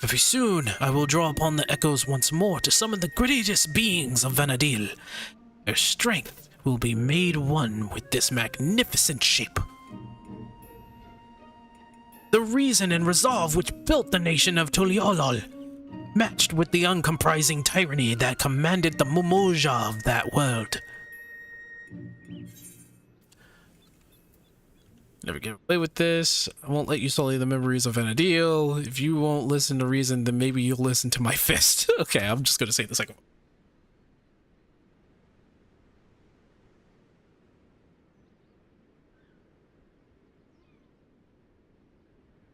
Very soon, I will draw upon the echoes once more to summon the greatest beings of Vana diel. Their strength will be made one with this magnificent shape. The reason and resolve which built the nation of Tuliolol, matched with the uncomprising tyranny that commanded the Mumoja of that world. Never get away with this. I won't let you sully the memories of Vana diel. If you won't listen to reason, then maybe you'll listen to my fist. Okay, I'm just gonna say the second one.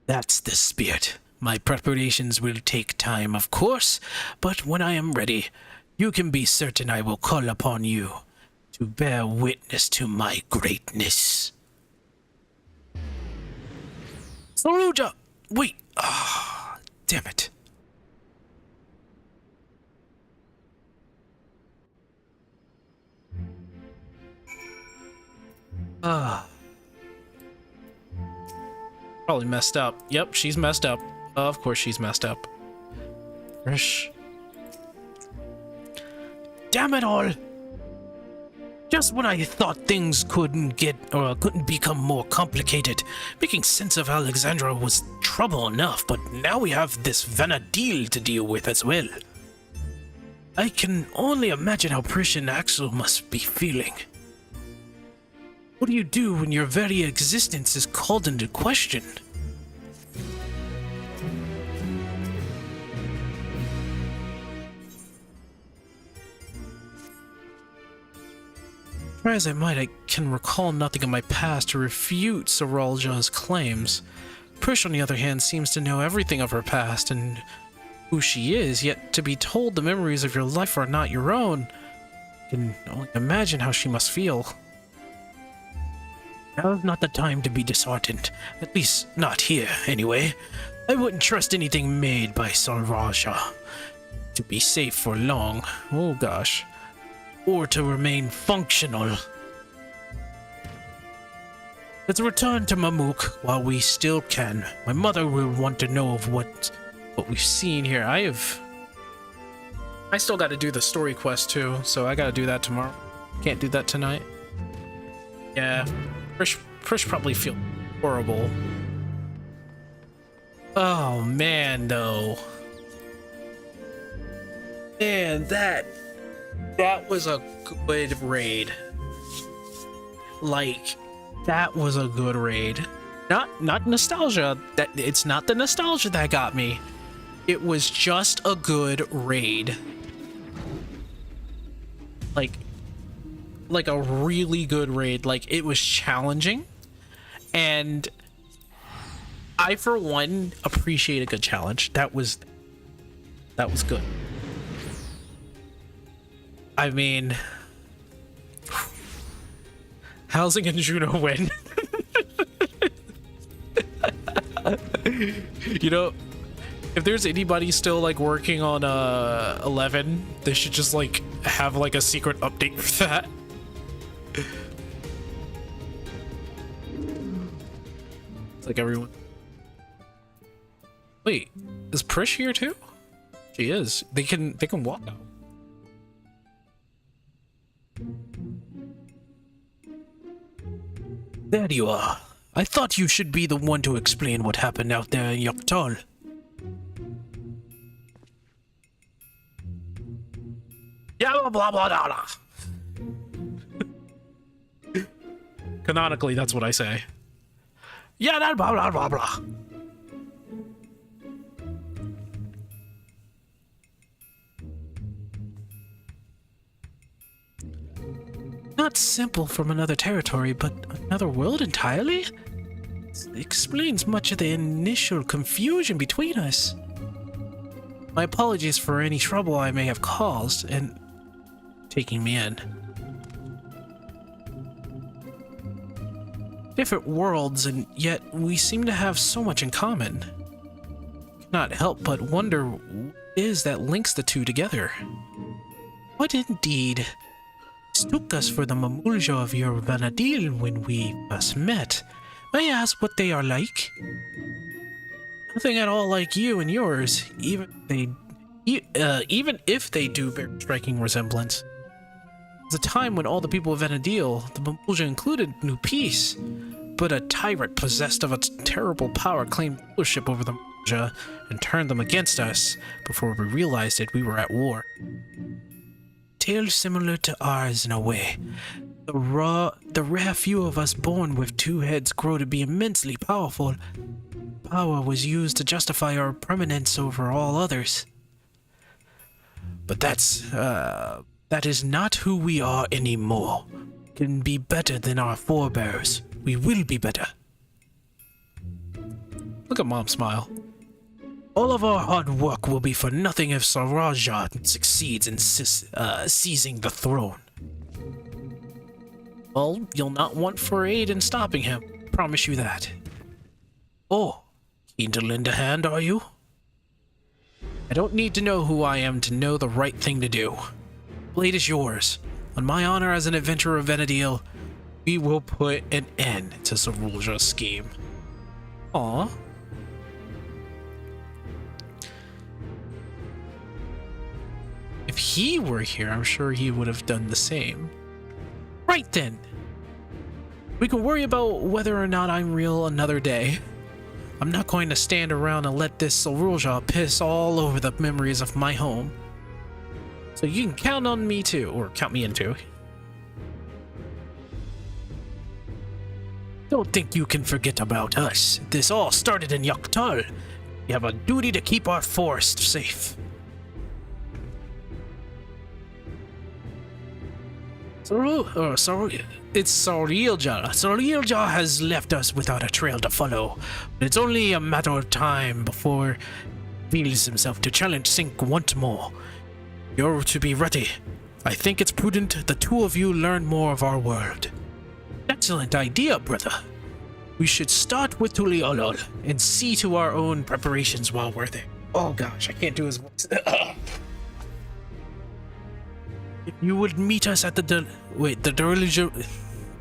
That's the spirit. My preparations will take time, of course, but when I am ready, you can be certain I will call upon you to bear witness to my greatness. Saruja! Wait! Ah, damn it. Probably messed up. Yep, she's messed up. Of course she's messed up. Rish. Damn it all! Just when I thought things couldn't become more complicated, making sense of Alexandra was trouble enough, but now we have this Vana diel to deal with as well. I can only imagine how Prish and Axel must be feeling. What do you do when your very existence is called into question? Try as I might, I can recall nothing of my past to refute Saralja's claims. Prish, on the other hand, seems to know everything of her past and who she is, yet to be told the memories of your life are not your own, I can only imagine how she must feel. Now's not the time to be disheartened. At least, not here, anyway. I wouldn't trust anything made by Saralja to be safe for long. Oh gosh. Or to remain functional. Let's return to Mamuk while we still can. My mother will want to know of what we've seen here. I still got to do the story quest too, so I got to do that tomorrow. Can't do that tonight. Yeah, Prish probably feel horrible. Oh man, though. Man, that was a good raid. Like, that was a good raid. Not nostalgia. It's not the nostalgia that got me. It was just a good raid. Like a really good raid. Like, it was challenging, and I, for one, appreciate a good challenge. That was good. I mean, Housing and Juno win. You know, if there's anybody still like working on 11, they should just like have like a secret update for that. It's like everyone. Wait, is Prish here too? She is. They can walk out. There you are. I thought you should be the one to explain what happened out there in Yoktal. Yeah, blah blah blah blah. Canonically, that's what I say. Yeah, that blah blah blah blah. Not simple from another territory, but another world entirely? This explains much of the initial confusion between us. My apologies for any trouble I may have caused in taking me in. Different worlds, and yet we seem to have so much in common. Cannot help but wonder what it is that links the two together. What indeed mistook us for the Mamulja of your Vana diel when we first met? May I ask what they are like? Nothing at all like you and yours, even if they do bear striking resemblance. It was a time when all the people of Vana diel, the Mamulja included, knew peace, but a tyrant possessed of a terrible power claimed rulership over the Mamulja and turned them against us. Before we realized it, we were at war. Tale similar to ours in a way. The rare few of us born with two heads grow to be immensely powerful. Power was used to justify our permanence over all others. But that is not who we are anymore. We can be better than our forebears. We will be better. Look at Mom smile. All of our hard work will be for nothing if Saralja succeeds in seizing the throne. Well, you'll not want for aid in stopping him. Promise you that. Oh, keen to lend a hand, are you? I don't need to know who I am to know the right thing to do. Blade is yours. On my honor as an adventurer of Vana diel, we will put an end to Saralja's scheme. Aww. if he were here, I'm sure he would have done the same. Right then. We can worry about whether or not I'm real another day. I'm not going to stand around and let this Saroja piss all over the memories of my home. So you can count on me too, or count me in too. Don't think you can forget about us. This all started in Yaktal. We have a duty to keep our forest safe. It's Sarilja. Sarilja has left us without a trail to follow. But it's only a matter of time before he reveals himself to challenge Sync once more. You're to be ready. I think it's prudent the two of you learn more of our world. Excellent idea, brother. We should start with Tuliolol and see to our own preparations while we're there. Oh gosh, I can't do his voice. If you would meet us at the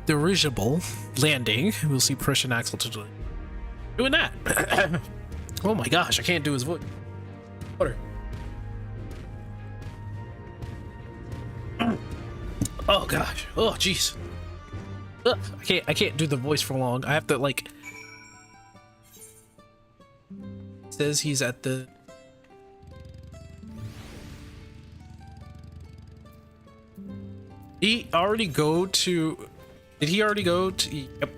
dirigible landing, we'll see Prussian Axel to doing that. Oh my gosh, I can't do his voice. Water. Oh gosh. Oh jeez. I can't do the voice for long. I have to like. It says he's at the. He already go to. Did he already go to? Yep.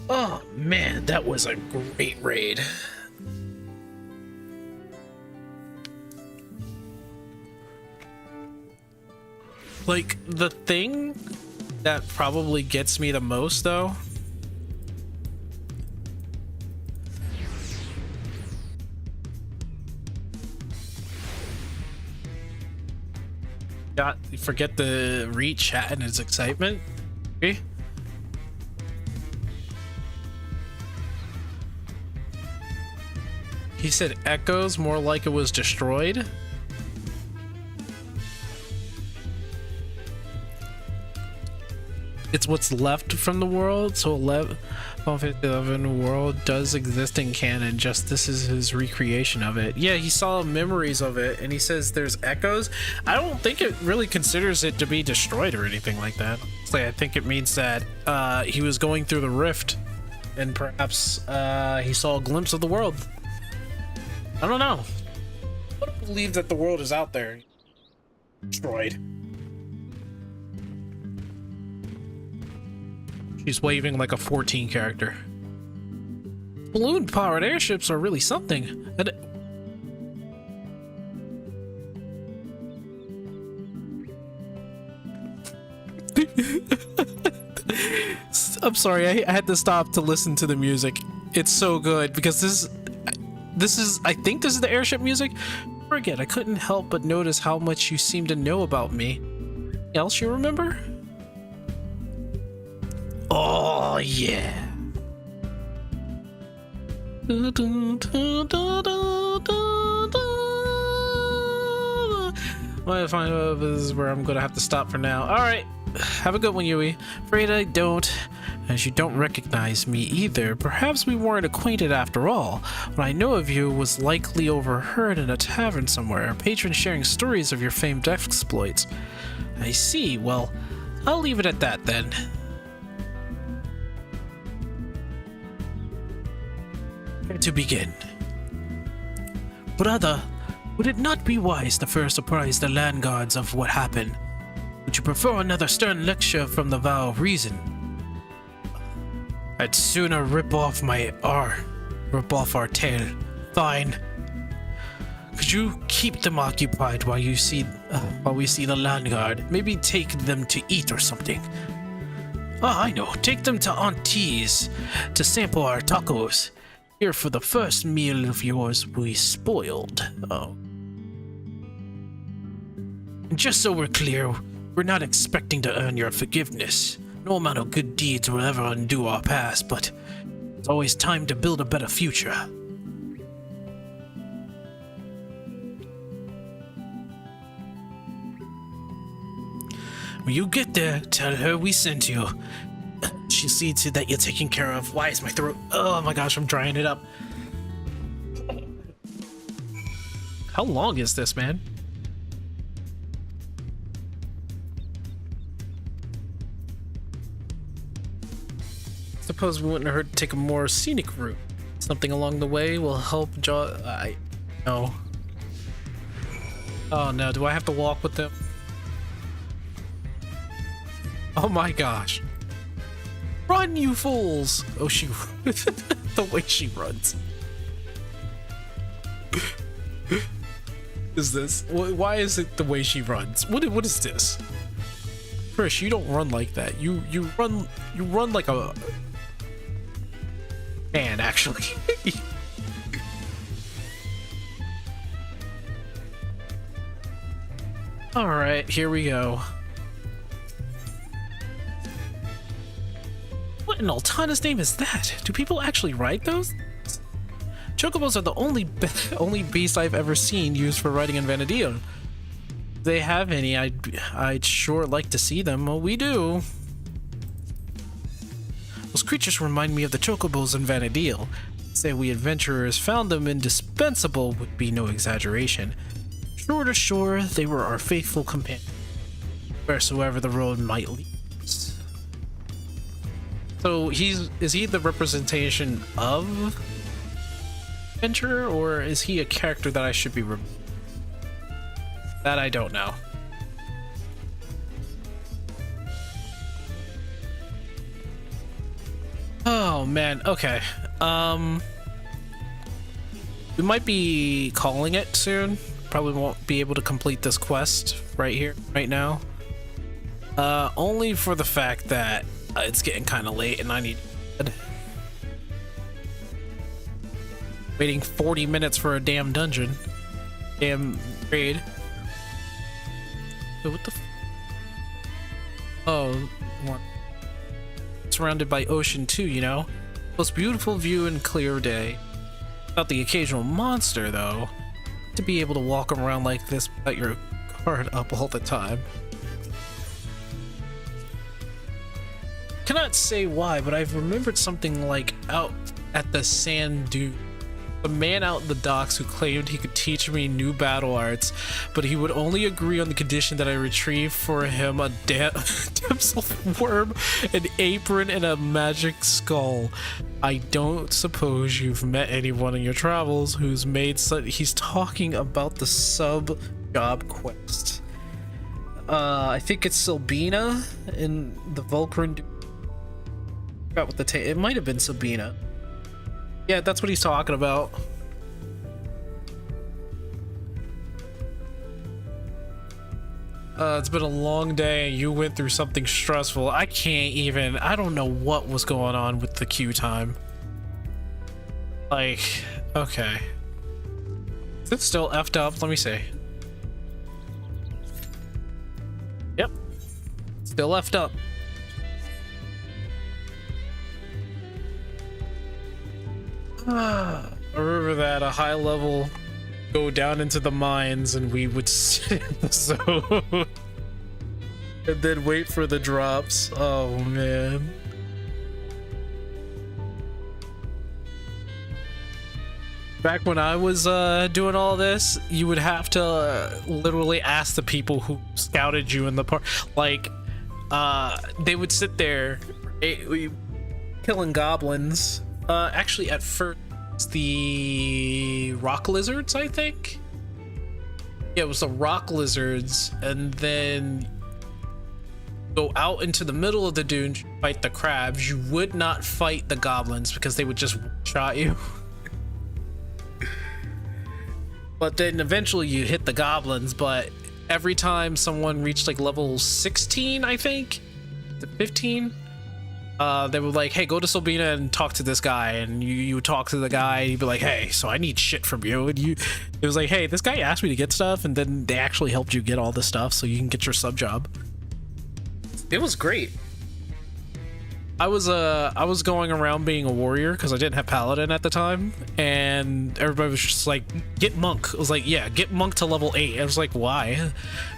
Oh man, that was a great raid. Like, the thing that probably gets me the most, though, forget the read chat and its excitement. Okay. He said echoes, more like it was destroyed. It's what's left from the world, so 11 world does exist in canon, just this is his recreation of it. Yeah, he saw memories of it, and he says there's echoes. I don't think it really considers it to be destroyed or anything like that. Honestly, I think it means that he was going through the rift, and perhaps he saw a glimpse of the world. I don't know. I don't believe that the world is out there destroyed. She's waving like a 14 character. Balloon-powered airships are really something. I'm sorry, I had to stop to listen to the music. It's so good because this is I think this is the airship music. Forget, I couldn't help but notice how much you seem to know about me. Anything else you remember? Oh yeah. Well, I find out this is where I'm gonna have to stop for now. Alright, have a good one, Yui. Afraid I don't, as you don't recognize me either. Perhaps we weren't acquainted after all. What I know of you was likely overheard in a tavern somewhere, a patron sharing stories of your famed exploits. I see, well, I'll leave it at that then. To begin. Brother, would it not be wise to first apprise the land guards of what happened? Would you prefer another stern lecture from the vow of reason? I'd sooner rip off our tail. Fine. Could you keep them occupied while we see the land guard? Maybe take them to eat or something. Ah, I know. Take them to Auntie's to sample our tacos. Here for the first meal of yours we spoiled. Oh. And just so we're clear, we're not expecting to earn your forgiveness. No amount of good deeds will ever undo our past, but it's always time to build a better future. When you get there, tell her we sent you. She'll see to that you're taken care of. Why is my throat? Oh my gosh, I'm drying it up. How long is this, man? Suppose we wouldn't hurt to take a more scenic route. Something along the way will help no. Oh no, do I have to walk with them? Oh my gosh. Run, you fools! Oh, the way she runs. Is this? Why is it the way she runs? What is this? Trish, you don't run like that. You run like a man, actually. All right, here we go. What in Altana's name is that? Do people actually ride those? Chocobos are the only beast I've ever seen used for riding in Vana diel. If they have any, I'd sure like to see them. Well, we do. Those creatures remind me of the chocobos in Vana diel. Say we adventurers found them indispensable would be no exaggeration. Shore to shore, they were our faithful companions, wheresoever the road might lead us. So is he the representation of adventurer, or is he a character that I should be that I don't know. Oh man, okay. We might be calling it soon. Probably won't be able to complete this quest right here, right now. Only for the fact that it's getting kind of late and I need waiting 40 minutes for a damn dungeon. Damn raid. Wait, what the oh, one. Surrounded by ocean too, you know? Most beautiful view and clear day. Without the occasional monster, though. To be able to walk around like this without your guard up all the time. Cannot say why, but I've remembered something like out at the sand dune. The man out in the docks who claimed he could teach me new battle arts, but he would only agree on the condition that I retrieve for him a damsel worm, an apron, and a magic skull. I don't suppose you've met anyone in your travels who's made such. He's talking about the sub job quest. I think it's Silbina in the Vulcan. I forgot what the it might have been Silbina. Yeah, that's what he's talking about. It's been a long day and you went through something stressful. I don't know what was going on with the queue time. Like, okay. Is it still effed up? Let me see. Yep. Still effed up. I remember that a high level go down into the mines and we would sit in the zone and then wait for the drops. Oh man. Back when I was doing all this, you would have to literally ask the people who scouted you in the park. Like, they would sit there killing goblins. Actually, at first, the rock lizards, I think. Yeah, it was the rock lizards, and then go out into the middle of the dune, fight the crabs. You would not fight the goblins because they would just shot you. But then eventually you hit the goblins, but every time someone reached like level 16, I think, 15, they were like, hey, go to Silbina and talk to this guy. And you would talk to the guy and you'd be like, hey, so I need shit from you. And it was like, hey, this guy asked me to get stuff. And then they actually helped you get all this stuff so you can get your sub job. It was great. I was going around being a warrior because I didn't have paladin at the time, and everybody was just like, get monk. I was like, yeah, get monk to level 8. I was like, why?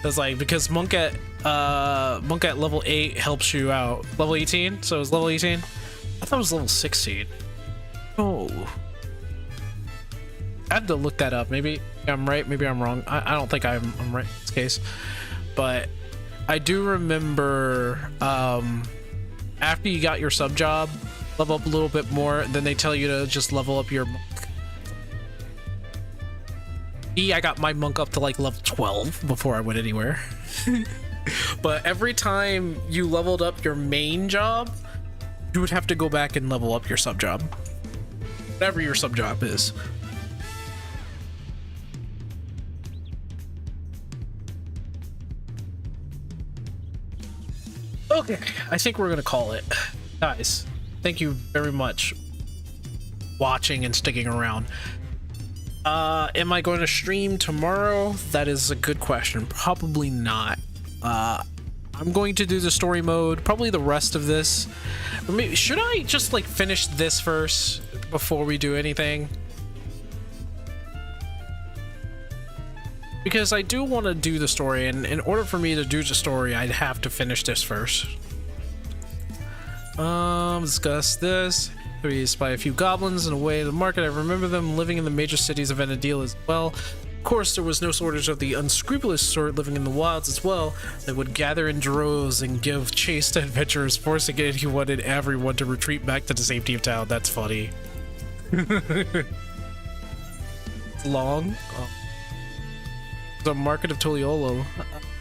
I was like, because monk at level 8 helps you out. Level 18, so it was level 18. I thought it was level 16. Oh, have to look that up. Maybe I'm right, maybe I'm wrong. I don't think I'm right in this case. But I do remember after you got your sub job, level up a little bit more, then they tell you to just level up your monk. I got my monk up to like level 12 before I went anywhere. But every time you leveled up your main job, you would have to go back and level up your sub job. Whatever your sub job is. Okay, I think we're gonna call it. Guys, thank you very much watching and sticking around. Am I going to stream tomorrow? That is a good question. Probably not. I'm going to do the story mode, probably the rest of this. Or maybe, should I just like finish this first before we do anything? Because I do want to do the story, and in order for me to do the story, I'd have to finish this first. Discuss this. We spy a few goblins in a way to the market. I remember them living in the major cities of Vana as well. Of course, there was no shortage of the unscrupulous sort living in the wilds as well. They would gather in droves and give chase to adventurers, forcing anyone and everyone to retreat back to the safety of town. That's funny. It's long. Oh. The market of Toliolo.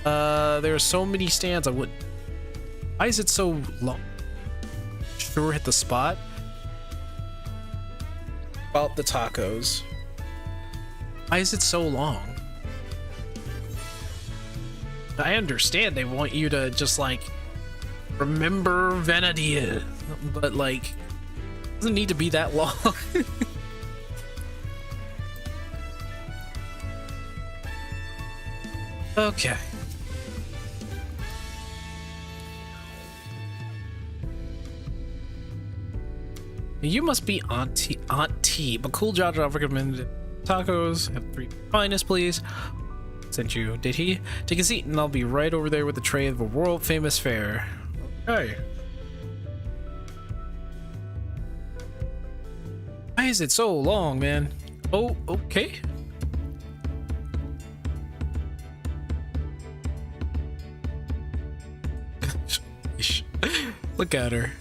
There are so many stands. Why is it so long? Sure, hit the spot. About the tacos. Why is it so long? I understand they want you to just like remember Vana, but like it doesn't need to be that long. Okay. You must be Aunt T, but cool job recommended tacos. Have 3 finest, please. Sent you. Did he? Take a seat and I'll be right over there with a tray of a world famous fare. Okay. Why is it so long, man? Oh, okay. Look at her.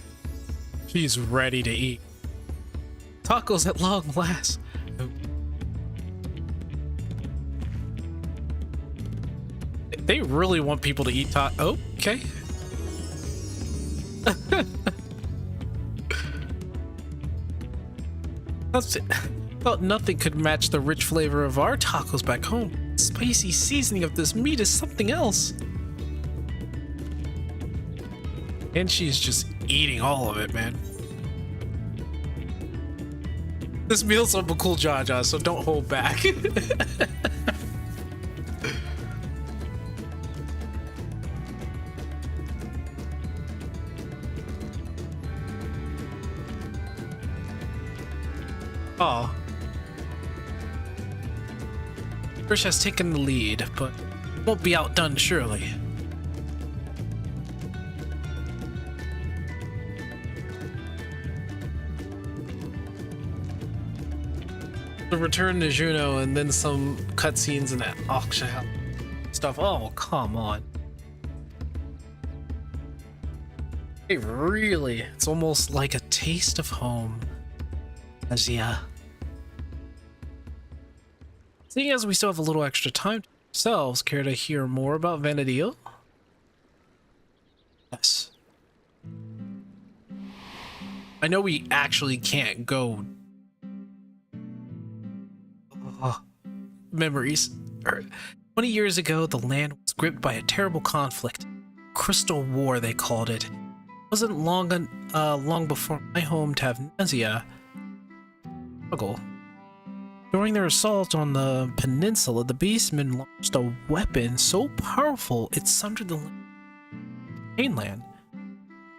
She's ready to eat. Tacos at long last. They really want people to eat tacos. Okay. That's it. Thought nothing could match the rich flavor of our tacos back home. Spicy seasoning of this meat is something else. And she's just eating all of it, man. This meal's up a cool Jaja, so don't hold back. Oh. Trish has taken the lead, but won't be outdone surely. The return to Juno and then some cutscenes and that auction stuff. Oh, come on. Hey, really? It's almost like a taste of home. As yeah. Seeing as we still have a little extra time to ourselves, care to hear more about Vanadil? Yes. I know we actually can't go. Memories. 20 years ago, the land was gripped by a terrible conflict. Crystal War, they called it. It wasn't long before my home, Tavnazia, struggled. During their assault on the peninsula, the beastmen launched a weapon so powerful it sundered the mainland.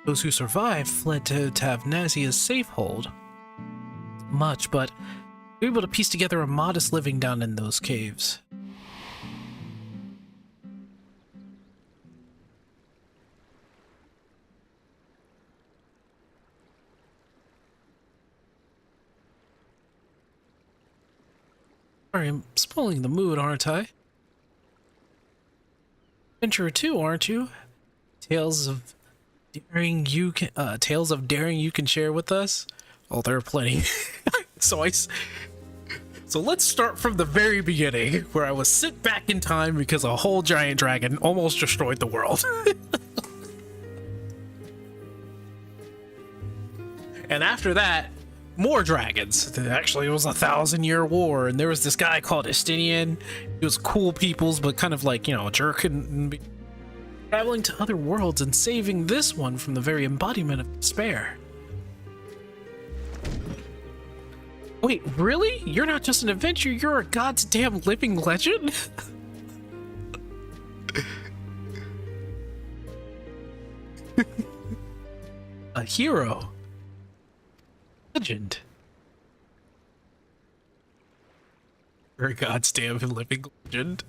Those who survived fled to Tavnazia's safehold. Much, but we were able to piece together a modest living down in those caves. Sorry, I'm spoiling the mood, aren't I? Adventurer too, aren't you? Tales of daring you can share with us? Oh, there are plenty. So let's start from the very beginning, where I was sent back in time because a whole giant dragon almost destroyed the world. And after that, more dragons. Actually, it was a 1,000-year war, and there was this guy called Estinian. He was cool peoples, but kind of like, a jerk, and traveling to other worlds and saving this one from the very embodiment of despair. Wait, really? You're not just an adventurer, you're a goddamn living legend? A hero. Legend. You're a goddamn living legend.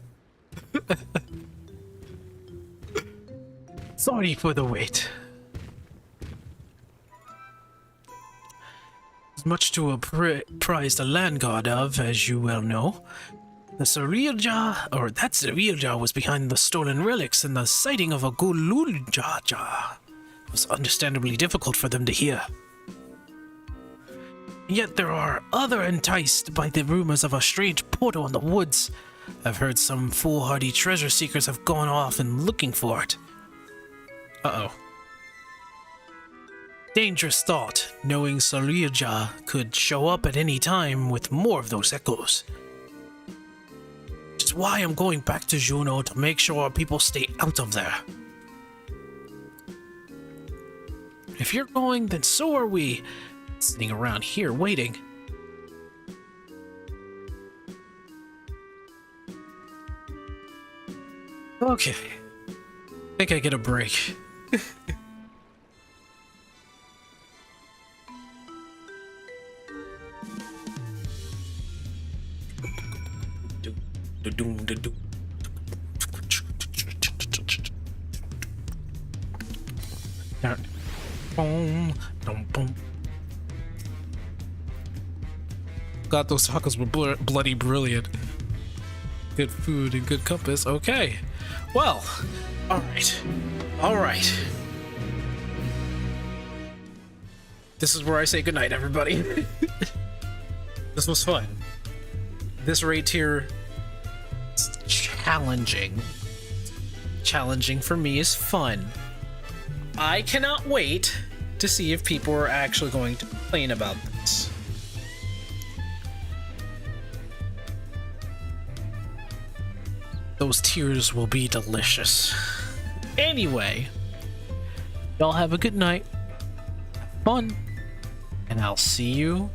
Sorry for the wait. As much to a prize the land god of, as you well know. That Sarilja was behind the stolen relics, and the sighting of a Gululjaja was understandably difficult for them to hear. Yet there are other enticed by the rumors of a strange portal in the woods. I've heard some foolhardy treasure seekers have gone off and looking for it. Uh-oh. Dangerous thought, knowing Sarilja could show up at any time with more of those echoes. Which is why I'm going back to Juno to make sure our people stay out of there. If you're going, then so are we. Sitting around here waiting. Okay. I think I get a break. God, those tacos were bloody brilliant. Good food and good compass. Okay. Well, alright. Alright. This is where I say goodnight, everybody. This was fun. This raid tier is challenging. Challenging for me is fun. I cannot wait to see if people are actually going to complain about this. Those tears will be delicious. Anyway, y'all have a good night. Have fun. And I'll see you